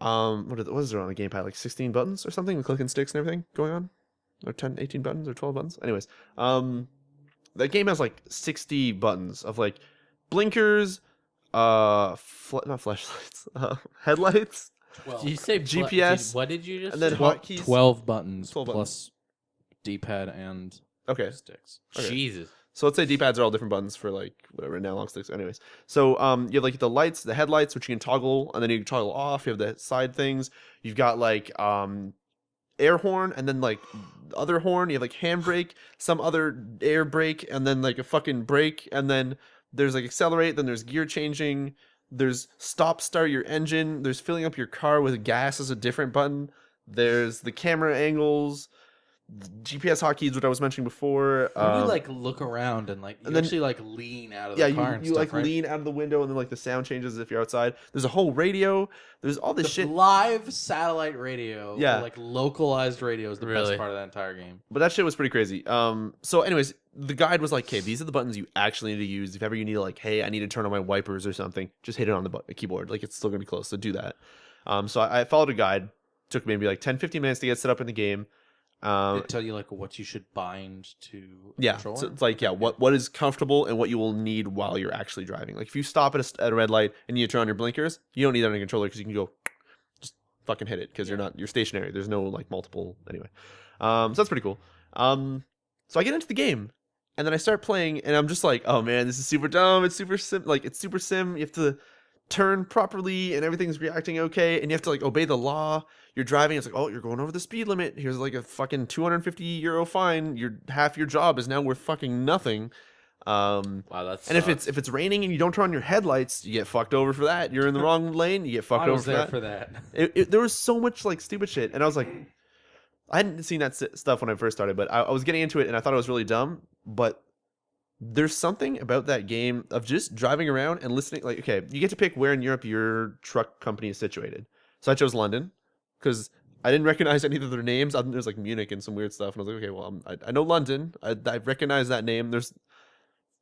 [SPEAKER 3] what is there on the gamepad, like 16 buttons or something with clicking sticks and everything going on, or 10 18 buttons or 12 buttons. Anyways, that game has like 60 buttons of like blinkers, not flashlights, headlights,
[SPEAKER 1] Did you say
[SPEAKER 3] GPS,
[SPEAKER 1] what did you just
[SPEAKER 3] and then
[SPEAKER 1] say?
[SPEAKER 3] hotkeys.
[SPEAKER 4] 12 buttons
[SPEAKER 3] 12 buttons.
[SPEAKER 4] plus D-pad and
[SPEAKER 3] Okay,
[SPEAKER 4] sticks.
[SPEAKER 3] okay.
[SPEAKER 1] Jesus.
[SPEAKER 3] So let's say D-pads are all different buttons for like whatever analog sticks. Anyways, so you have like the lights, the headlights, which you can toggle, and then you can toggle off. You have the side things. You've got like air horn, and then like other horn. You have like handbrake, some other air brake, and then like a fucking brake, and then there's like accelerate. Then there's gear changing. There's stop start your engine. There's filling up your car with gas as a different button. There's the camera angles. GPS hotkeys, which I was mentioning before.
[SPEAKER 2] When you like look around and like you
[SPEAKER 3] then-
[SPEAKER 2] actually like lean out of the car and
[SPEAKER 3] you
[SPEAKER 2] stuff,
[SPEAKER 3] like
[SPEAKER 2] right?
[SPEAKER 3] lean out of the window, and then like the sound changes if you're outside. There's a whole radio. There's all this
[SPEAKER 2] The
[SPEAKER 3] shit.
[SPEAKER 2] live satellite radio,
[SPEAKER 3] Yeah.
[SPEAKER 2] or, like localized radio is the
[SPEAKER 1] Really?
[SPEAKER 2] best part of that entire game.
[SPEAKER 3] But that shit was pretty crazy. So anyways, the guide was like, okay, these are the buttons you actually need to use. If ever you need to like, hey, I need to turn on my wipers or something, just hit it on the keyboard. Like it's still gonna be close, so do that. So I followed a guide. Took maybe like 10-15 minutes to get set up in the game.
[SPEAKER 2] Did it tell you like what you should bind to
[SPEAKER 3] Yeah,
[SPEAKER 2] control?
[SPEAKER 3] so it's like what is comfortable and what you will need while you're actually driving. Like if you stop at a red light and you turn on your blinkers, you don't need that on a controller because you can go just fucking hit it because you're stationary. There's no like multiple anyway. So that's pretty cool. So I get into the game and then I start playing and I'm just like, oh man, this is super dumb. It's super sim. Like it's super sim. You have to turn properly and everything's reacting okay, and you have to like obey the law. You're driving, it's like, oh, you're going over the speed limit. Here's like a fucking €250 fine. Half your job is now worth fucking nothing.
[SPEAKER 1] Wow, that's
[SPEAKER 3] And if it's raining and you don't turn on your headlights, you get fucked over for that. You're in the wrong lane, you get fucked
[SPEAKER 2] I
[SPEAKER 3] over
[SPEAKER 2] was
[SPEAKER 3] for
[SPEAKER 2] there
[SPEAKER 3] that.
[SPEAKER 2] for that.
[SPEAKER 3] There was so much like stupid shit, and I was like, I hadn't seen that stuff when I first started, but I was getting into it and I thought it was really dumb. But there's something about that game of just driving around and listening. Like, okay, you get to pick where in Europe your truck company is situated. So I chose London because I didn't recognize any of their names. There was like Munich and some weird stuff, and I was like, okay, well, I know London. I recognize that name. There's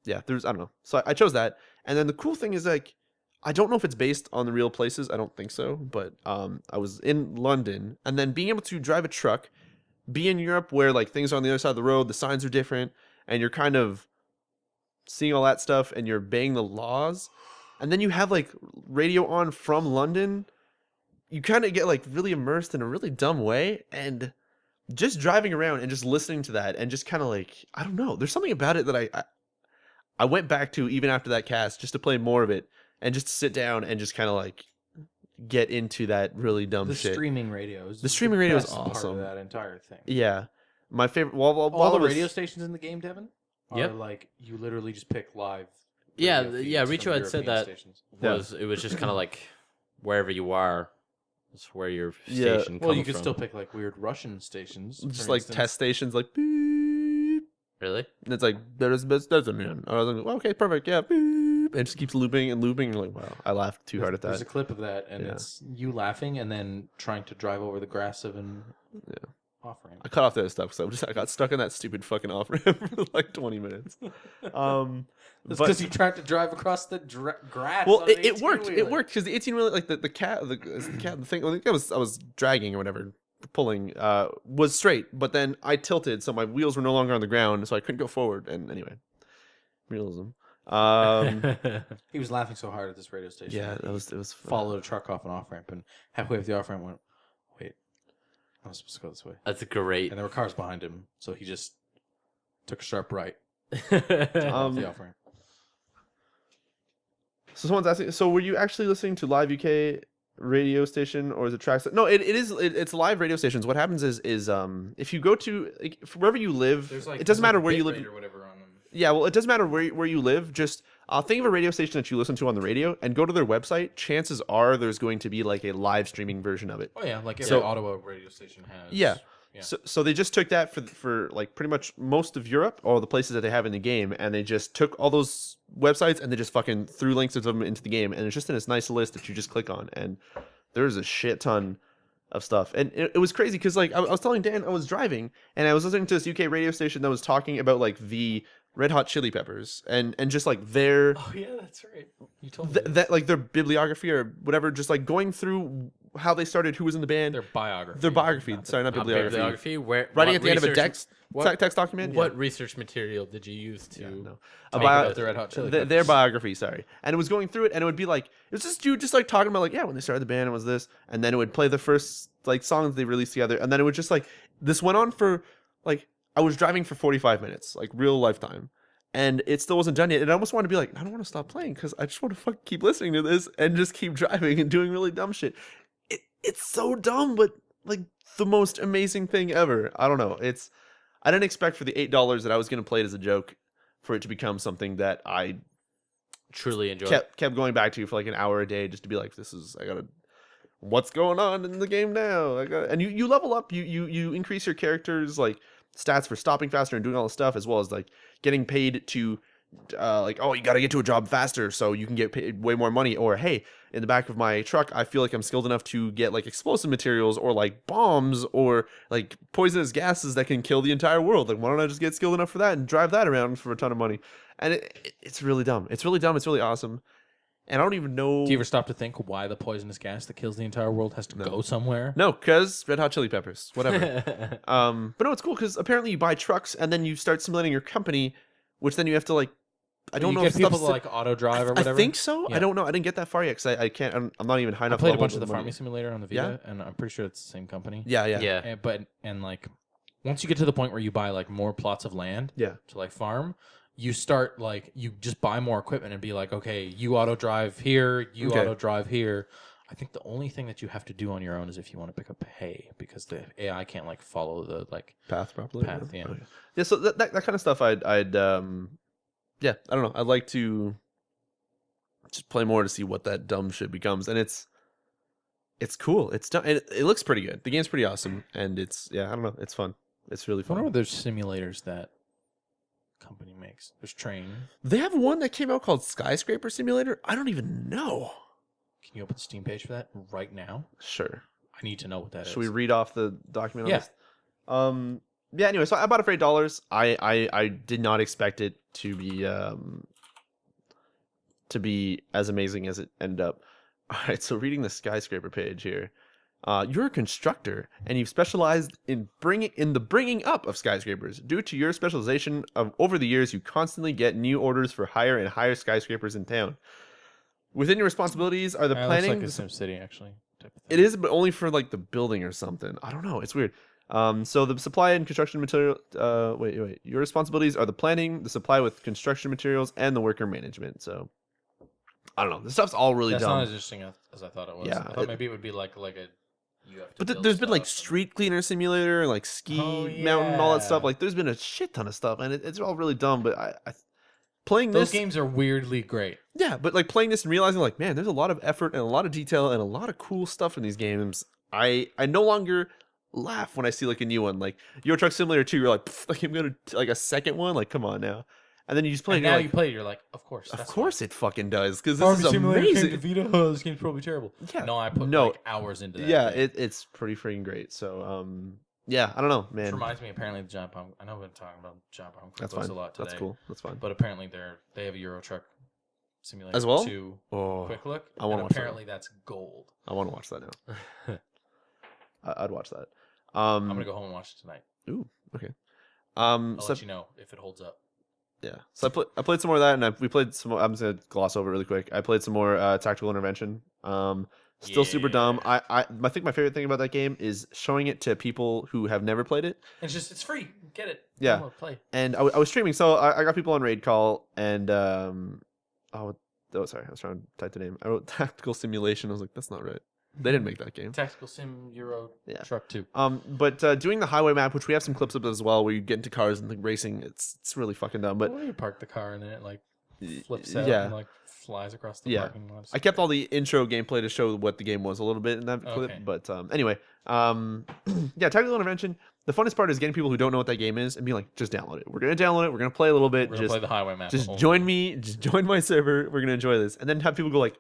[SPEAKER 3] I don't know. So I chose that. And then the cool thing is like, I don't know if it's based on the real places. I don't think so. But I was in London, and then being able to drive a truck, be in Europe where like things are on the other side of the road, the signs are different, and you're kind of seeing all that stuff, and you're obeying the laws, and then you have like radio on from London. You kind of get like really immersed in a really dumb way, and just driving around and just listening to that, and just kind of like, I don't know. There's something about it that I went back to even after that cast just to play more of it and just to sit down and just kind of like get into that really dumb
[SPEAKER 2] The
[SPEAKER 3] shit.
[SPEAKER 2] streaming radio is
[SPEAKER 3] The streaming radio is
[SPEAKER 2] best part of
[SPEAKER 3] awesome.
[SPEAKER 2] that entire thing.
[SPEAKER 3] Yeah, my favorite. While
[SPEAKER 2] All the
[SPEAKER 3] it was-
[SPEAKER 2] radio stations in the game, Devin, are
[SPEAKER 1] Yep.
[SPEAKER 2] like you literally just pick live.
[SPEAKER 1] Yeah,
[SPEAKER 2] radio
[SPEAKER 1] yeah,
[SPEAKER 2] feeds
[SPEAKER 1] Riccio
[SPEAKER 2] from
[SPEAKER 1] had said
[SPEAKER 2] European
[SPEAKER 1] that.
[SPEAKER 2] stations.
[SPEAKER 1] It was just kind of like wherever you are, it's where your
[SPEAKER 3] Yeah.
[SPEAKER 1] station
[SPEAKER 2] Well,
[SPEAKER 1] comes
[SPEAKER 2] you could
[SPEAKER 1] from.
[SPEAKER 2] still pick like weird Russian stations,
[SPEAKER 3] just
[SPEAKER 2] for
[SPEAKER 3] like
[SPEAKER 2] instance.
[SPEAKER 3] test stations, like beep,
[SPEAKER 1] Really?
[SPEAKER 3] and it's like there's a man. I was like, well, okay, perfect, yeah, beep, and it just keeps looping and looping. You're like, wow, I laughed too hard at
[SPEAKER 2] There's a
[SPEAKER 3] that.
[SPEAKER 2] clip of that, and
[SPEAKER 3] Yeah.
[SPEAKER 2] it's you laughing and then trying to drive over the grass of an off ramp.
[SPEAKER 3] I cut off that stuff, so I got stuck in that stupid fucking off ramp for like 20 minutes.
[SPEAKER 2] That's
[SPEAKER 3] But-
[SPEAKER 2] because you tried to drive across the grass.
[SPEAKER 3] Well,
[SPEAKER 2] on an
[SPEAKER 3] it worked.
[SPEAKER 2] 18-wheeler.
[SPEAKER 3] It worked because the 18 wheeler, like the thing. I think I was dragging or whatever, pulling, was straight, but then I tilted, so my wheels were no longer on the ground, so I couldn't go forward. And anyway, realism.
[SPEAKER 2] He was laughing so hard at this radio station.
[SPEAKER 3] Yeah,
[SPEAKER 2] that
[SPEAKER 3] it
[SPEAKER 2] he
[SPEAKER 3] was
[SPEAKER 2] followed a truck off an off ramp, and halfway up the off ramp went, "Wait, I was supposed to go this way."
[SPEAKER 1] That's great.
[SPEAKER 2] And there were cars behind him, so he just took a sharp right off the off ramp.
[SPEAKER 3] So someone's asking. So were you actually listening to live UK radio station or is it tracks? No, it's live radio stations. What happens is if you go to like, wherever you live, it doesn't matter where you live.
[SPEAKER 2] or whatever on them.
[SPEAKER 3] Yeah, well, it doesn't matter where you live. Just think of a radio station that you listen to on the radio and go to their website. Chances are there's going to be like a live streaming version of it.
[SPEAKER 2] Oh yeah, like every
[SPEAKER 3] So-
[SPEAKER 2] Ottawa radio station has.
[SPEAKER 3] Yeah.
[SPEAKER 2] Yeah.
[SPEAKER 3] So they just took that for like pretty much most of Europe, all the places that they have in the game, and they just took all those websites and they just fucking threw links of them into the game, and it's just in this nice list that you just click on, and there's a shit ton of stuff. And it was crazy because like I was telling Dan, I was driving and I was listening to this UK radio station that was talking about like the Red Hot Chili Peppers and just like their
[SPEAKER 2] Oh yeah, that's right. You told me
[SPEAKER 3] that like their bibliography or whatever, just like going through how they started, who was in the band,
[SPEAKER 2] their biography.
[SPEAKER 3] their biography. Sorry, not bibliography.
[SPEAKER 1] Bibliography. Where
[SPEAKER 3] Writing
[SPEAKER 1] what
[SPEAKER 3] at the end of a
[SPEAKER 1] research-
[SPEAKER 3] text document.
[SPEAKER 1] What
[SPEAKER 3] Yeah.
[SPEAKER 1] research material did you use to?
[SPEAKER 3] No.
[SPEAKER 1] talk
[SPEAKER 3] Bio-
[SPEAKER 1] about
[SPEAKER 2] the Red Hot Chili
[SPEAKER 3] their
[SPEAKER 2] Peppers.
[SPEAKER 3] biography, sorry. And it was going through it, and it would be like, it was this dude just like talking about like, yeah, when they started the band, it was this, and then it would play the first like songs they released together, and then it would just like, this went on for like, I was driving for 45 minutes, like real lifetime, and it still wasn't done yet. And I almost wanted to be like, I don't want to stop playing because I just want to fucking keep listening to this and just keep driving and doing really dumb shit. It's so dumb, but like the most amazing thing ever. I don't know. I didn't expect for the $8 that I was going to play it as a joke for it to become something that I
[SPEAKER 1] Truly enjoy.
[SPEAKER 3] kept going back to for like an hour a day just to be like, what's going on in the game now? And you level up, you increase your characters like stats for stopping faster and doing all this stuff, as well as like getting paid to like, oh, you got to get to a job faster so you can get paid way more money, or hey, in the back of my truck I feel like I'm skilled enough to get like explosive materials or like bombs or like poisonous gases that can kill the entire world. Like, why don't I just get skilled enough for that and drive that around for a ton of money? And it's really dumb. It's really dumb. It's really awesome. And I don't even know.
[SPEAKER 4] Do you ever stop to think why the poisonous gas that kills the entire world has to go somewhere?
[SPEAKER 3] No, because Red Hot Chili Peppers, whatever. But no, it's cool because apparently you buy trucks and then you start simulating your company, which then you have to like. I don't
[SPEAKER 4] you
[SPEAKER 3] know
[SPEAKER 4] get
[SPEAKER 3] if
[SPEAKER 4] people
[SPEAKER 3] stuff
[SPEAKER 4] to like auto drive or whatever.
[SPEAKER 3] I think so.
[SPEAKER 4] Yeah.
[SPEAKER 3] I don't know. I didn't get that far yet because I can't. I'm not even high
[SPEAKER 4] I
[SPEAKER 3] enough.
[SPEAKER 4] played a
[SPEAKER 3] level
[SPEAKER 4] bunch of
[SPEAKER 3] with
[SPEAKER 4] the
[SPEAKER 3] money.
[SPEAKER 4] farming simulator on the Vita, and I'm pretty sure it's the same company.
[SPEAKER 3] Yeah.
[SPEAKER 1] Yeah.
[SPEAKER 4] And like once you get to the point where you buy like more plots of land,
[SPEAKER 3] Yeah.
[SPEAKER 4] to like farm, you start like you just buy more equipment and be like, okay, you auto drive here, you
[SPEAKER 3] Okay.
[SPEAKER 4] auto drive here. I think the only thing that you have to do on your own is if you want to pick up hay, because the AI can't like follow the like
[SPEAKER 3] Path properly.
[SPEAKER 4] path. Yeah.
[SPEAKER 3] Okay. Yeah. So that kind of stuff, I'd yeah, I don't know. I'd like to just play more to see what that dumb shit becomes, and it's cool. It's done. It looks pretty good. The game's pretty awesome, and it's I don't know. It's fun. It's really
[SPEAKER 4] I wonder
[SPEAKER 3] fun.
[SPEAKER 4] what there's simulators that company makes. There's train.
[SPEAKER 3] They have one that came out called Skyscraper Simulator. I don't even know.
[SPEAKER 4] Can you open the Steam page for that right now?
[SPEAKER 3] Sure.
[SPEAKER 4] I need to know what that is.
[SPEAKER 3] Should we read off the document?
[SPEAKER 4] Yeah.
[SPEAKER 3] On this? Yeah. Anyway, so I bought it for $8. I did not expect it to be as amazing as it ended up. All right. So reading the Skyscraper page here, you're a constructor and you've specialized in the bringing up of skyscrapers. Due to your specialization over the years, you constantly get new orders for higher and higher skyscrapers in town. Within your responsibilities are the planning.
[SPEAKER 4] Looks like a SimCity actually. Type of thing.
[SPEAKER 3] It is, but only for like the building or something. I don't know. It's weird. So the supply and construction material. Wait. Your responsibilities are the planning, the supply with construction materials, and the worker management. So I don't know. This stuff's all really
[SPEAKER 4] That's
[SPEAKER 3] dumb.
[SPEAKER 4] not as interesting as I thought it was.
[SPEAKER 3] Yeah,
[SPEAKER 4] I thought maybe it would be like a. You have to
[SPEAKER 3] But
[SPEAKER 4] build
[SPEAKER 3] there's been like
[SPEAKER 4] stuff
[SPEAKER 3] street cleaner simulator, like ski mountain, and all that stuff. Like there's been a shit ton of stuff, and it's all really dumb. But I playing
[SPEAKER 4] Those
[SPEAKER 3] this
[SPEAKER 4] games are weirdly great.
[SPEAKER 3] Yeah, but like playing this and realizing like, man, there's a lot of effort and a lot of detail and a lot of cool stuff in these games. I no longer laugh when I see like a new one. Like Euro Truck Simulator 2, you're like I'm gonna like a second one. Like, come on now. And then you just play.
[SPEAKER 4] And
[SPEAKER 3] And
[SPEAKER 4] now
[SPEAKER 3] you're
[SPEAKER 4] you
[SPEAKER 3] like,
[SPEAKER 4] play it, you're like, of course.
[SPEAKER 3] of
[SPEAKER 4] that's
[SPEAKER 3] course it fucking does because
[SPEAKER 4] fine.
[SPEAKER 3] this is amazing.
[SPEAKER 4] Came to Vita. Oh, this game's probably terrible.
[SPEAKER 3] Yeah,
[SPEAKER 4] No, I put
[SPEAKER 3] no.
[SPEAKER 4] like hours into that.
[SPEAKER 3] Yeah,
[SPEAKER 4] thing.
[SPEAKER 3] it's pretty freaking great. So yeah, I don't know, man.
[SPEAKER 4] Which reminds me, apparently the Giant Bomb. I know we've been talking about Giant Bomb
[SPEAKER 3] That's
[SPEAKER 4] Quick
[SPEAKER 3] fine.
[SPEAKER 4] a lot today.
[SPEAKER 3] That's cool. That's fine.
[SPEAKER 4] But apparently they have a Euro Truck Simulator
[SPEAKER 3] As well?
[SPEAKER 4] 2
[SPEAKER 3] Oh,
[SPEAKER 4] Quick Look.
[SPEAKER 3] I wanna
[SPEAKER 4] and
[SPEAKER 3] watch that
[SPEAKER 4] apparently that's gold.
[SPEAKER 3] I want to watch that now. I'd watch that.
[SPEAKER 4] I'm gonna go home and watch it tonight.
[SPEAKER 3] Ooh, okay.
[SPEAKER 4] I'll
[SPEAKER 3] So
[SPEAKER 4] let you know if it holds up.
[SPEAKER 3] yeah, so I played some more of that, and we played some more. I'm just gonna gloss over it really quick. I played some more Tactical Intervention. Still super dumb. I think my favorite thing about that game is showing it to people who have never played it.
[SPEAKER 4] It's free. Get it.
[SPEAKER 3] Yeah.
[SPEAKER 4] Download, play.
[SPEAKER 3] And I was streaming, so I got people on raid call, and sorry, I was trying to type the name. I wrote Tactical Simulation. I was like, that's not right. They didn't make that game.
[SPEAKER 4] Tactical Sim Euro
[SPEAKER 3] Yeah.
[SPEAKER 4] Truck 2.
[SPEAKER 3] But doing the highway map, which we have some clips of as well, where you get into cars and like racing, it's really fucking dumb. But
[SPEAKER 4] Where you park the car and then it like flips out
[SPEAKER 3] yeah.
[SPEAKER 4] and like flies across the
[SPEAKER 3] Yeah.
[SPEAKER 4] parking lot.
[SPEAKER 3] I kept all the intro gameplay to show what the game was a little bit in that clip.
[SPEAKER 4] Okay.
[SPEAKER 3] But anyway, yeah, Tactical Intervention. The funnest part is getting people who don't know what that game is and being like, just download it. We're gonna download it. We're gonna play a little bit.
[SPEAKER 4] We're gonna play the highway map.
[SPEAKER 3] Just
[SPEAKER 4] only.
[SPEAKER 3] join me. Just join my server. We're gonna enjoy this, and then have people go like,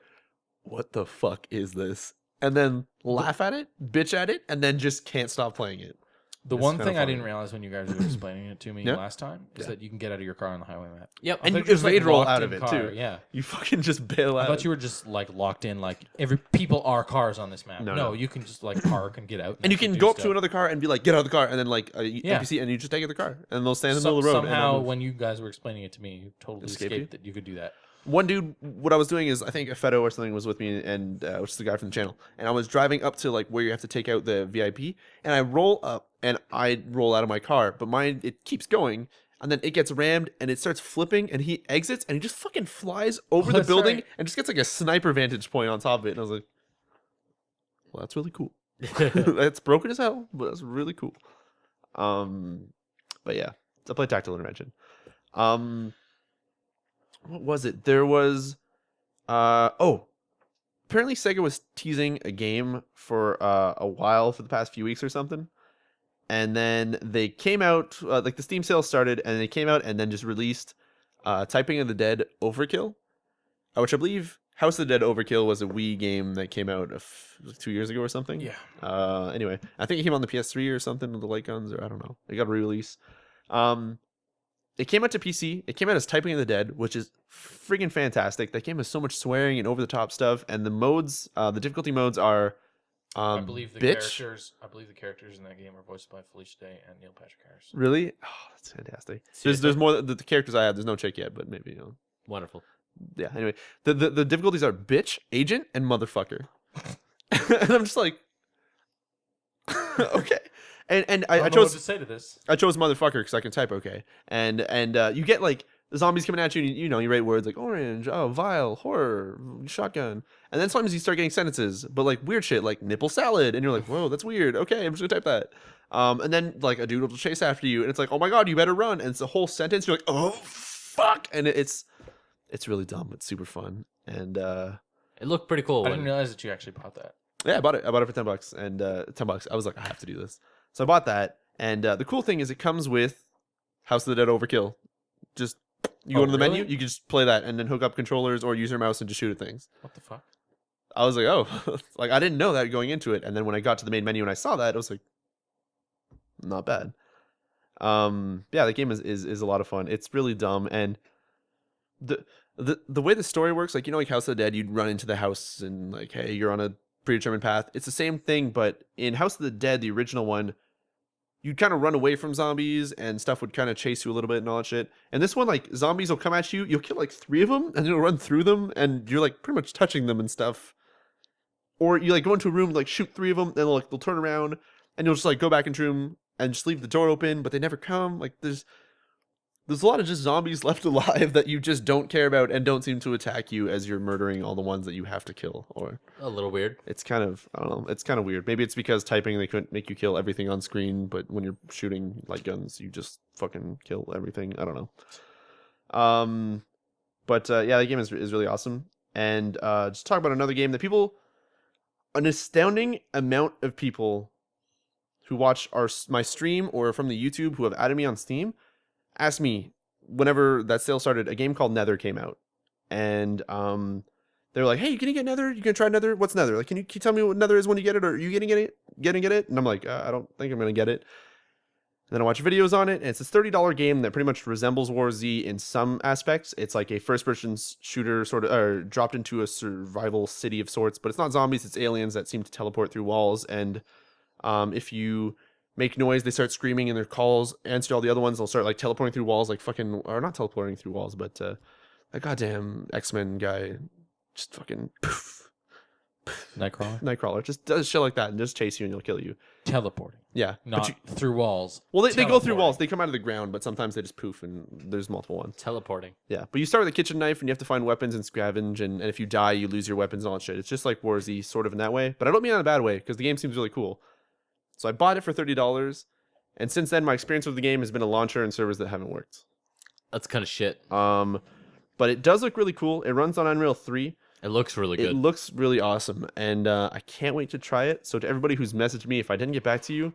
[SPEAKER 3] "What the fuck is this?" And then laugh at it, bitch at it, and then just can't stop playing it.
[SPEAKER 4] The
[SPEAKER 3] It's
[SPEAKER 4] one
[SPEAKER 3] kinda
[SPEAKER 4] thing I
[SPEAKER 3] funny.
[SPEAKER 4] didn't realize when you guys were explaining it to me
[SPEAKER 3] Yeah.
[SPEAKER 4] last time is
[SPEAKER 3] Yeah.
[SPEAKER 4] that you can get out of your car on the highway map.
[SPEAKER 1] Yep.
[SPEAKER 4] I
[SPEAKER 3] And
[SPEAKER 4] thought
[SPEAKER 3] you
[SPEAKER 4] were just,
[SPEAKER 3] raid roll
[SPEAKER 4] locked
[SPEAKER 3] out
[SPEAKER 4] in
[SPEAKER 3] of it,
[SPEAKER 4] car.
[SPEAKER 3] too.
[SPEAKER 4] Yeah.
[SPEAKER 3] You fucking just bail
[SPEAKER 4] I
[SPEAKER 3] out.
[SPEAKER 4] thought you were just like locked in, like every people are cars on this map.
[SPEAKER 3] No,
[SPEAKER 4] No,
[SPEAKER 3] no.
[SPEAKER 4] you can just like park and get out.
[SPEAKER 3] And you can
[SPEAKER 4] do
[SPEAKER 3] go up
[SPEAKER 4] stuff.
[SPEAKER 3] to another car and be like, "Get out of the car," and then like a
[SPEAKER 4] Yeah.
[SPEAKER 3] NPC, and you just take out the car, and they'll stand in the middle of the road. and they'll
[SPEAKER 4] Somehow,
[SPEAKER 3] move.
[SPEAKER 4] when you guys were explaining it to me, you totally
[SPEAKER 3] Escaped
[SPEAKER 4] escaped that you could do that.
[SPEAKER 3] One dude, what I was doing is, I think Fedo or something was with me, and which is the guy from the channel, and I was driving up to like where you have to take out the VIP, and I roll up and I roll out of my car, but mine, it keeps going, and then it gets rammed and it starts flipping, and he exits and he just fucking flies over the
[SPEAKER 4] that's
[SPEAKER 3] building
[SPEAKER 4] right.
[SPEAKER 3] and just gets like a sniper vantage point on top of it, and I was like, well, that's really cool. It's broken as hell, but that's really cool. But yeah, so I played Tactical Intervention. What was it? There was apparently Sega was teasing a game for a while for the past few weeks or something. and then they came out like the Steam sale started, and they came out and then just released Typing of the Dead Overkill, which I believe House of the Dead Overkill was a Wii game that came out 2 years ago or something.
[SPEAKER 4] Yeah.
[SPEAKER 3] Anyway, I think it came on the PS3 or something with the light guns, or I don't know. It got a re-release. It came out to PC. It came out as Typing of the Dead, which is friggin' fantastic. That game has so much swearing and over the top stuff, and the modes, the difficulty modes are.
[SPEAKER 4] I believe the characters. I believe the characters in that game are voiced by Felicia Day and Neil Patrick Harris.
[SPEAKER 3] Really? Oh, that's fantastic.
[SPEAKER 1] Seriously?
[SPEAKER 3] There's more. The characters I have. There's no chick yet, but maybe
[SPEAKER 1] Wonderful.
[SPEAKER 3] Yeah. Anyway, the difficulties are bitch, agent, and motherfucker. And I'm just like, okay. And I
[SPEAKER 4] don't know
[SPEAKER 3] chose
[SPEAKER 4] what to say to this.
[SPEAKER 3] I chose motherfucker because I can type okay. And you get like the zombies coming at you, and you write words like orange, vile, horror, shotgun, and then sometimes you start getting sentences, but like weird shit like nipple salad, and you're like, whoa, that's weird. Okay, I'm just gonna type that. And then like a dude will chase after you, and it's like, oh my god, you better run, and it's a whole sentence. You're like, oh fuck, and it's really dumb. It's super fun, and
[SPEAKER 1] It looked pretty cool.
[SPEAKER 4] I didn't realize that you actually bought that.
[SPEAKER 3] yeah, I bought it for $10, and $10. I was like, I have to do this, so I bought that. And the cool thing is, it comes with House of the Dead Overkill. Just you go to the menu, you can just play that, and then hook up controllers or use your mouse and just shoot at things.
[SPEAKER 4] What the fuck?
[SPEAKER 3] I was like, oh, like I didn't know that going into it, and then when I got to the main menu and I saw that, I was like, not bad. Yeah, the game is a lot of fun. It's really dumb, and the way the story works, like like House of the Dead, you'd run into the house and like, hey, you're on a predetermined path. It's the same thing, but in House of the Dead, the original one, you'd kind of run away from zombies and stuff would kind of chase you a little bit and all that shit. And this one, like, zombies will come at you, you'll kill like 3 of them, and you'll run through them, and you're like pretty much touching them and stuff. Or you like go into a room, like shoot 3 of them, and they'll turn around, and you'll just like go back into a room and just leave the door open, but they never come. Like there's a lot of just zombies left alive that you just don't care about and don't seem to attack you as you're murdering all the ones that you have to kill. Or
[SPEAKER 1] A little weird.
[SPEAKER 3] it's kind of, I don't know, it's kind of weird. Maybe it's because typing they couldn't make you kill everything on screen, but when you're shooting light guns, you just fucking kill everything. I don't know. But yeah, the game is really awesome. And just talk about another game that an astounding amount of people who watch my stream or from the YouTube who have added me on Steam asked me whenever that sale started, a game called Nether came out, and they were like, "Hey, can you get Nether? You gonna try Nether? What's Nether? Like, can you tell me what Nether is when you get it? Or are you getting it? And I'm like, I don't think I'm gonna get it. And then I watch videos on it, and it's this $30 game that pretty much resembles War Z in some aspects. It's like a first-person shooter, sort of, or dropped into a survival city of sorts, but it's not zombies; it's aliens that seem to teleport through walls, and if you make noise, they start screaming, and their calls answer all the other ones. They'll start like teleporting through walls, like fucking, or not teleporting through walls, but a goddamn X-Men guy just fucking poof, Nightcrawler just does shit like that and just chase you and he'll kill you.
[SPEAKER 4] Teleporting.
[SPEAKER 3] Yeah,
[SPEAKER 4] Not through walls.
[SPEAKER 3] well, they go through walls. They come out of the ground, but sometimes they just poof, and there's multiple ones.
[SPEAKER 1] Teleporting.
[SPEAKER 3] Yeah, but you start with a kitchen knife, and you have to find weapons and scavenge, and if you die, you lose your weapons and all that shit. It's just like War Z, sort of in that way, but I don't mean in a bad way, because the game seems really cool. So I bought it for $30, and since then, my experience with the game has been a launcher and servers that haven't worked.
[SPEAKER 1] That's kind of shit.
[SPEAKER 3] But it does look really cool. It runs on Unreal 3.
[SPEAKER 1] It looks really good.
[SPEAKER 3] It looks really awesome, and I can't wait to try it. So to everybody who's messaged me, if I didn't get back to you,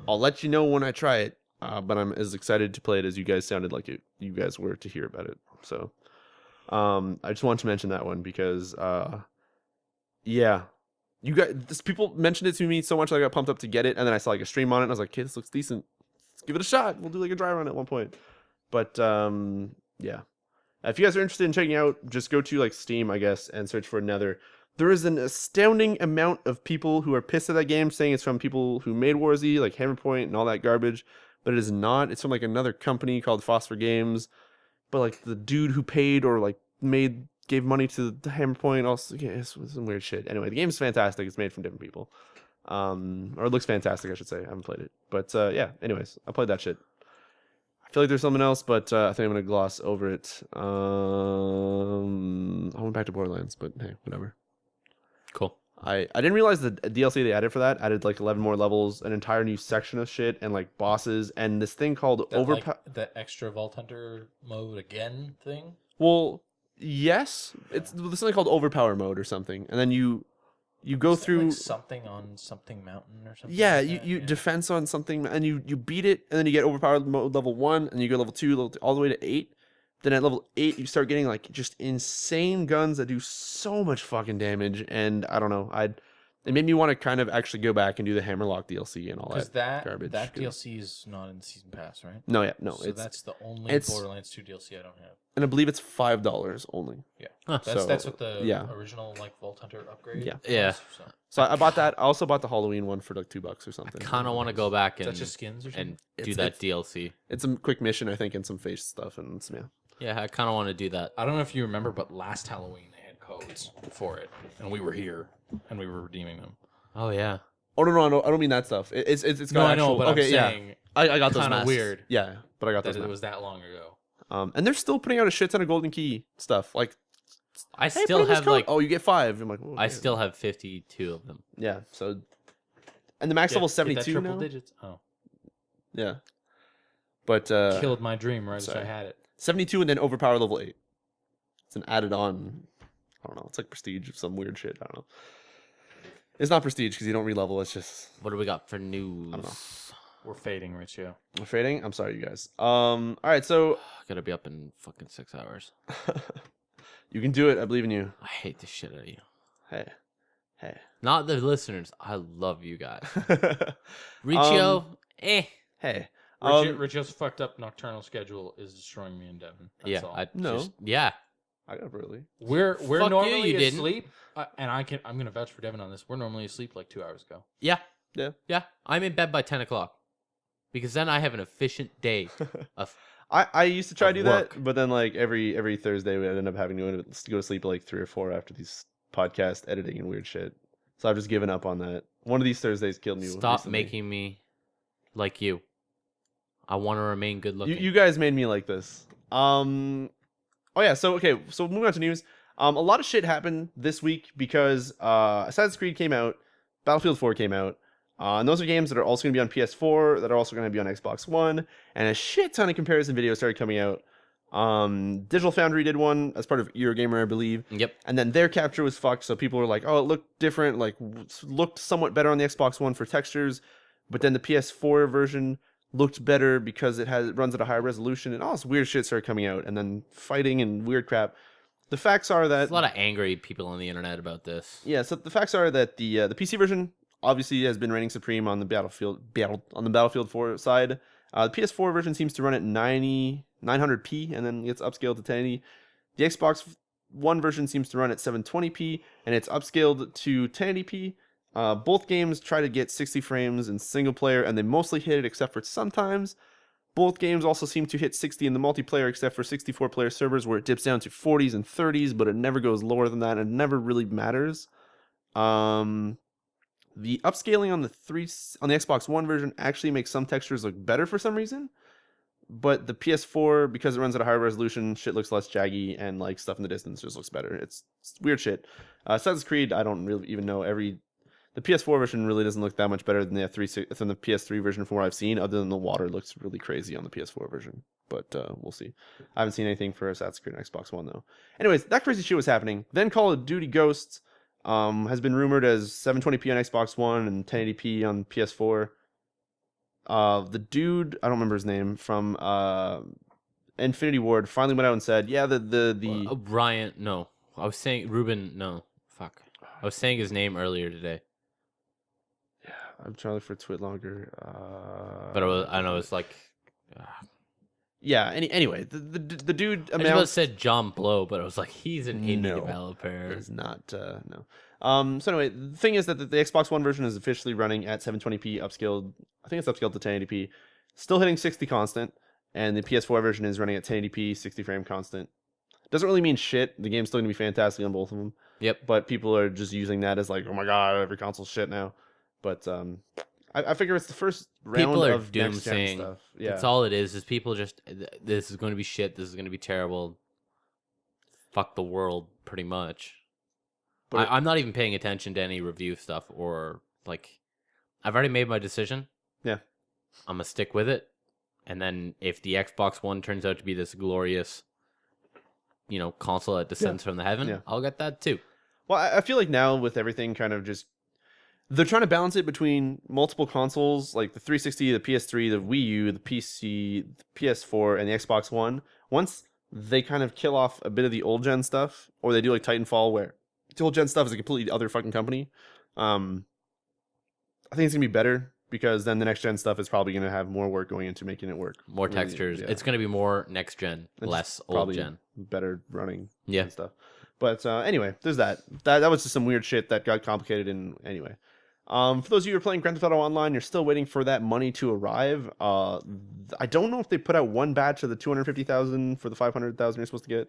[SPEAKER 3] I'll let you know when I try it. But I'm as excited to play it as you guys sounded like you guys were to hear about it. So I just wanted to mention that one because, yeah. You guys, people mentioned it to me so much that I got pumped up to get it, and then I saw like a stream on it, and I was like, "Okay, this looks decent. Let's give it a shot. We'll do like a dry run at one point." But yeah, if you guys are interested in checking out, just go to like Steam, I guess, and search for Nether. There is an astounding amount of people who are pissed at that game, saying it's from people who made War Z, like Hammerpoint and all that garbage, but it is not. It's from like another company called Phosphor Games, but like the dude who paid or like gave money to the Hammerpoint. Also, yeah, it's some weird shit. Anyway, the game's fantastic. It's made from different people. Or it looks fantastic, I should say. I haven't played it. But yeah, anyways, I played that shit. I feel like there's something else, but I think I'm going to gloss over it. I went back to Borderlands, but hey, whatever.
[SPEAKER 1] Cool.
[SPEAKER 3] I didn't realize the DLC they added for that added like 11 more levels, an entire new section of shit, and like bosses, and this thing called
[SPEAKER 4] that extra Vault Hunter mode again thing.
[SPEAKER 3] Well, yes, it's something called overpower mode or something, and then you You go
[SPEAKER 4] Is that
[SPEAKER 3] through
[SPEAKER 4] like something on something mountain or something.
[SPEAKER 3] Yeah,
[SPEAKER 4] like
[SPEAKER 3] you,
[SPEAKER 4] that?
[SPEAKER 3] you defense on something, and you beat it, and then you get overpowered mode level 1, and you go level 2, all the way to 8. Then at level 8, you start getting like just insane guns that do so much fucking damage, and I don't know, it made me want to kind of actually go back and do the Hammerlock DLC and all
[SPEAKER 4] Because
[SPEAKER 3] that
[SPEAKER 4] that
[SPEAKER 3] garbage.
[SPEAKER 4] that
[SPEAKER 3] 'cause-
[SPEAKER 4] DLC is not in the season pass, right?
[SPEAKER 3] No, yeah, no,
[SPEAKER 4] So
[SPEAKER 3] it's
[SPEAKER 4] that's the only
[SPEAKER 3] it's-
[SPEAKER 4] Borderlands 2 DLC I don't have.
[SPEAKER 3] and I believe it's $5 only.
[SPEAKER 4] Yeah,
[SPEAKER 1] Huh.
[SPEAKER 4] that's
[SPEAKER 3] So,
[SPEAKER 4] what the
[SPEAKER 3] yeah.
[SPEAKER 4] original like Vault Hunter upgrade.
[SPEAKER 3] Yeah.
[SPEAKER 1] Yeah.
[SPEAKER 4] was, so.
[SPEAKER 3] So I bought that. I also bought the Halloween one for like $2 or something.
[SPEAKER 1] Kind of want to go back
[SPEAKER 4] Is
[SPEAKER 1] and
[SPEAKER 4] that just skins or something?
[SPEAKER 1] and do
[SPEAKER 3] It's-
[SPEAKER 1] that DLC.
[SPEAKER 3] It's some quick mission, I think, and some face stuff, and some, yeah.
[SPEAKER 1] Yeah, I kind of want to do that.
[SPEAKER 4] I don't know if you remember, but last Halloween they had codes for it, and we were here and we were redeeming them.
[SPEAKER 1] Oh yeah.
[SPEAKER 3] Oh no, I don't mean that stuff. It's got
[SPEAKER 4] No, I
[SPEAKER 3] actual,
[SPEAKER 4] know, but
[SPEAKER 3] okay,
[SPEAKER 4] I'm
[SPEAKER 3] yeah.
[SPEAKER 4] saying
[SPEAKER 3] I got those
[SPEAKER 4] kinda
[SPEAKER 3] masks.
[SPEAKER 4] weird
[SPEAKER 3] Yeah, but I got
[SPEAKER 4] that
[SPEAKER 3] those
[SPEAKER 4] it
[SPEAKER 3] masks.
[SPEAKER 4] was that long ago.
[SPEAKER 3] And they're still putting out a shit ton of Golden Key stuff. Like,
[SPEAKER 1] I
[SPEAKER 3] hey,
[SPEAKER 1] still
[SPEAKER 3] put in this
[SPEAKER 1] have
[SPEAKER 3] code.
[SPEAKER 1] like
[SPEAKER 3] oh, you get 5. I'm like, oh,
[SPEAKER 1] I
[SPEAKER 3] okay.
[SPEAKER 1] still have 52 of them.
[SPEAKER 3] Yeah. So, and the max level
[SPEAKER 4] Get that
[SPEAKER 3] 72
[SPEAKER 4] triple
[SPEAKER 3] now.
[SPEAKER 4] digits. Oh,
[SPEAKER 3] Yeah. But
[SPEAKER 4] killed my dream right as
[SPEAKER 3] sorry.
[SPEAKER 4] I had it.
[SPEAKER 3] 72 and then overpower level 8. It's an added on. I don't know. It's like prestige of some weird shit. I don't know. It's not prestige because you don't re-level. It's just
[SPEAKER 1] What do we got for news?
[SPEAKER 3] I don't know.
[SPEAKER 4] We're fading, Riccio.
[SPEAKER 3] I'm fading. I'm sorry, you guys. All right. So
[SPEAKER 1] I gotta be up in fucking 6 hours.
[SPEAKER 3] you can do it. I believe in you.
[SPEAKER 1] I hate the shit out of you.
[SPEAKER 3] Hey. Hey.
[SPEAKER 1] Not the listeners. I love you guys. Riccio,
[SPEAKER 3] Hey.
[SPEAKER 4] Riccio's fucked up nocturnal schedule is destroying me and Devin. That's
[SPEAKER 1] yeah,
[SPEAKER 4] all.
[SPEAKER 3] No.
[SPEAKER 1] yeah.
[SPEAKER 3] I got up early.
[SPEAKER 4] We're
[SPEAKER 1] Fuck you,
[SPEAKER 4] normally
[SPEAKER 1] you didn't.
[SPEAKER 4] asleep, and I'm gonna vouch for Devin on this. We're normally asleep like 2 hours ago.
[SPEAKER 1] Yeah.
[SPEAKER 3] Yeah.
[SPEAKER 1] Yeah. I'm in bed by 10 o'clock. Because then I have an efficient day of
[SPEAKER 3] I used to try to
[SPEAKER 1] Of
[SPEAKER 3] do
[SPEAKER 1] work.
[SPEAKER 3] that, but then like every Thursday we end up having to go to sleep at like 3 or 4 after these podcast editing and weird shit. So I've just given up on that. One of these Thursdays killed me.
[SPEAKER 1] stop
[SPEAKER 3] recently.
[SPEAKER 1] making me like you. I want to remain good looking.
[SPEAKER 3] You guys made me like this. Oh yeah. So okay. So moving on to news. A lot of shit happened this week because Assassin's Creed came out, Battlefield 4 came out. And those are games that are also going to be on PS4, that are also going to be on Xbox One, and a shit ton of comparison videos started coming out. Digital Foundry did one as part of Eurogamer, I believe.
[SPEAKER 1] Yep.
[SPEAKER 3] And then their capture was fucked, so people were like, oh, it looked different, like looked somewhat better on the Xbox One for textures, but then the PS4 version looked better because it runs at a higher resolution, and all this weird shit started coming out, and then fighting and weird crap. The facts are that
[SPEAKER 1] There's a lot of angry people on the internet about this.
[SPEAKER 3] yeah, so the facts are that the PC version obviously has been reigning supreme on the Battlefield 4 side. The PS4 version seems to run at 900p and then gets upscaled to 1080. The Xbox One version seems to run at 720p and it's upscaled to 1080p. Both games try to get 60 frames in single player and they mostly hit it except for sometimes. Both games also seem to hit 60 in the multiplayer except for 64-player servers where it dips down to 40s and 30s, but it never goes lower than that and it never really matters. The upscaling on the Xbox One version actually makes some textures look better for some reason, but the PS4, because it runs at a higher resolution, shit looks less jaggy and like stuff in the distance just looks better. It's weird shit. Assassin's Creed, I don't really even know. The PS4 version really doesn't look that much better than the PS3 version from what I've seen, other than the water looks really crazy on the PS4 version. But we'll see. I haven't seen anything for Assassin's Creed on Xbox One though. Anyways, that crazy shit was happening. Then Call of Duty Ghosts has been rumored as 720p on Xbox One and 1080p on PS4. The dude, I don't remember his name, from Infinity Ward finally went out and said, yeah, the
[SPEAKER 1] Ryan, no. I was saying Ruben, no. Fuck. I was saying his name earlier today.
[SPEAKER 3] yeah, I'm trying to look for Twit longer.
[SPEAKER 1] But I know it's like
[SPEAKER 3] yeah. Anyway, the dude
[SPEAKER 1] I just about said John Blow, but I was like, he's an indie
[SPEAKER 3] No.
[SPEAKER 1] developer.
[SPEAKER 3] is not no. So anyway, the thing is that the Xbox One version is officially running at 720p upscaled. I think it's upscaled to 1080p, still hitting 60 constant, and the PS4 version is running at 1080p, 60 frame constant. Doesn't really mean shit. The game's still gonna be fantastic on both of them.
[SPEAKER 1] Yep.
[SPEAKER 3] But people are just using that as like, oh my god, every console's shit now. But I figure it's the first round
[SPEAKER 1] People are
[SPEAKER 3] of next-gen
[SPEAKER 1] doomsaying.
[SPEAKER 3] stuff. Yeah.
[SPEAKER 1] That's all it is people just, this is going to be shit. This is going to be terrible. Fuck the world, pretty much.
[SPEAKER 3] But
[SPEAKER 1] I'm not even paying attention to any review stuff or like, I've already made my decision.
[SPEAKER 3] Yeah.
[SPEAKER 1] I'm going to stick with it. And then if the Xbox One turns out to be this glorious, console that descends from the heaven,
[SPEAKER 3] Yeah.
[SPEAKER 1] I'll get that too.
[SPEAKER 3] Well, I feel like now with everything kind of just they're trying to balance it between multiple consoles, like the 360, the PS3, the Wii U, the PC, the PS4, and the Xbox One. Once they kind of kill off a bit of the old gen stuff, or they do like Titanfall, where the old gen stuff is a completely other fucking company. I think it's gonna be better because then the next gen stuff is probably gonna have more work going into making it work.
[SPEAKER 1] More
[SPEAKER 3] Really,
[SPEAKER 1] textures.
[SPEAKER 3] yeah.
[SPEAKER 1] It's gonna be more next gen,
[SPEAKER 3] It's
[SPEAKER 1] less old
[SPEAKER 3] probably
[SPEAKER 1] gen.
[SPEAKER 3] better running.
[SPEAKER 1] Yeah.
[SPEAKER 3] And stuff. But anyway, there's that. That was just some weird shit that got complicated. In anyway. For those of you who are playing Grand Theft Auto Online, you're still waiting for that money to arrive. I don't know if they put out one batch of the 250,000 for the 500,000 you're supposed to get,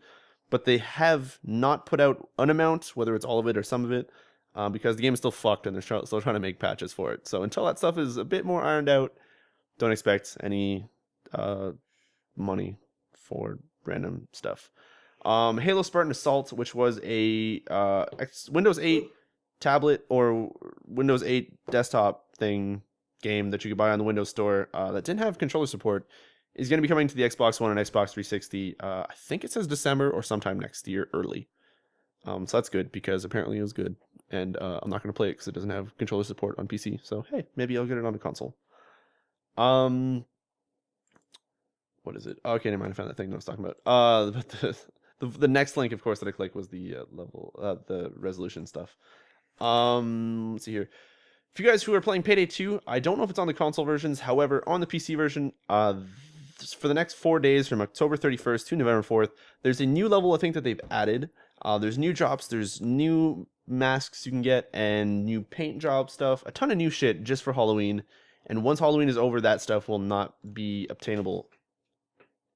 [SPEAKER 3] but they have not put out an amount, whether it's all of it or some of it, because the game is still fucked and they're still trying to make patches for it. So until that stuff is a bit more ironed out, don't expect any money for random stuff. Halo Spartan Assault, which was a Windows 8 tablet or Windows 8 desktop game that you could buy on the Windows Store that didn't have controller support, is going to be coming to the Xbox One and Xbox 360. I think it says December or sometime next year early. So that's good because apparently it was good. And I'm not going to play it because it doesn't have controller support on PC. So hey, maybe I'll get it on a console. What is it? Oh, okay, never mind. I found that thing I was talking about. But the next link, of course, that I clicked was the the resolution stuff. Let's see here. If you guys who are playing Payday 2, I don't know if it's on the console versions. However, on the PC version, for the next 4 days from October 31st to November 4th, there's a new level I think that they've added. There's new drops, there's new masks you can get, and new paint job stuff. A ton of new shit just for Halloween. And once Halloween is over, that stuff will not be obtainable.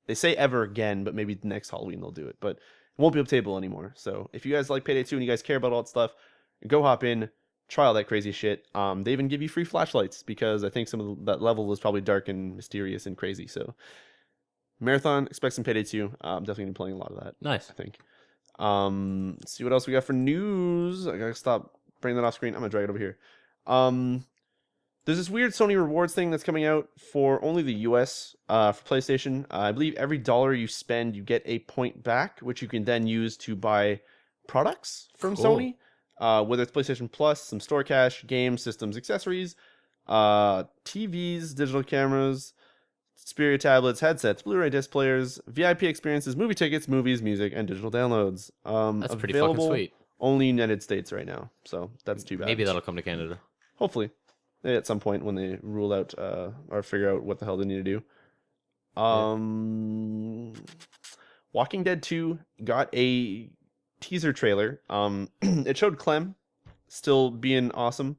[SPEAKER 3] They say ever again, but maybe next Halloween they'll do it. But it won't be obtainable anymore. So if you guys like Payday 2 and you guys care about all that stuff, go hop in, try all that crazy shit. They even give you free flashlights because I think some of that level was probably dark and mysterious and crazy. So Marathon, expect some Payday 2. I'm definitely gonna be playing a lot of that.
[SPEAKER 1] Nice.
[SPEAKER 3] I think. Let's see what else we got for news. I gotta stop bringing that off screen. I'm gonna drag it over here. There's this weird Sony rewards thing that's coming out for only the US for PlayStation. I believe every dollar you spend, you get a point back, which you can then use to buy products from
[SPEAKER 1] Cool.
[SPEAKER 3] Sony. Whether it's PlayStation Plus, some store cash, games, systems, accessories, TVs, digital cameras, Xperia tablets, headsets, Blu-ray disc players, VIP experiences, movie tickets, movies, music, and digital downloads.
[SPEAKER 1] That's pretty fucking
[SPEAKER 3] Available
[SPEAKER 1] sweet.
[SPEAKER 3] only in United States right now, so that's too bad.
[SPEAKER 1] Maybe that'll come to Canada.
[SPEAKER 3] Hopefully, at some point when they rule out or figure out what the hell they need to do. Walking Dead 2 got a teaser trailer. It showed Clem still being awesome.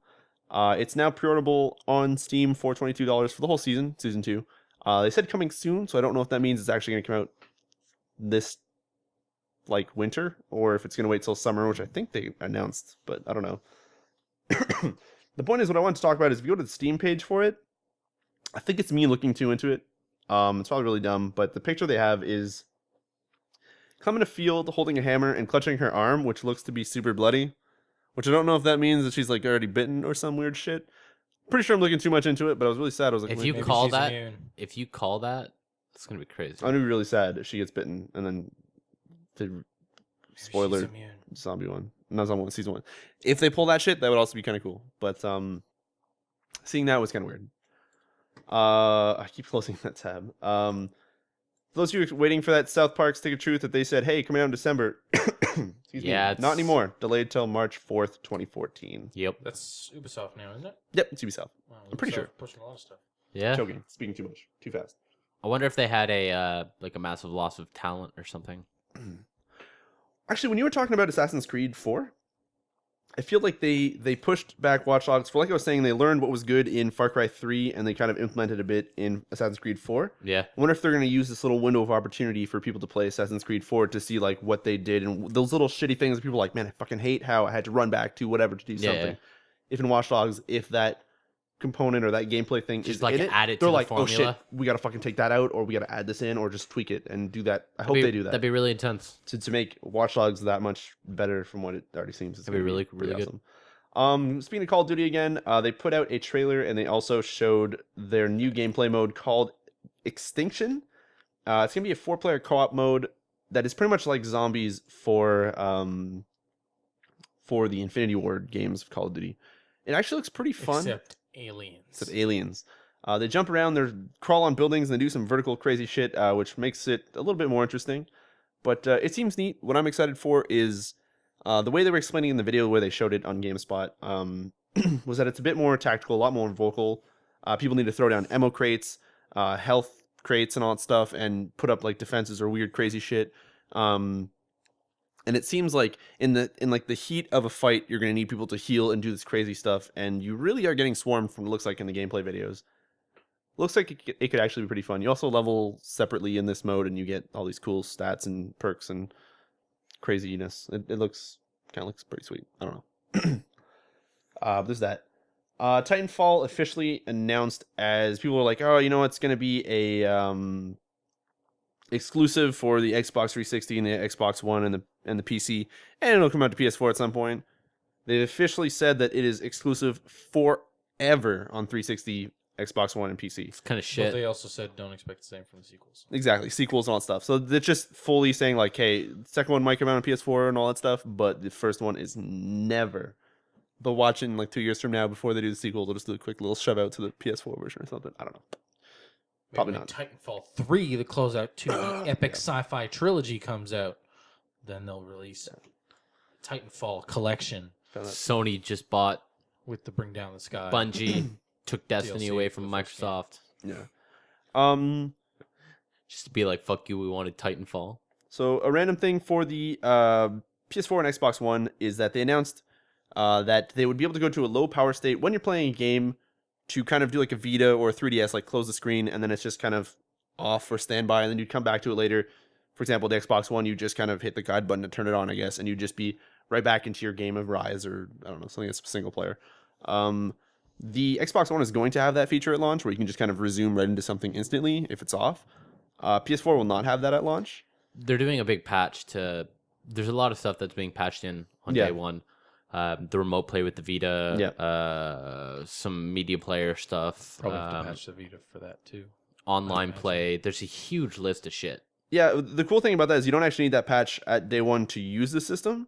[SPEAKER 3] It's now pre-orderable on Steam for $22 for the whole season 2. They said coming soon, so I don't know if that means it's actually going to come out this like winter or if it's going to wait till summer, which I think they announced, but I don't know. The point is, what I want to talk about is if you go to the Steam page for it, I think it's me looking too into it. It's probably really dumb, but the picture they have is Clem in a field holding a hammer and clutching her arm, which looks to be super bloody, which I don't know if that means that she's like already bitten or some weird shit. Pretty sure I'm looking too much into it, but I was really sad. I was like,
[SPEAKER 1] If you
[SPEAKER 4] Maybe
[SPEAKER 1] call
[SPEAKER 4] she's
[SPEAKER 1] that,
[SPEAKER 4] immune.
[SPEAKER 1] if you call that, it's gonna be crazy.
[SPEAKER 3] I'm gonna be really sad if she gets bitten, and then the spoiler
[SPEAKER 4] She's immune.
[SPEAKER 3] zombie one, not zombie one, season 1. If they pull that shit, that would also be kind of cool. But seeing that was kind of weird. I keep closing that tab. For those of you who are waiting for that South Park Stick of Truth that they said, hey, coming out in December. Excuse me.
[SPEAKER 1] Yeah,
[SPEAKER 3] Not
[SPEAKER 1] it's-
[SPEAKER 3] anymore. Delayed till March 4th, 2014.
[SPEAKER 1] Yep.
[SPEAKER 4] That's Ubisoft now, isn't it?
[SPEAKER 3] Yep, it's Ubisoft.
[SPEAKER 4] Wow,
[SPEAKER 3] I'm pretty
[SPEAKER 4] Ubisoft
[SPEAKER 3] sure.
[SPEAKER 4] pushing a lot of stuff.
[SPEAKER 1] Yeah.
[SPEAKER 3] Choking. Speaking too much. Too fast.
[SPEAKER 1] I wonder if they had a like a massive loss of talent or something.
[SPEAKER 3] Actually, when you were talking about Assassin's Creed 4, I feel like they pushed back Watch Dogs. For like I was saying, they learned what was good in Far Cry 3, and they kind of implemented a bit in Assassin's Creed 4.
[SPEAKER 1] Yeah.
[SPEAKER 3] I wonder if they're going to use this little window of opportunity for people to play Assassin's Creed 4 to see like what they did and those little shitty things that people are like, man, I fucking hate how I had to run back to whatever to do
[SPEAKER 1] Yeah,
[SPEAKER 3] something.
[SPEAKER 1] yeah.
[SPEAKER 3] If in Watch Dogs, if that component or that gameplay thing
[SPEAKER 1] Just
[SPEAKER 3] is
[SPEAKER 1] like
[SPEAKER 3] in it,
[SPEAKER 1] add it to
[SPEAKER 3] they're
[SPEAKER 1] the
[SPEAKER 3] like, oh shit,
[SPEAKER 1] formula.
[SPEAKER 3] we got to fucking take that out, or we got to add this in, or just tweak it and do that. I hope they do that
[SPEAKER 1] That'd be really intense.
[SPEAKER 3] to make Watch Dogs that much better from what it already seems. It's
[SPEAKER 1] That'd be
[SPEAKER 3] gonna
[SPEAKER 1] really good.
[SPEAKER 3] awesome. Speaking of Call of Duty again, they put out a trailer and they also showed their new gameplay mode called Extinction. It's gonna be a 4-player co-op mode that is pretty much like Zombies for for the Infinity Ward games of Call of Duty. It actually looks pretty fun.
[SPEAKER 2] Except aliens.
[SPEAKER 3] Except aliens. They jump around, they crawl on buildings, and they do some vertical crazy shit, which makes it a little bit more interesting. But it seems neat. What I'm excited for is the way they were explaining in the video where they showed it on GameSpot was that it's a bit more tactical, a lot more vocal. People need to throw down ammo crates, health crates, and all that stuff, and put up like defenses or weird crazy shit. And it seems like in like the heat of a fight, you're going to need people to heal and do this crazy stuff, and you really are getting swarmed from what it looks like in the gameplay videos. Looks like it could actually be pretty fun. You also level separately in this mode, and you get all these cool stats and perks and craziness. It looks kind of looks pretty sweet. I don't know. There's that. Titanfall officially announced as people were like, oh, you know, it's going to be a exclusive for the Xbox 360 and the Xbox One and the PC, and it'll come out to PS4 at some point. They've officially said that it is exclusive forever on 360, Xbox One, and PC.
[SPEAKER 1] It's kind of
[SPEAKER 4] But
[SPEAKER 1] shit.
[SPEAKER 4] they also said don't expect the same from the sequels.
[SPEAKER 3] Exactly, sequels and all that stuff. So they're just fully saying like, hey, the second one might come out on PS4 and all that stuff, but the first one is never. But watching like 2 years from now, before they do the sequel, they'll just do a quick little shove out to the PS4 version or something. I don't know. Probably
[SPEAKER 4] Maybe
[SPEAKER 3] not.
[SPEAKER 4] Titanfall 3, the closeout to the epic sci-fi trilogy, comes out. Then they'll release Titanfall collection
[SPEAKER 3] Found that-
[SPEAKER 1] Sony just bought
[SPEAKER 4] with the Bring Down the Sky.
[SPEAKER 1] Bungie, took Destiny
[SPEAKER 4] DLC
[SPEAKER 1] away
[SPEAKER 4] for
[SPEAKER 1] from
[SPEAKER 4] the first game.
[SPEAKER 1] Microsoft.
[SPEAKER 3] Yeah.
[SPEAKER 1] Just to be like, fuck you, we wanted Titanfall.
[SPEAKER 3] So a random thing for the PS4 and Xbox One is that they announced that they would be able to go to a low power state when you're playing a game to kind of do like a Vita or a 3DS, like close the screen and then it's just kind of off for standby, and then you'd come back to it later. For example, the Xbox One, you just kind of hit the guide button to turn it on, I guess, and you'd just be right back into your game of Rise or I don't know, something that's single player. The Xbox One is going to have that feature at launch where you can just kind of resume right into something instantly if it's off. PS4 will not have that at launch.
[SPEAKER 1] They're doing a big patch to. There's a lot of stuff that's being patched in on
[SPEAKER 3] Yeah.
[SPEAKER 1] day one. The remote play with the Vita.
[SPEAKER 3] Yeah.
[SPEAKER 1] Some media player stuff.
[SPEAKER 4] Probably have to patch the Vita for that too.
[SPEAKER 1] Online
[SPEAKER 4] imagine.
[SPEAKER 1] play. There's a huge list of shit.
[SPEAKER 3] Yeah, the cool thing about that is you don't actually need that patch at day one to use the system.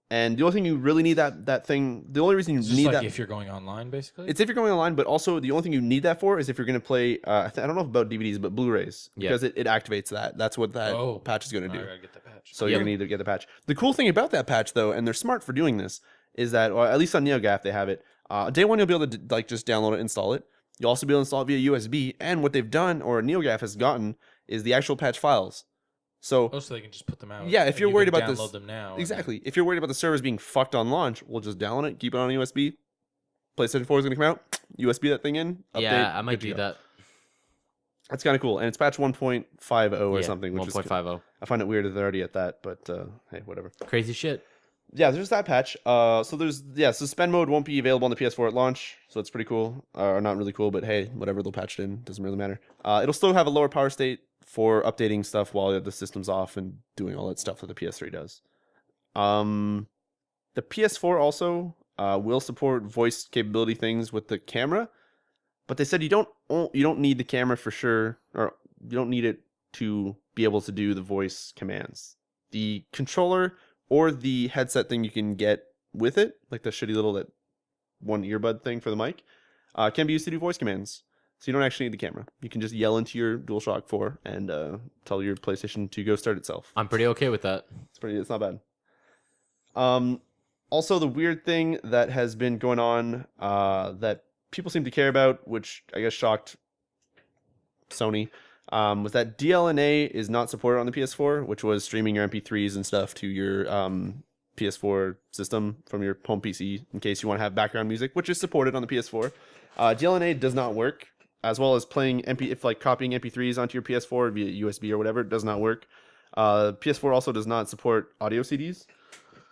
[SPEAKER 3] And the only thing you really need that thing, the only reason you
[SPEAKER 4] It's just
[SPEAKER 3] need
[SPEAKER 4] like
[SPEAKER 3] that,
[SPEAKER 4] if you're going online, basically.
[SPEAKER 3] it's if you're going online, but also the only thing you need that for is if you're going to play, I don't know about DVDs, but Blu-rays,
[SPEAKER 1] Yeah.
[SPEAKER 3] because it activates that. That's what that
[SPEAKER 4] Oh,
[SPEAKER 3] patch is going to
[SPEAKER 4] I
[SPEAKER 3] do.
[SPEAKER 4] gotta get the patch.
[SPEAKER 3] So you're going to need to get the patch. The cool thing about that patch, though, and they're smart for doing this, is that, or at least on NeoGAF they have it, day one you'll be able to like just download it, install it. You'll also be able to install it via USB, and what they've done, or NeoGAF has gotten, is the actual patch files. So
[SPEAKER 4] Oh, so they can just put them out.
[SPEAKER 3] Yeah, if
[SPEAKER 4] and
[SPEAKER 3] you're
[SPEAKER 4] you
[SPEAKER 3] worried
[SPEAKER 4] can
[SPEAKER 3] about this-
[SPEAKER 4] download them now. and
[SPEAKER 3] exactly, if you're worried about the servers being fucked on launch, we'll just download it, keep it on USB. PlayStation 4 is going to come out, USB that thing in. Update,
[SPEAKER 1] Yeah, I might
[SPEAKER 3] good to
[SPEAKER 1] do
[SPEAKER 3] go.
[SPEAKER 1] that.
[SPEAKER 3] That's kind of cool, and it's patch 1.50 or
[SPEAKER 1] Yeah,
[SPEAKER 3] something, which is
[SPEAKER 1] 1.50.
[SPEAKER 3] I find it weird that they're already at that, but hey, whatever.
[SPEAKER 1] Crazy shit.
[SPEAKER 3] Yeah, there's that patch. So suspend mode won't be available on the PS4 at launch, so it's pretty cool. Or not really cool, but hey, whatever, they'll patch it in. Doesn't really matter. It'll still have a lower power state for updating stuff while the system's off and doing all that stuff that the PS3 does. The PS4 also will support voice capability things with the camera, but they said you don't need the camera for sure, or you don't need it to be able to do the voice commands. The controller or the headset thing you can get with it, like the shitty little that one earbud thing for the mic, can be used to do voice commands. So you don't actually need the camera. You can just yell into your DualShock 4 and tell your PlayStation to go start itself.
[SPEAKER 1] I'm pretty okay with that.
[SPEAKER 3] It's not bad. Also, the weird thing that has been going on that people seem to care about, which I guess shocked Sony, was that DLNA is not supported on the PS4, which was streaming your MP3s and stuff to your PS4 system from your home PC in case you want to have background music, which is supported on the PS4. DLNA does not work, as well as playing copying MP3s onto your PS4 via USB or whatever, it does not work. PS4 also does not support audio CDs,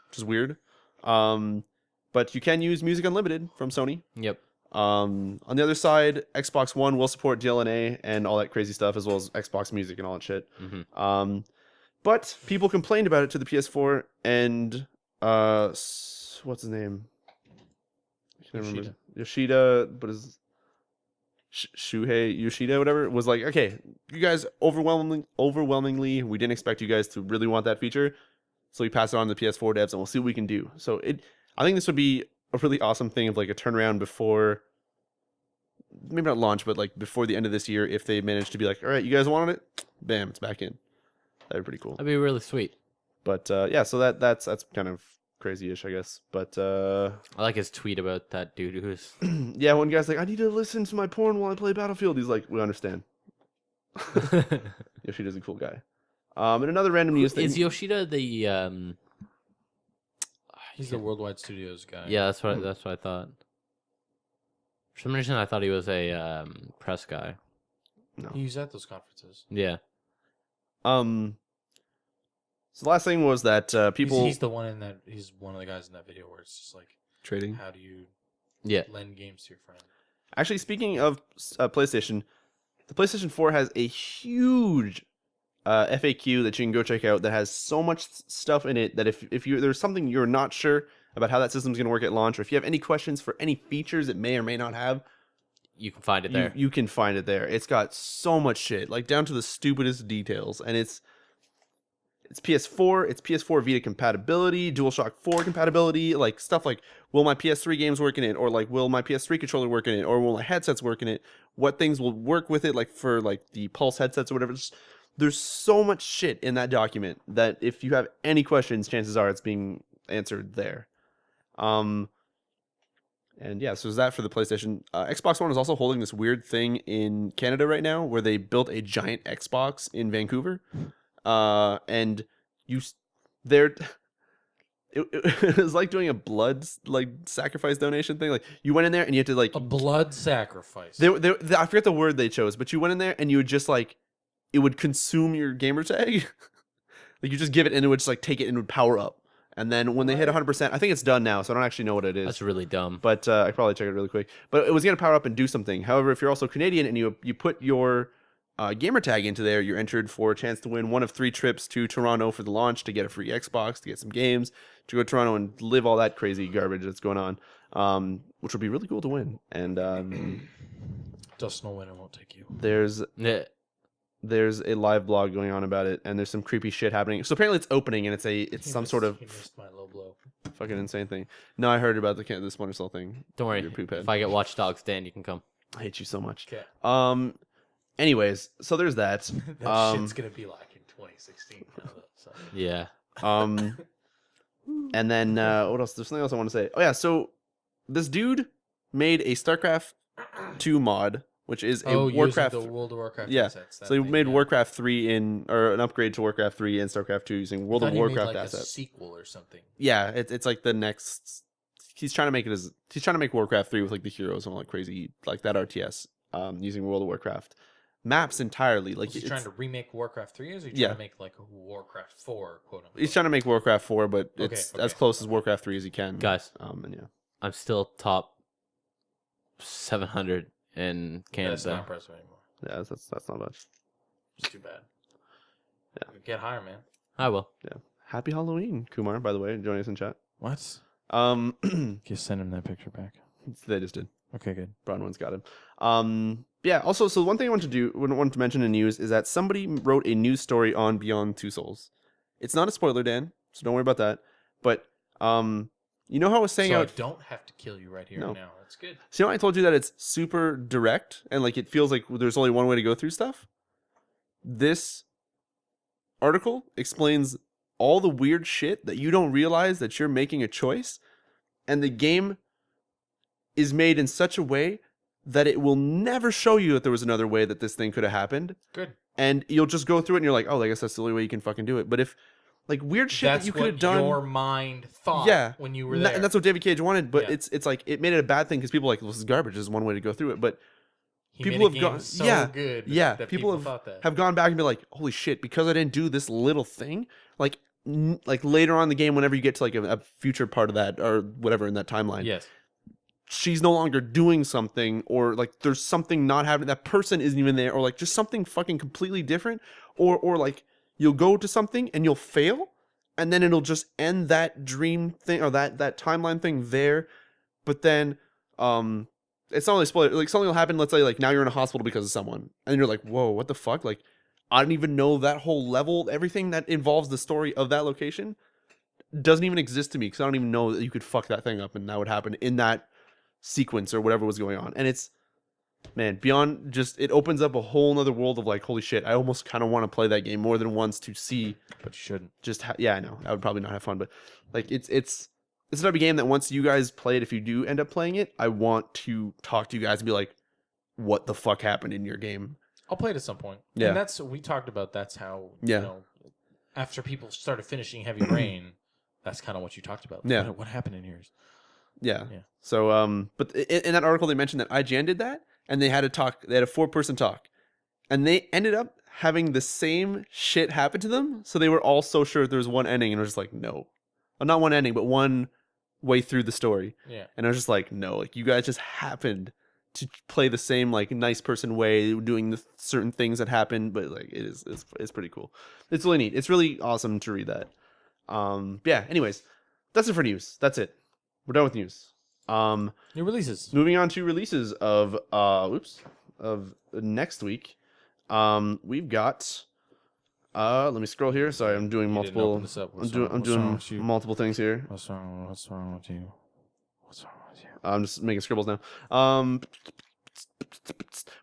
[SPEAKER 3] which is weird. But you can use Music Unlimited from Sony.
[SPEAKER 1] Yep.
[SPEAKER 3] On the other side, Xbox One will support DLNA and all that crazy stuff, as well as Xbox Music and all that shit.
[SPEAKER 1] Mm-hmm.
[SPEAKER 3] But people complained about it to the PS4, and what's his name? I can't remember. Yoshida, but is Shuhei Yoshida, whatever, was like, okay, you guys overwhelmingly, we didn't expect you guys to really want that feature, so we pass it on to the PS4 devs, and we'll see what we can do. So I think this would be a really awesome thing of like a turnaround before, maybe not launch, but like before the end of this year, if they manage to be like, all right, you guys wanted it, bam, it's back in. That'd be pretty cool.
[SPEAKER 1] That'd be really sweet.
[SPEAKER 3] But yeah, so that's kind of crazy-ish, I guess. But
[SPEAKER 1] I like his tweet about that dude who's
[SPEAKER 3] yeah, one guy's like, I need to listen to my porn while I play Battlefield. He's like, we understand. Yoshida's a cool guy. And another random news thing.
[SPEAKER 1] is Yoshida the
[SPEAKER 4] He's the Worldwide Studios guy.
[SPEAKER 1] Yeah, that's what I thought. For some reason, I thought he was a press guy.
[SPEAKER 3] No.
[SPEAKER 4] He was at those conferences.
[SPEAKER 1] Yeah.
[SPEAKER 3] So the last thing was that people
[SPEAKER 4] He's the one in that. He's one of the guys in that video where it's just like,
[SPEAKER 3] trading.
[SPEAKER 4] how do you lend games to your friend?
[SPEAKER 3] Actually, speaking of PlayStation, the PlayStation 4 has a huge FAQ that you can go check out that has so much stuff in it that if there's something you're not sure about how that system's going to work at launch, or if you have any questions for any features it may or may not have,
[SPEAKER 1] You can find it there.
[SPEAKER 3] you can find it there. It's got so much shit, like down to the stupidest details, and it's PS4, it's PS4 Vita compatibility, DualShock 4 compatibility, like stuff like, will my PS3 games work in it, or like, will my PS3 controller work in it, or will my headsets work in it, what things will work with it, like for like the Pulse headsets or whatever. There's so much shit in that document that if you have any questions, chances are it's being answered there. And yeah, so is that for the PlayStation. Xbox One is also holding this weird thing in Canada right now where they built a giant Xbox in Vancouver. And it was like doing a blood sacrifice donation thing. Like you went in there and you had to like
[SPEAKER 4] A blood sacrifice.
[SPEAKER 3] I forget the word they chose, but you went in there and you would just like, it would consume your gamer tag. Like you just give it and it would just like take it and it would power up. And then when they hit 100%, I think it's done now, so I don't actually know what it is.
[SPEAKER 1] That's really dumb.
[SPEAKER 3] But I could probably check it really quick. But it was going to power up and do something. However, if you're also Canadian and you put your gamer tag into there, you're entered for a chance to win one of 3 trips to Toronto for the launch, to get a free Xbox, to get some games, to go to Toronto and live all that crazy garbage that's going on, which would be really cool to win. And
[SPEAKER 4] Dustin will win and won't take you.
[SPEAKER 3] There's a live blog going on about it, and there's some creepy shit happening. So apparently it's opening, and it's some sort of
[SPEAKER 4] He missed my low blow.
[SPEAKER 3] fucking insane thing. No, I heard about the Splinter Cell thing.
[SPEAKER 1] Don't worry.
[SPEAKER 3] Your poop head.
[SPEAKER 1] If I get Watch Dogs, Dan, you can come.
[SPEAKER 3] I hate you so much.
[SPEAKER 4] Okay.
[SPEAKER 3] Anyways, so there's that.
[SPEAKER 4] That shit's gonna be like in 2016 now, though. So.
[SPEAKER 1] Yeah.
[SPEAKER 3] And then what else? There's something else I want to say. Oh yeah, so this dude made a StarCraft 2 mod, which is a Warcraft.
[SPEAKER 4] Using the World of Warcraft
[SPEAKER 3] Yeah.
[SPEAKER 4] assets.
[SPEAKER 3] So he made Warcraft 3 or an upgrade to Warcraft 3 and StarCraft 2 using World of Warcraft
[SPEAKER 4] made, like,
[SPEAKER 3] assets.
[SPEAKER 4] A sequel or something.
[SPEAKER 3] Yeah, it's like the next. He's trying to make Warcraft 3 with like the heroes and all that crazy, like that RTS, using World of Warcraft maps entirely. Like
[SPEAKER 4] he's trying to remake Warcraft 3, or is he trying to make like a Warcraft 4, quote unquote?
[SPEAKER 3] He's trying to make Warcraft 4, but it's as close as Warcraft 3 as he can.
[SPEAKER 1] Guys.
[SPEAKER 3] And yeah.
[SPEAKER 1] I'm still top 700 in Canada.
[SPEAKER 4] That's not impressive anymore.
[SPEAKER 3] Yeah, that's not much.
[SPEAKER 4] It's too bad.
[SPEAKER 3] Yeah.
[SPEAKER 4] Get higher, man.
[SPEAKER 1] I will.
[SPEAKER 3] Yeah. Happy Halloween, Kumar, by the way, joining us in chat.
[SPEAKER 2] What? Just send him that picture back.
[SPEAKER 3] They just did.
[SPEAKER 2] Okay, good.
[SPEAKER 3] Bronwyn's got him. Yeah, also, so one thing I wanted to mention in news is that somebody wrote a news story on Beyond Two Souls. It's not a spoiler, Dan, so don't worry about that. But, you know how I was saying...
[SPEAKER 4] So I don't have to kill you right here and now. That's good.
[SPEAKER 3] So you know how I told you that it's super direct and like it feels like there's only one way to go through stuff? This article explains all the weird shit that you don't realize that you're making a choice, and the game is made in such a way that it will never show you that there was another way that this thing could have happened.
[SPEAKER 4] Good.
[SPEAKER 3] And you'll just go through it and you're like, oh, I guess that's the only way you can fucking do it. But if like weird shit that you could have done,
[SPEAKER 4] your mind thought when you were there.
[SPEAKER 3] And that's what David Cage wanted, but
[SPEAKER 4] Yeah.
[SPEAKER 3] it's like it made it a bad thing because people are like, well, this is garbage. This is one way to go through it. But
[SPEAKER 4] He
[SPEAKER 3] people
[SPEAKER 4] made a
[SPEAKER 3] have
[SPEAKER 4] game
[SPEAKER 3] gone,
[SPEAKER 4] so
[SPEAKER 3] yeah,
[SPEAKER 4] good
[SPEAKER 3] yeah.
[SPEAKER 4] that
[SPEAKER 3] People
[SPEAKER 4] thought that.
[SPEAKER 3] have gone back and been like, holy shit, because I didn't do this little thing, like later on in the game, whenever you get to like a future part of that or whatever in that timeline,
[SPEAKER 4] Yes.
[SPEAKER 3] she's no longer doing something, or like there's something not happening. That person isn't even there, or like just something fucking completely different, or like you'll go to something and you'll fail, and then it'll just end that dream thing or that timeline thing there. But then, it's not really spoiler. Like something will happen. Let's say like now you're in a hospital because of someone, and you're like, whoa, what the fuck? Like I didn't even know that whole level, everything that involves the story of that location doesn't even exist to me because I don't even know that you could fuck that thing up and that would happen in that sequence or whatever was going on. And it's, man, beyond just, it opens up a whole nother world of like, holy shit, I almost kind of want to play that game more than once to see.
[SPEAKER 2] But you shouldn't.
[SPEAKER 3] Just yeah, I know I would probably not have fun, but like it's the type of game that once you guys play it, if you do end up playing it, I want to talk to you guys and be like, what the fuck happened in your game?
[SPEAKER 4] I'll play it at some point.
[SPEAKER 3] Yeah.
[SPEAKER 4] And we talked about that's how,
[SPEAKER 3] Yeah.
[SPEAKER 4] you know, after people started finishing Heavy Rain, that's kind of what you talked about.
[SPEAKER 3] Yeah.
[SPEAKER 4] What happened in yours?
[SPEAKER 3] Yeah.
[SPEAKER 4] Yeah.
[SPEAKER 3] So but in that article they mentioned that IGN did that and they had a 4-person talk. And they ended up having the same shit happen to them. So they were all so sure there was one ending and it was just like, no. Well, not one ending, but one way through the story.
[SPEAKER 4] Yeah.
[SPEAKER 3] And I was just like, no, like you guys just happened to play the same like nice person way, doing the certain things that happened, but like it's pretty cool. It's really neat. It's really awesome to read that. Yeah, anyways, that's it for news. That's it. We're done with news.
[SPEAKER 4] New releases.
[SPEAKER 3] Moving on to releases of next week. We've got let me scroll here. Sorry, I'm doing
[SPEAKER 4] You didn't
[SPEAKER 3] multiple
[SPEAKER 4] open this up.
[SPEAKER 3] I'm doing multiple things here.
[SPEAKER 4] What's wrong with you? What's wrong with you?
[SPEAKER 3] I'm just making scribbles now.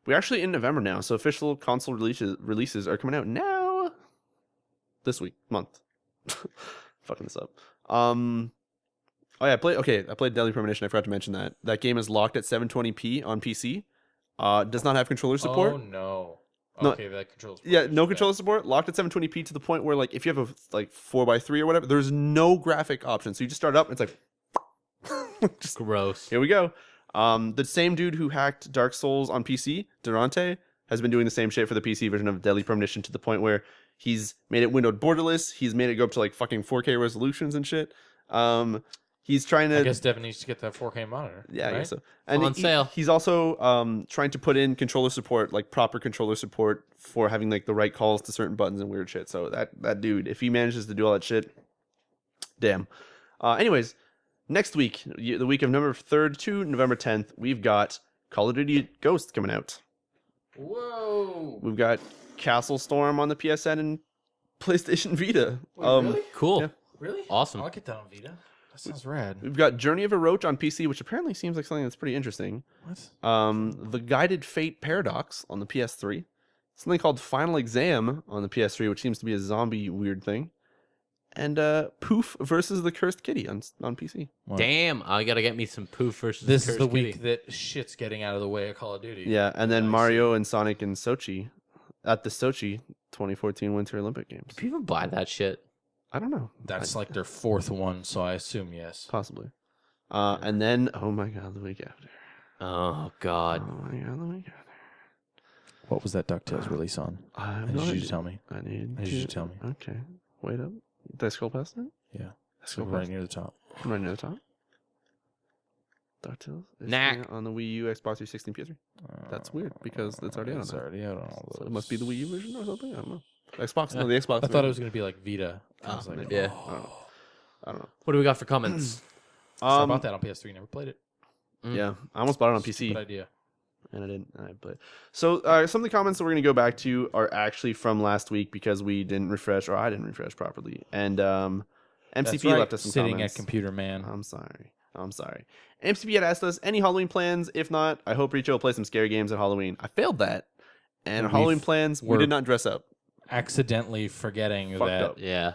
[SPEAKER 3] We're actually in November now, so official console releases are coming out now. This month. Fucking this up. Oh yeah, I played Deadly Premonition. I forgot to mention that. That game is locked at 720p on PC. Does not have controller support.
[SPEAKER 4] Oh no.
[SPEAKER 3] No.
[SPEAKER 4] Okay, that controller support.
[SPEAKER 3] Yeah, no controller support. Locked at 720p to the point where like if you have a like 4x3 or whatever, there's no graphic option. So you just start it up, and it's like just
[SPEAKER 1] Gross.
[SPEAKER 3] here we go. The same dude who hacked Dark Souls on PC, Durante, has been doing the same shit for the PC version of Deadly Premonition to the point where he's made it windowed borderless. He's made it go up to like fucking 4K resolutions and shit. He's trying to.
[SPEAKER 4] I guess Devin needs to get that 4K monitor.
[SPEAKER 3] Yeah,
[SPEAKER 4] right?
[SPEAKER 3] I guess so. And
[SPEAKER 1] On sale.
[SPEAKER 3] He's also trying to put in controller support, like proper controller support for having like the right calls to certain buttons and weird shit. So that dude, if he manages to do all that shit, damn. Anyways, next week, the week of November 3rd to November 10th, we've got Call of Duty Ghost coming out.
[SPEAKER 4] Whoa.
[SPEAKER 3] We've got Castle Storm on the PSN and PlayStation Vita.
[SPEAKER 4] Wait, really?
[SPEAKER 1] Cool.
[SPEAKER 3] Yeah.
[SPEAKER 4] Really?
[SPEAKER 1] Awesome.
[SPEAKER 4] I'll get that on Vita. That sounds rad.
[SPEAKER 3] We've got Journey of a Roach on PC, which apparently seems like something that's pretty interesting.
[SPEAKER 4] What?
[SPEAKER 3] The Guided Fate Paradox on the PS3. Something called Final Exam on the PS3, which seems to be a zombie weird thing. And Poof versus the Cursed Kitty on PC.
[SPEAKER 4] What?
[SPEAKER 1] Damn, I gotta get me some Poof versus
[SPEAKER 4] This is
[SPEAKER 1] Cursed
[SPEAKER 4] the
[SPEAKER 1] Kitty.
[SPEAKER 4] week that shit's getting out of the way of Call of Duty.
[SPEAKER 3] Yeah, and then
[SPEAKER 4] Nice.
[SPEAKER 3] Mario and Sonic in Sochi at the Sochi 2014 Winter Olympic Games.
[SPEAKER 1] Do people buy that shit?
[SPEAKER 3] I don't know.
[SPEAKER 4] That's like their fourth one, so I assume yes.
[SPEAKER 3] Possibly. And then, oh my god, the week after.
[SPEAKER 1] Oh god.
[SPEAKER 3] Oh my god, the week after.
[SPEAKER 4] What was that DuckTales release on?
[SPEAKER 3] I
[SPEAKER 4] I need you to tell me.
[SPEAKER 3] I need
[SPEAKER 4] you to tell me.
[SPEAKER 3] Okay. Wait up. Did I scroll past that?
[SPEAKER 4] Yeah.
[SPEAKER 3] Scroll
[SPEAKER 4] Right
[SPEAKER 3] past
[SPEAKER 4] near the top.
[SPEAKER 3] right near the top. DuckTales is
[SPEAKER 1] Nah.
[SPEAKER 3] coming out on the Wii U, Xbox 360, PS3. That's weird because it's already out on
[SPEAKER 4] It's
[SPEAKER 3] that.
[SPEAKER 4] already out on all those.
[SPEAKER 3] So it must be the Wii U version or something. I don't know. Xbox. No, the Xbox.
[SPEAKER 4] I thought it was going to be like Vita. I was like,
[SPEAKER 3] maybe.
[SPEAKER 1] Yeah.
[SPEAKER 3] I don't know.
[SPEAKER 1] What do we got for comments?
[SPEAKER 4] I bought that on PS3. Never played it.
[SPEAKER 3] Yeah, I almost bought it on PC.
[SPEAKER 4] Good idea.
[SPEAKER 3] And I didn't. I played. So some of the comments that we're gonna go back to are actually from last week because we didn't refresh or I didn't refresh properly. And MCP
[SPEAKER 4] That's right,
[SPEAKER 3] left us some
[SPEAKER 4] sitting
[SPEAKER 3] comments.
[SPEAKER 4] at Computer Man.
[SPEAKER 3] I'm sorry. MCP had asked us any Halloween plans. If not, I hope Riccio will play some scary games at Halloween. I failed that. And
[SPEAKER 4] We
[SPEAKER 3] Halloween plans, we
[SPEAKER 4] were
[SPEAKER 3] did not dress up.
[SPEAKER 4] Accidentally forgetting
[SPEAKER 3] Fucked
[SPEAKER 4] that,
[SPEAKER 3] up.
[SPEAKER 1] Yeah.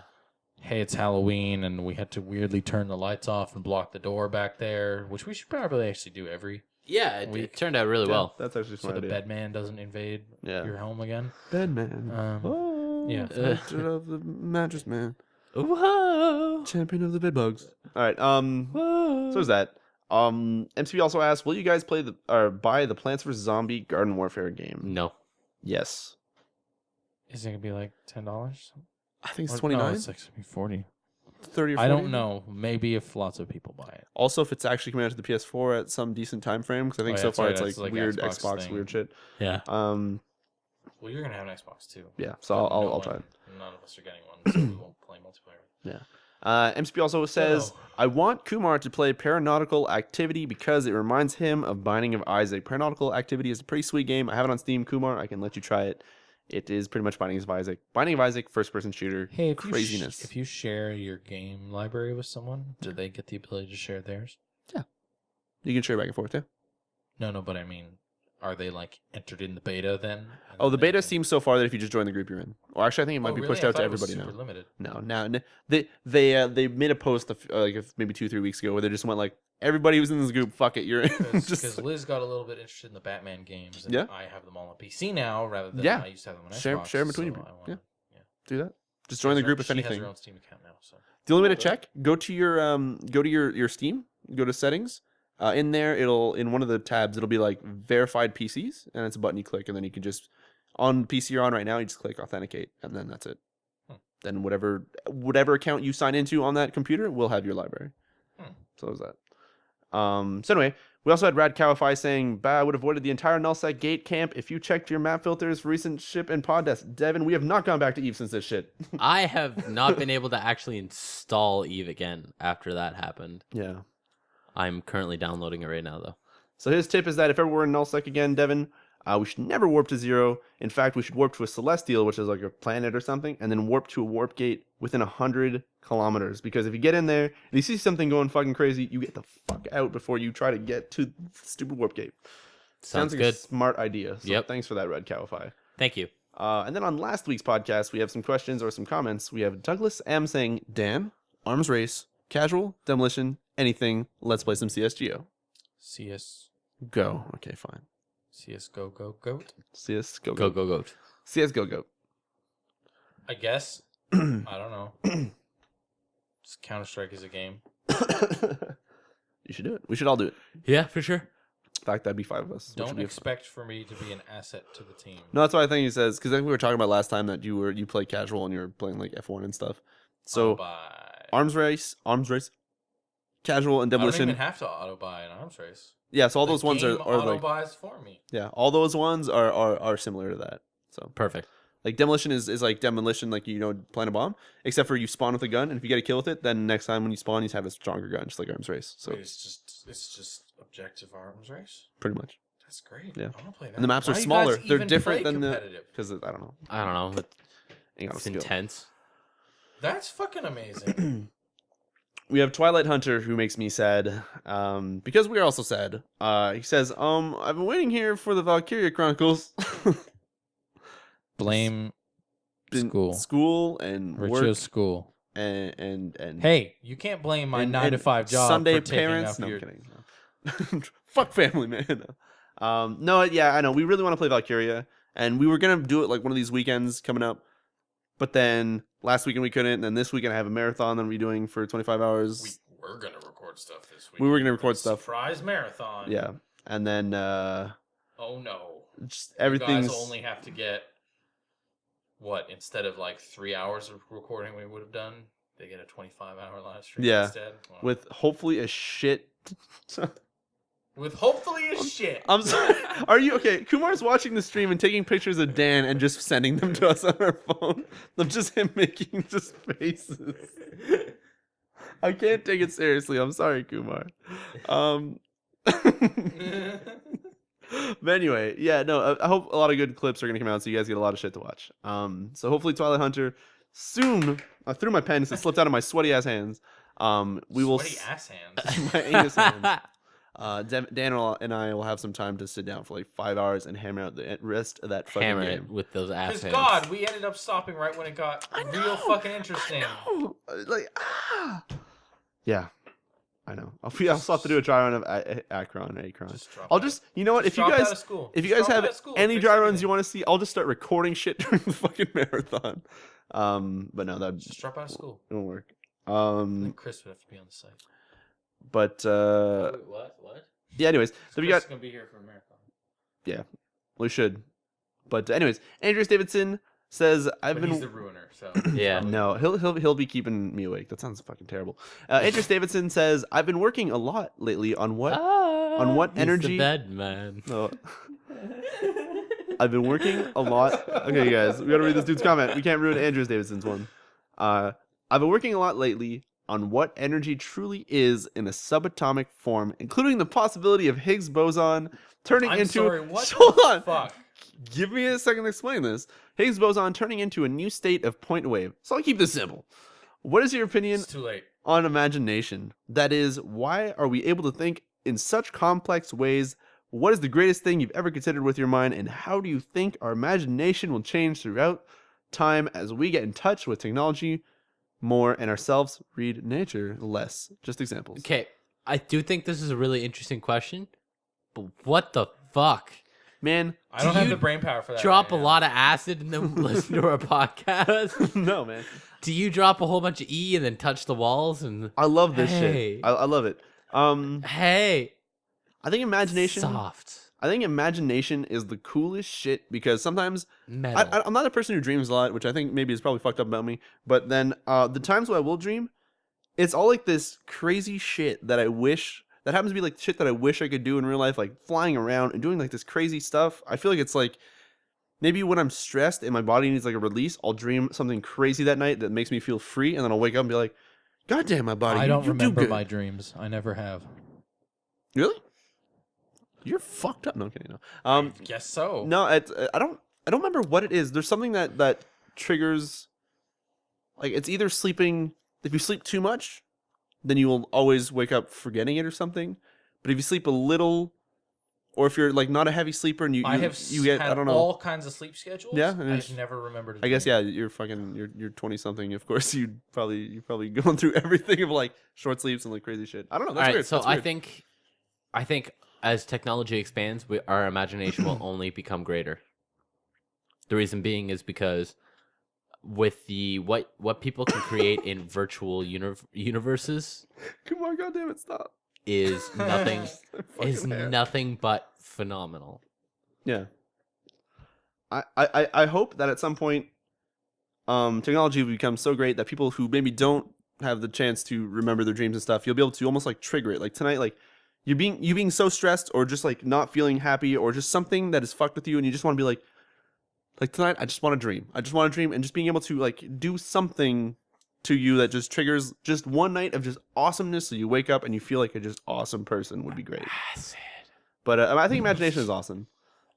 [SPEAKER 4] hey, it's Halloween, and we had to weirdly turn the lights off and block the door back there, which we should probably actually do every,
[SPEAKER 1] Yeah, it turned out really
[SPEAKER 3] Yeah,
[SPEAKER 1] well.
[SPEAKER 3] that's actually a
[SPEAKER 4] so
[SPEAKER 3] smart
[SPEAKER 4] the
[SPEAKER 3] idea.
[SPEAKER 4] bedman doesn't invade
[SPEAKER 3] Yeah.
[SPEAKER 4] your home again.
[SPEAKER 3] Bedman. Oh,
[SPEAKER 4] yeah.
[SPEAKER 3] Master of the mattress man.
[SPEAKER 1] Whoa.
[SPEAKER 3] Champion of the bedbugs. All right.
[SPEAKER 1] Whoa.
[SPEAKER 3] So is that. MCP also asked, will you guys play buy the Plants vs Zombie Garden Warfare game?
[SPEAKER 1] No.
[SPEAKER 3] Yes.
[SPEAKER 4] Is it going to be like $10?
[SPEAKER 3] I think it's
[SPEAKER 4] Or-
[SPEAKER 3] 29,
[SPEAKER 4] No, it's like 40.
[SPEAKER 3] 30 or 40.
[SPEAKER 4] I don't know. Maybe if lots of people buy it.
[SPEAKER 3] Also, if it's actually coming out to the PS4 at some decent time frame, because I think
[SPEAKER 4] Oh, yeah,
[SPEAKER 3] so
[SPEAKER 4] that's
[SPEAKER 3] far
[SPEAKER 4] right,
[SPEAKER 3] it's
[SPEAKER 4] that's
[SPEAKER 3] like
[SPEAKER 4] like
[SPEAKER 3] weird
[SPEAKER 4] Xbox
[SPEAKER 3] Xbox
[SPEAKER 4] thing.
[SPEAKER 3] weird shit.
[SPEAKER 1] Yeah.
[SPEAKER 3] Um,
[SPEAKER 4] Well, you're going to have an Xbox too.
[SPEAKER 3] yeah. So
[SPEAKER 4] But
[SPEAKER 3] I'll try it.
[SPEAKER 4] None of us are getting one, so we won't play multiplayer.
[SPEAKER 3] MCP also says,
[SPEAKER 4] So-
[SPEAKER 3] I want Kumar to play Paranautical Activity because it reminds him of Binding of Isaac. Paranautical Activity is a pretty sweet game. I have it on Steam, Kumar. I can let you try it. it is pretty much Binding of Isaac. Binding of Isaac, first-person shooter.
[SPEAKER 4] Hey,
[SPEAKER 3] craziness.
[SPEAKER 4] if you share your game library with someone, do they get the ability to share theirs?
[SPEAKER 3] You can share back and forth, yeah.
[SPEAKER 4] No, but I mean, are they like entered in the beta then?
[SPEAKER 3] Oh, the beta seems so far that if you just join the group you're in. Or actually, I think it might be
[SPEAKER 4] really?
[SPEAKER 3] pushed
[SPEAKER 4] I
[SPEAKER 3] out to
[SPEAKER 4] thought it was
[SPEAKER 3] everybody
[SPEAKER 4] super
[SPEAKER 3] now.
[SPEAKER 4] limited.
[SPEAKER 3] No, now they made a post maybe 2-3 weeks ago where they just went like, everybody who's in this group, fuck it, you're in.
[SPEAKER 4] Because Liz got a little bit interested in the Batman games, and
[SPEAKER 3] Yeah.
[SPEAKER 4] I have them all on PC now rather than
[SPEAKER 3] Yeah.
[SPEAKER 4] I used to have them on Xbox.
[SPEAKER 3] Share them between
[SPEAKER 4] so
[SPEAKER 3] you.
[SPEAKER 4] I wanna-
[SPEAKER 3] Do that. Just join the group if
[SPEAKER 4] she
[SPEAKER 3] anything.
[SPEAKER 4] has her own Steam account now, so.
[SPEAKER 3] The only way to check, go to your Steam, go to settings. In there, in one of the tabs, it'll be like verified PCs, and it's a button you click, and then you can just, on the PC you're on right now, you just click authenticate, and then that's it. Then whatever account you sign into on that computer will have your library. So is that. So anyway, we also had Rad Cowify saying, "Bah, I would have avoided the entire nullsec gate camp if you checked your map filters for recent ship and pod tests." Devin, we have not gone back to Eve since this shit.
[SPEAKER 1] I have not been able to actually install Eve again after that happened.
[SPEAKER 3] Yeah.
[SPEAKER 1] I'm currently downloading it right now, though.
[SPEAKER 3] So his tip is that if ever we're in nullsec again, Devin, we should never warp to 0. In fact, we should warp to a celestial, which is like a planet or something, and then warp to a warp gate within 100 kilometers. Because if you get in there and you see something going fucking crazy, you get the fuck out before you try to get to the stupid warp gate.
[SPEAKER 1] Sounds
[SPEAKER 3] like
[SPEAKER 1] good.
[SPEAKER 3] a smart idea. So
[SPEAKER 1] Yep.
[SPEAKER 3] Thanks for that, Red Cowify.
[SPEAKER 1] Thank you.
[SPEAKER 3] And then on last week's podcast, we have some questions or some comments. We have Douglas M saying, "Dan, arms race, casual, demolition, anything. Let's play some CSGO."
[SPEAKER 4] CS
[SPEAKER 3] Go. Okay, fine.
[SPEAKER 4] Go Goat.
[SPEAKER 3] CS Go
[SPEAKER 1] Go, go, go.
[SPEAKER 3] CS Go.
[SPEAKER 4] I guess. I don't know. Counter-Strike is a game.
[SPEAKER 3] You should do it. We should all do it.
[SPEAKER 1] Yeah, for sure.
[SPEAKER 3] In fact, that'd be 5 of us. which would
[SPEAKER 4] Don't
[SPEAKER 3] be
[SPEAKER 4] expect for me to be an asset to the team.
[SPEAKER 3] No, that's what I think he says, because I think we were talking about last time that you play casual and you were playing like F1 and stuff. So
[SPEAKER 4] Auto-buy.
[SPEAKER 3] arms race, casual and
[SPEAKER 4] I don't
[SPEAKER 3] demolition.
[SPEAKER 4] even have to auto buy an arms race.
[SPEAKER 3] Yeah, so all
[SPEAKER 4] The
[SPEAKER 3] those ones
[SPEAKER 4] game
[SPEAKER 3] are
[SPEAKER 4] auto
[SPEAKER 3] like
[SPEAKER 4] buys for me.
[SPEAKER 3] all those ones are similar to that. So
[SPEAKER 1] Perfect.
[SPEAKER 3] like demolition is like demolition, like plant a bomb, except for you spawn with a gun, and if you get a kill with it, then next time when you spawn, you have a stronger gun, just like arms race. So
[SPEAKER 4] Wait, it's just objective arms race.
[SPEAKER 3] pretty much,
[SPEAKER 4] That's great.
[SPEAKER 3] Yeah.
[SPEAKER 4] I want to play that.
[SPEAKER 3] and the maps
[SPEAKER 4] Why
[SPEAKER 3] are
[SPEAKER 4] do you
[SPEAKER 3] smaller.
[SPEAKER 4] guys
[SPEAKER 3] They're
[SPEAKER 4] even
[SPEAKER 3] different
[SPEAKER 4] play
[SPEAKER 3] than the
[SPEAKER 4] competitive?
[SPEAKER 3] because I don't know.
[SPEAKER 1] I don't know.
[SPEAKER 3] Ain't got a
[SPEAKER 1] It's
[SPEAKER 3] skill.
[SPEAKER 1] intense.
[SPEAKER 4] That's fucking amazing.
[SPEAKER 3] We have Twilight Hunter, who makes me sad, because we are also sad. He says, I've been waiting here for the Valkyria Chronicles.
[SPEAKER 4] Blame
[SPEAKER 3] Been school and
[SPEAKER 4] Ricio's
[SPEAKER 3] work
[SPEAKER 4] school.
[SPEAKER 3] and
[SPEAKER 4] Hey, you can't blame my
[SPEAKER 3] and-
[SPEAKER 4] 9 to
[SPEAKER 3] and
[SPEAKER 4] 5 job
[SPEAKER 3] Sunday
[SPEAKER 4] for taking
[SPEAKER 3] parents.
[SPEAKER 4] up
[SPEAKER 3] No,
[SPEAKER 4] your...
[SPEAKER 3] I'm kidding. Fuck family, man. No, yeah, I know. We really want to play Valkyria, and we were gonna do it like one of these weekends coming up. But then last weekend we couldn't, and then this weekend I have a marathon that we're doing for 25 hours.
[SPEAKER 4] We were going to record stuff this week.
[SPEAKER 3] We were gonna record stuff.
[SPEAKER 4] Surprise marathon.
[SPEAKER 3] Yeah, and then
[SPEAKER 4] Oh, no.
[SPEAKER 3] just
[SPEAKER 4] You
[SPEAKER 3] everything's
[SPEAKER 4] guys only have to get... What, instead of like 3 hours of recording we would have done, they get a 25-hour live stream
[SPEAKER 3] Yeah.
[SPEAKER 4] instead? Wow.
[SPEAKER 3] with hopefully a shit.
[SPEAKER 4] With hopefully a shit.
[SPEAKER 3] I'm sorry. Are you okay? Kumar's watching the stream and taking pictures of Dan and just sending them to us on our phone. Of just him making just faces. I can't take it seriously. I'm sorry, Kumar. But anyway, yeah, no. I hope a lot of good clips are gonna come out, so you guys get a lot of shit to watch. So hopefully Twilight Hunter soon. I threw my pen, it slipped out of my sweaty ass hands. We will.
[SPEAKER 4] Sweaty ass hands.
[SPEAKER 3] My anus hands. Dan and I will have some time to sit down for like 5 hours and hammer out the rest of that fucking
[SPEAKER 1] Hammer
[SPEAKER 3] game.
[SPEAKER 1] it with those ass
[SPEAKER 4] Because
[SPEAKER 1] hands.
[SPEAKER 4] God, we ended up stopping right when it got real fucking interesting.
[SPEAKER 3] Yeah, I know. I'll still have to do a dry run of Akron.
[SPEAKER 4] Just drop
[SPEAKER 3] I'll
[SPEAKER 4] out.
[SPEAKER 3] just, you know what? If you
[SPEAKER 4] Drop out
[SPEAKER 3] guys,
[SPEAKER 4] of school.
[SPEAKER 3] if you
[SPEAKER 4] Just
[SPEAKER 3] guys
[SPEAKER 4] drop
[SPEAKER 3] have
[SPEAKER 4] out of school.
[SPEAKER 3] any
[SPEAKER 4] Fix
[SPEAKER 3] dry runs
[SPEAKER 4] everything.
[SPEAKER 3] you want to see, I'll just start recording shit during the fucking marathon. But no, that
[SPEAKER 4] Just drop out of school.
[SPEAKER 3] won't work.
[SPEAKER 4] I think Chris would have to be on the site.
[SPEAKER 3] But
[SPEAKER 1] Wait, what?
[SPEAKER 3] yeah. Anyways, so we
[SPEAKER 4] Chris
[SPEAKER 3] got.
[SPEAKER 4] is gonna be here for a marathon.
[SPEAKER 3] Yeah, we should. But anyways, Andreas Davidson says I've
[SPEAKER 4] But
[SPEAKER 3] been.
[SPEAKER 4] he's the ruiner, so
[SPEAKER 1] Yeah.
[SPEAKER 3] No, he'll be keeping me awake. That sounds fucking terrible. Andreas Davidson says I've been working a lot lately on what what
[SPEAKER 1] He's
[SPEAKER 3] energy.
[SPEAKER 1] the bed man.
[SPEAKER 3] No. I've been working a lot. Okay, guys, we gotta read this dude's comment. We can't ruin Andreas Davidson's one. I've been working a lot lately on what energy truly is in a subatomic form, including the possibility of Higgs boson turning
[SPEAKER 4] I'm
[SPEAKER 3] into.
[SPEAKER 4] sorry, what
[SPEAKER 3] Hold
[SPEAKER 4] the
[SPEAKER 3] on.
[SPEAKER 4] fuck?
[SPEAKER 3] Give me a second to explain this. Higgs boson turning into a new state of point wave. So I'll keep this simple. What is your opinion
[SPEAKER 4] It's too late.
[SPEAKER 3] on imagination? That is, why are we able to think in such complex ways? What is the greatest thing you've ever considered with your mind? And how do you think our imagination will change throughout time as we get in touch with technology more and ourselves read nature less? Just examples.
[SPEAKER 1] Okay, I do think this is a really interesting question, but what the fuck?
[SPEAKER 3] Man,
[SPEAKER 4] I don't have
[SPEAKER 1] you
[SPEAKER 4] the brain power for that.
[SPEAKER 1] Drop
[SPEAKER 4] right
[SPEAKER 1] a
[SPEAKER 4] now.
[SPEAKER 1] lot of acid and then listen to our podcast?
[SPEAKER 3] no, man.
[SPEAKER 1] Do you drop a whole bunch of E and then touch the walls and
[SPEAKER 3] I love this
[SPEAKER 1] Hey.
[SPEAKER 3] shit. I love it.
[SPEAKER 1] hey,
[SPEAKER 3] I think imagination.
[SPEAKER 1] soft
[SPEAKER 3] I think imagination is the coolest shit because sometimes
[SPEAKER 1] metal?
[SPEAKER 3] I'm not a person who dreams a lot, which I think maybe is probably fucked up about me. But then the times where I will dream, it's all like this crazy shit that I wish that happens to be like shit that I wish I could do in real life, like flying around and doing like this crazy stuff. I feel like it's like maybe when I'm stressed and my body needs like a release, I'll dream something crazy that night that makes me feel free, and then I'll wake up and be like, "God damn, my body!"
[SPEAKER 4] I don't
[SPEAKER 3] you do
[SPEAKER 4] remember
[SPEAKER 3] good."
[SPEAKER 4] my dreams. I never have.
[SPEAKER 3] Really? You're fucked up. No, I'm kidding. No.
[SPEAKER 4] Guess so.
[SPEAKER 3] No, I don't remember what it is. There's something that triggers, like it's either sleeping. If you sleep too much, then you will always wake up forgetting it or something. But if you sleep a little, or if you're like not a heavy sleeper and you get
[SPEAKER 4] had
[SPEAKER 3] I don't know.
[SPEAKER 4] all kinds of sleep schedules.
[SPEAKER 3] Yeah, and it's-
[SPEAKER 4] I've never remembered.
[SPEAKER 3] I guess yeah, you're fucking you're 20 something. Of course, you're probably going through everything of like short sleeps and like crazy shit. I don't know. That's
[SPEAKER 1] All right,
[SPEAKER 3] weird.
[SPEAKER 1] so
[SPEAKER 3] That's
[SPEAKER 1] I
[SPEAKER 3] weird.
[SPEAKER 1] think as technology expands, our imagination will only become greater. The reason being is because with the what people can create in virtual universes
[SPEAKER 3] Come on, goddamn it, stop.
[SPEAKER 1] is nothing
[SPEAKER 3] Fucking hair.
[SPEAKER 1] nothing but phenomenal.
[SPEAKER 3] Yeah. I hope that at some point technology will become so great that people who maybe don't have the chance to remember their dreams and stuff, you'll be able to almost like trigger it. Like tonight, like you being so stressed or just like not feeling happy or just something that is fucked with you and you just want to be like tonight I just want to dream. I just want to dream, and just being able to like do something to you that just triggers just one night of just awesomeness so you wake up and you feel like a just awesome person would be great.
[SPEAKER 1] Acid.
[SPEAKER 3] But I think imagination is awesome.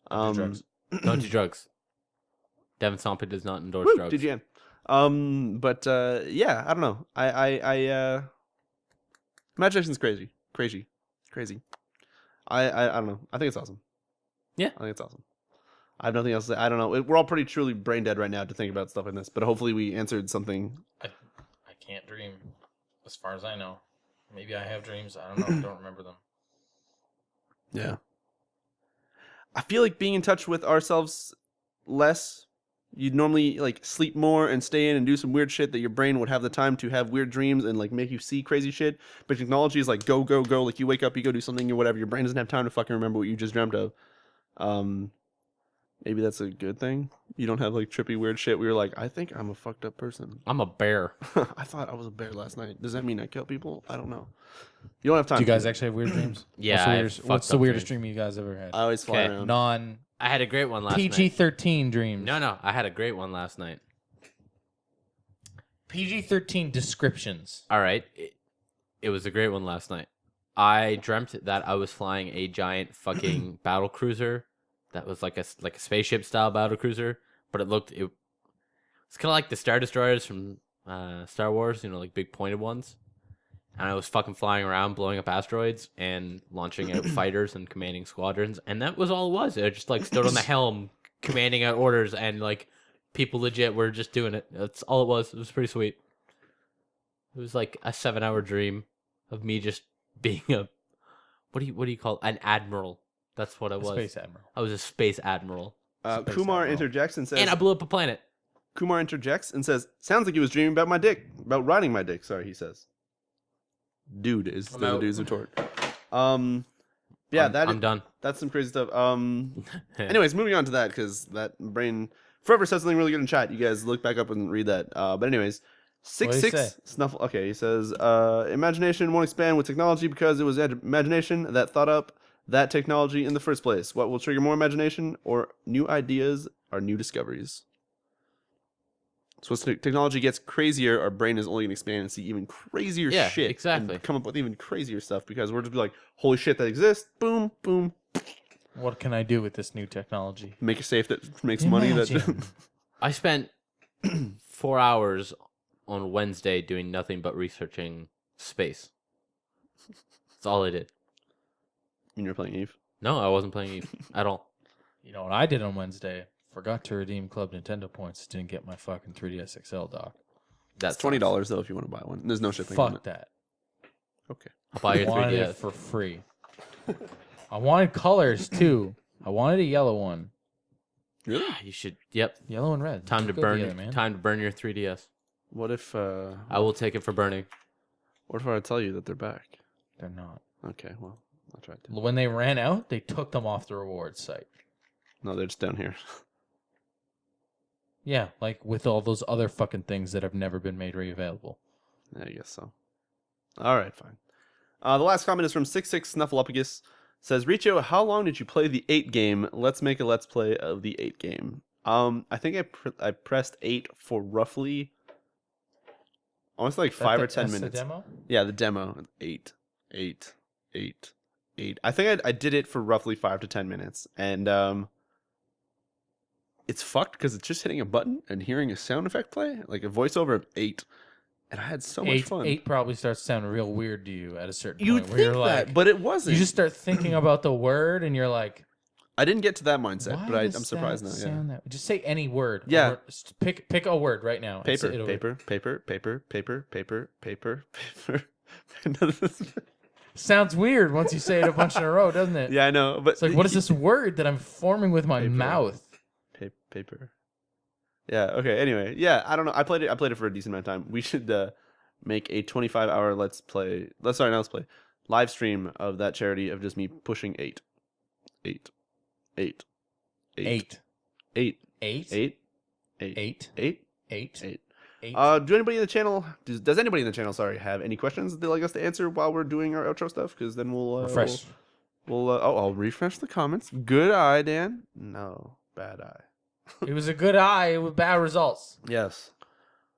[SPEAKER 4] Don't do drugs.
[SPEAKER 1] Don't do drugs. Devin Somppi does not endorse
[SPEAKER 3] Woo,
[SPEAKER 1] drugs.
[SPEAKER 3] DGN. But yeah, I don't know. I imagination's crazy. I don't know. I think it's awesome.
[SPEAKER 1] Yeah.
[SPEAKER 3] I think it's awesome. I have nothing else to say. I don't know. We're all pretty truly brain dead right now to think about stuff like this, but hopefully we answered something.
[SPEAKER 4] I can't dream, as far as I know. Maybe I have dreams. I don't know. I don't remember them.
[SPEAKER 3] Yeah. I feel like being in touch with ourselves less. You'd normally like sleep more and stay in and do some weird shit that your brain would have the time to have weird dreams and like make you see crazy shit. But technology is like go. Like you wake up, you go do something or whatever. Your brain doesn't have time to fucking remember what you just dreamt of. Maybe that's a good thing. You don't have like trippy weird shit where you're like, I think I'm a fucked up person.
[SPEAKER 1] I'm a bear.
[SPEAKER 3] I thought I was a bear last night. Does that mean I kill people? I don't know. You don't have time.
[SPEAKER 4] Do you guys
[SPEAKER 3] to-
[SPEAKER 4] actually have weird dreams?
[SPEAKER 1] Yeah, I have
[SPEAKER 4] What's the
[SPEAKER 1] fucked up
[SPEAKER 4] weirdest
[SPEAKER 1] dreams.
[SPEAKER 4] dream you guys ever had?
[SPEAKER 3] I always fly
[SPEAKER 1] Okay.
[SPEAKER 3] around.
[SPEAKER 4] Non
[SPEAKER 1] I had a great one last night.
[SPEAKER 4] PG-13 dreams.
[SPEAKER 1] No, I had a great one last night.
[SPEAKER 4] PG-13 descriptions.
[SPEAKER 1] All right, it was a great one last night. I dreamt that I was flying a giant fucking battle cruiser that was like a spaceship style battle cruiser, but it's kind of like the Star Destroyers from Star Wars, like big pointed ones. And I was fucking flying around, blowing up asteroids, and launching out fighters and commanding squadrons. And that was all it was. I just like stood on the helm, commanding out orders, and like people legit were just doing it. That's all it was. It was pretty sweet. It was like a 7-hour dream of me just being a what do you call it? An admiral? That's what I was.
[SPEAKER 4] Space Admiral.
[SPEAKER 1] I was a space admiral,
[SPEAKER 4] Space
[SPEAKER 3] Kumar
[SPEAKER 4] Admiral.
[SPEAKER 3] interjects and says,
[SPEAKER 1] and I blew up a planet.
[SPEAKER 3] Kumar interjects and says, sounds like he was dreaming about my dick. About riding my dick, sorry, he says. Dude is the
[SPEAKER 1] out.
[SPEAKER 3] dude's retort. Yeah,
[SPEAKER 1] I'm done.
[SPEAKER 3] that's some crazy stuff. Anyways, moving on to that, because that brain forever said something really good in chat. You guys look back up and read that. But anyways,
[SPEAKER 4] What did he
[SPEAKER 3] 6-6
[SPEAKER 4] say?
[SPEAKER 3] Snuffle. Okay, he says, imagination won't expand with technology because it was imagination that thought up that technology in the first place. What will trigger more imagination or new ideas or new discoveries? So as technology gets crazier, our brain is only going to expand and see even crazier
[SPEAKER 1] Yeah,
[SPEAKER 3] shit.
[SPEAKER 1] exactly.
[SPEAKER 3] And come up with even crazier stuff because we're just be like, holy shit, that exists. Boom, boom.
[SPEAKER 4] What can I do with this new technology?
[SPEAKER 3] Make a safe that makes money. That
[SPEAKER 4] Imagine.
[SPEAKER 1] I spent 4 hours on Wednesday doing nothing but researching space. That's all I did.
[SPEAKER 3] when you're playing Eve.
[SPEAKER 1] No, I wasn't playing Eve at all.
[SPEAKER 4] You know what I did on Wednesday? Forgot to redeem Club Nintendo points. Didn't get my fucking 3DS XL dock.
[SPEAKER 3] That's $20 though if you want to buy one. There's no shipping on
[SPEAKER 4] Fuck
[SPEAKER 3] it.
[SPEAKER 4] that.
[SPEAKER 3] Okay.
[SPEAKER 1] I'll buy your
[SPEAKER 4] I wanted
[SPEAKER 1] 3DS.
[SPEAKER 4] it for free. I wanted colors too. I wanted a yellow one.
[SPEAKER 3] Really?
[SPEAKER 1] You should. Yep.
[SPEAKER 4] Yellow and red.
[SPEAKER 1] Time to
[SPEAKER 4] Go
[SPEAKER 1] burn.
[SPEAKER 4] together, man.
[SPEAKER 1] Time to burn your 3DS.
[SPEAKER 3] What if
[SPEAKER 1] I will take it for burning.
[SPEAKER 3] what if I tell you that they're back?
[SPEAKER 4] They're not.
[SPEAKER 3] Okay, well, I'll try to.
[SPEAKER 4] When they ran out, they took them off the rewards site.
[SPEAKER 3] No, they're just down here.
[SPEAKER 4] Yeah, like with all those other fucking things that have never been made re-available.
[SPEAKER 3] Yeah, I guess so. All right, fine. The last comment is from 66 Snuffleupagus. Says, Riccio, how long did you play the 8 game? Let's make a let's play of the 8 game. I think I pressed 8 for roughly almost like 5 or 10 minutes.
[SPEAKER 4] The demo?
[SPEAKER 3] Yeah, the demo. 8. I think I did it for roughly 5 to 10 minutes. And it's fucked because it's just hitting a button and hearing a sound effect play, like a voiceover of 8. And I had so much fun.
[SPEAKER 4] 8 probably starts to sound real weird to you at a certain
[SPEAKER 3] You'd
[SPEAKER 4] point. Where
[SPEAKER 3] think
[SPEAKER 4] you're
[SPEAKER 3] that,
[SPEAKER 4] like,
[SPEAKER 3] but it wasn't.
[SPEAKER 4] you just start thinking about the word and you're like,
[SPEAKER 3] I didn't get to that mindset,
[SPEAKER 4] why
[SPEAKER 3] but I'm
[SPEAKER 4] does
[SPEAKER 3] surprised
[SPEAKER 4] that
[SPEAKER 3] now. Yeah.
[SPEAKER 4] sound that? Just say any word.
[SPEAKER 3] Yeah.
[SPEAKER 4] Or pick a word right now. and say
[SPEAKER 3] Paper.
[SPEAKER 4] Sounds weird once you say it a bunch in a row, doesn't it?
[SPEAKER 3] Yeah, I know, but
[SPEAKER 4] It's like, what is this word that I'm forming with my
[SPEAKER 3] Paper.
[SPEAKER 4] mouth?
[SPEAKER 3] Paper. Yeah. Okay. Anyway, yeah. I don't know. I played it for a decent amount of time. We should make a 25-hour let's play live stream of that charity of just me pushing 8.
[SPEAKER 4] 8.
[SPEAKER 3] 8.
[SPEAKER 4] 8.
[SPEAKER 3] 8.
[SPEAKER 4] 8.
[SPEAKER 3] 8.
[SPEAKER 4] 8.
[SPEAKER 3] 8.
[SPEAKER 4] 8.
[SPEAKER 3] 8.
[SPEAKER 4] 8.
[SPEAKER 3] Do anybody in the channel? Does anybody in the channel? Sorry, have any questions they'd like us to answer while we're doing our outro stuff? Because then we'll
[SPEAKER 4] Refresh.
[SPEAKER 3] I'll refresh the comments. Good eye, Dan. No, bad eye.
[SPEAKER 4] It was a good eye with bad results.
[SPEAKER 3] Yes.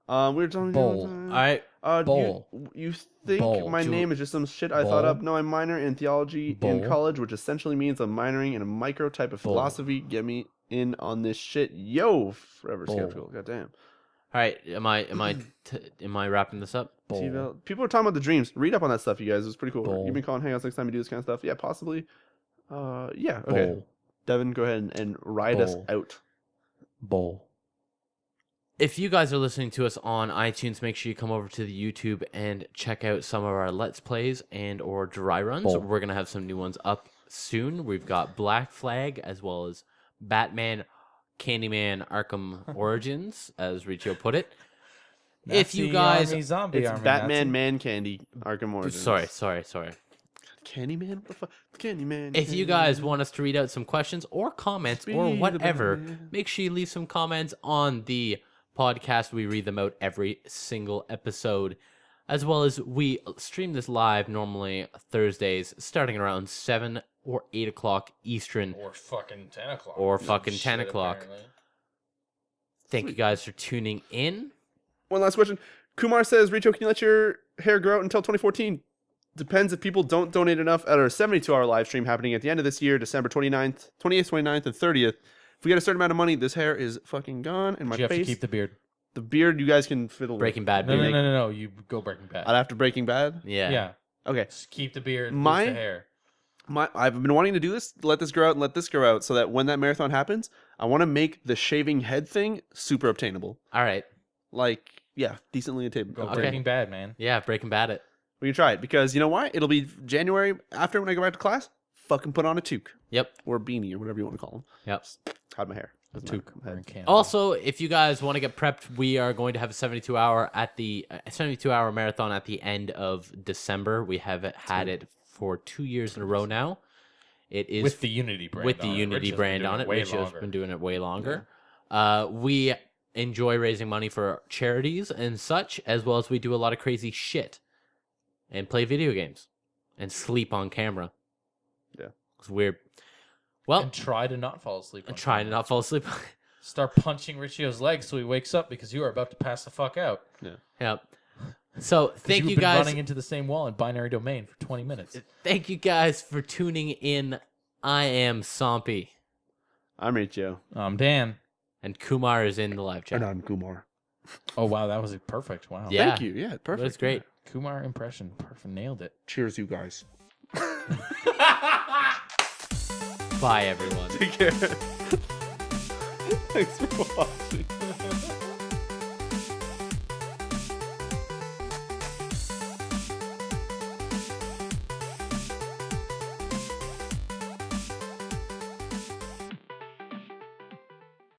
[SPEAKER 3] We were talking.
[SPEAKER 4] Bowl.
[SPEAKER 1] All right.
[SPEAKER 3] Bowl. You think
[SPEAKER 4] Bowl.
[SPEAKER 3] my name is just some shit I thought
[SPEAKER 4] Bowl.
[SPEAKER 3] up? No, I minor in theology
[SPEAKER 4] Bowl.
[SPEAKER 3] in college, which essentially means I'm minoring in a micro type of
[SPEAKER 4] Bowl.
[SPEAKER 3] philosophy. Get me in on this shit, yo! Forever
[SPEAKER 4] Bowl.
[SPEAKER 3] skeptical. Goddamn.
[SPEAKER 1] All right. Am I wrapping this up?
[SPEAKER 4] Bowl.
[SPEAKER 3] T-Val. People are talking about the dreams. Read up on that stuff, you guys. It's pretty cool.
[SPEAKER 4] Bowl.
[SPEAKER 3] You've been calling hangouts next time you do this kind of stuff. Yeah, possibly. Yeah. Okay.
[SPEAKER 4] Bowl.
[SPEAKER 3] Devin, go ahead and ride us
[SPEAKER 4] Bowl.
[SPEAKER 3] out.
[SPEAKER 4] Bowl.
[SPEAKER 1] If you guys are listening to us on iTunes, make sure you come over to the YouTube and check out some of our Let's Plays and or dry runs.
[SPEAKER 4] Bowl.
[SPEAKER 1] We're going to have some new ones up soon. We've got Black Flag as well as Batman, Candyman, Arkham Origins, as Riccio put it. If you
[SPEAKER 4] Nazi
[SPEAKER 1] guys...
[SPEAKER 4] army, zombie
[SPEAKER 3] It's
[SPEAKER 4] army,
[SPEAKER 3] Batman
[SPEAKER 4] Nazi.
[SPEAKER 3] Man Candy Arkham Origins.
[SPEAKER 1] Sorry.
[SPEAKER 3] Candyman? What the fuck? Candyman.
[SPEAKER 1] If you guys want us to read out some questions or comments or
[SPEAKER 3] Be the
[SPEAKER 1] whatever,
[SPEAKER 3] Batman.
[SPEAKER 1] make sure you leave some comments on the podcast. We read them out every single episode, as well as we stream this live normally Thursdays starting around 7 or 8 o'clock Eastern
[SPEAKER 4] Or fucking 10 o'clock.
[SPEAKER 1] or fucking
[SPEAKER 4] Shit,
[SPEAKER 1] 10 o'clock.
[SPEAKER 4] apparently.
[SPEAKER 1] Thank you guys for tuning in.
[SPEAKER 3] One last question. Kumar says, Riccio, can you let your hair grow out until 2014? Depends if people don't donate enough at our 72-hour live stream happening at the end of this year, December 28th, 29th, and 30th. If we get a certain amount of money, this hair is fucking gone, and my
[SPEAKER 4] You have to
[SPEAKER 3] face,
[SPEAKER 4] keep the beard.
[SPEAKER 3] the beard, you guys can fiddle
[SPEAKER 1] Breaking Bad.
[SPEAKER 4] No,
[SPEAKER 1] beard.
[SPEAKER 4] no. You go Breaking Bad.
[SPEAKER 3] with. I'd have to Breaking Bad.
[SPEAKER 1] Yeah.
[SPEAKER 4] Yeah.
[SPEAKER 3] Okay.
[SPEAKER 4] Just keep the beard.
[SPEAKER 3] My-
[SPEAKER 4] Lose the hair.
[SPEAKER 3] I've been wanting to do this, let this grow out and let this grow out, so that when that marathon happens, I want to make the shaving head thing super obtainable.
[SPEAKER 1] All right.
[SPEAKER 3] Like, yeah, decently attainable.
[SPEAKER 4] Go
[SPEAKER 1] Okay.
[SPEAKER 4] Breaking Bad, man.
[SPEAKER 1] Yeah, Breaking Bad it.
[SPEAKER 3] We can try it, because you know why? It'll be January after when I go back to class. Fucking put on a toque.
[SPEAKER 1] Yep.
[SPEAKER 3] Or beanie, or whatever you want to call them.
[SPEAKER 1] Yep.
[SPEAKER 3] Hide my hair. Doesn't
[SPEAKER 4] Toque.
[SPEAKER 3] matter.
[SPEAKER 4] We're in Canada.
[SPEAKER 1] Also, if you guys want to get prepped, we are going to have a 72-hour marathon at the end of December. We have had it for 2 years in a row now. It is
[SPEAKER 4] with the Unity brand.
[SPEAKER 1] with the
[SPEAKER 4] on it.
[SPEAKER 1] Unity
[SPEAKER 4] Rich has been
[SPEAKER 1] brand
[SPEAKER 4] doing
[SPEAKER 1] on it.
[SPEAKER 4] way
[SPEAKER 1] Rich has
[SPEAKER 4] longer.
[SPEAKER 1] been doing it way longer. We enjoy raising money for charities and such, as well as we do a lot of crazy shit and play video games and sleep on camera.
[SPEAKER 3] Yeah.
[SPEAKER 1] It's weird. Well,
[SPEAKER 4] And try to not fall asleep.
[SPEAKER 1] and
[SPEAKER 4] on
[SPEAKER 1] trying to
[SPEAKER 4] camera.
[SPEAKER 1] not fall asleep.
[SPEAKER 4] Start punching Riccio's legs so he wakes up because you are about to pass the fuck out.
[SPEAKER 1] Yep. So
[SPEAKER 4] 'Cause
[SPEAKER 1] thank
[SPEAKER 4] you've
[SPEAKER 1] you
[SPEAKER 4] been
[SPEAKER 1] guys.
[SPEAKER 4] running into the same wall in binary domain for 20 minutes.
[SPEAKER 1] Thank you guys for tuning in I am Sompy.
[SPEAKER 3] I'm Riccio.
[SPEAKER 2] Dan.
[SPEAKER 1] And Kumar is in the live chat.
[SPEAKER 3] And I'm Kumar.
[SPEAKER 2] Oh, wow. That was perfect. Wow.
[SPEAKER 1] Yeah.
[SPEAKER 3] Thank you. Yeah, perfect.
[SPEAKER 1] That's great.
[SPEAKER 2] Kumar impression. Perfect. Nailed it.
[SPEAKER 3] Cheers, you guys.
[SPEAKER 1] Bye, everyone.
[SPEAKER 3] Take care. Thanks for watching.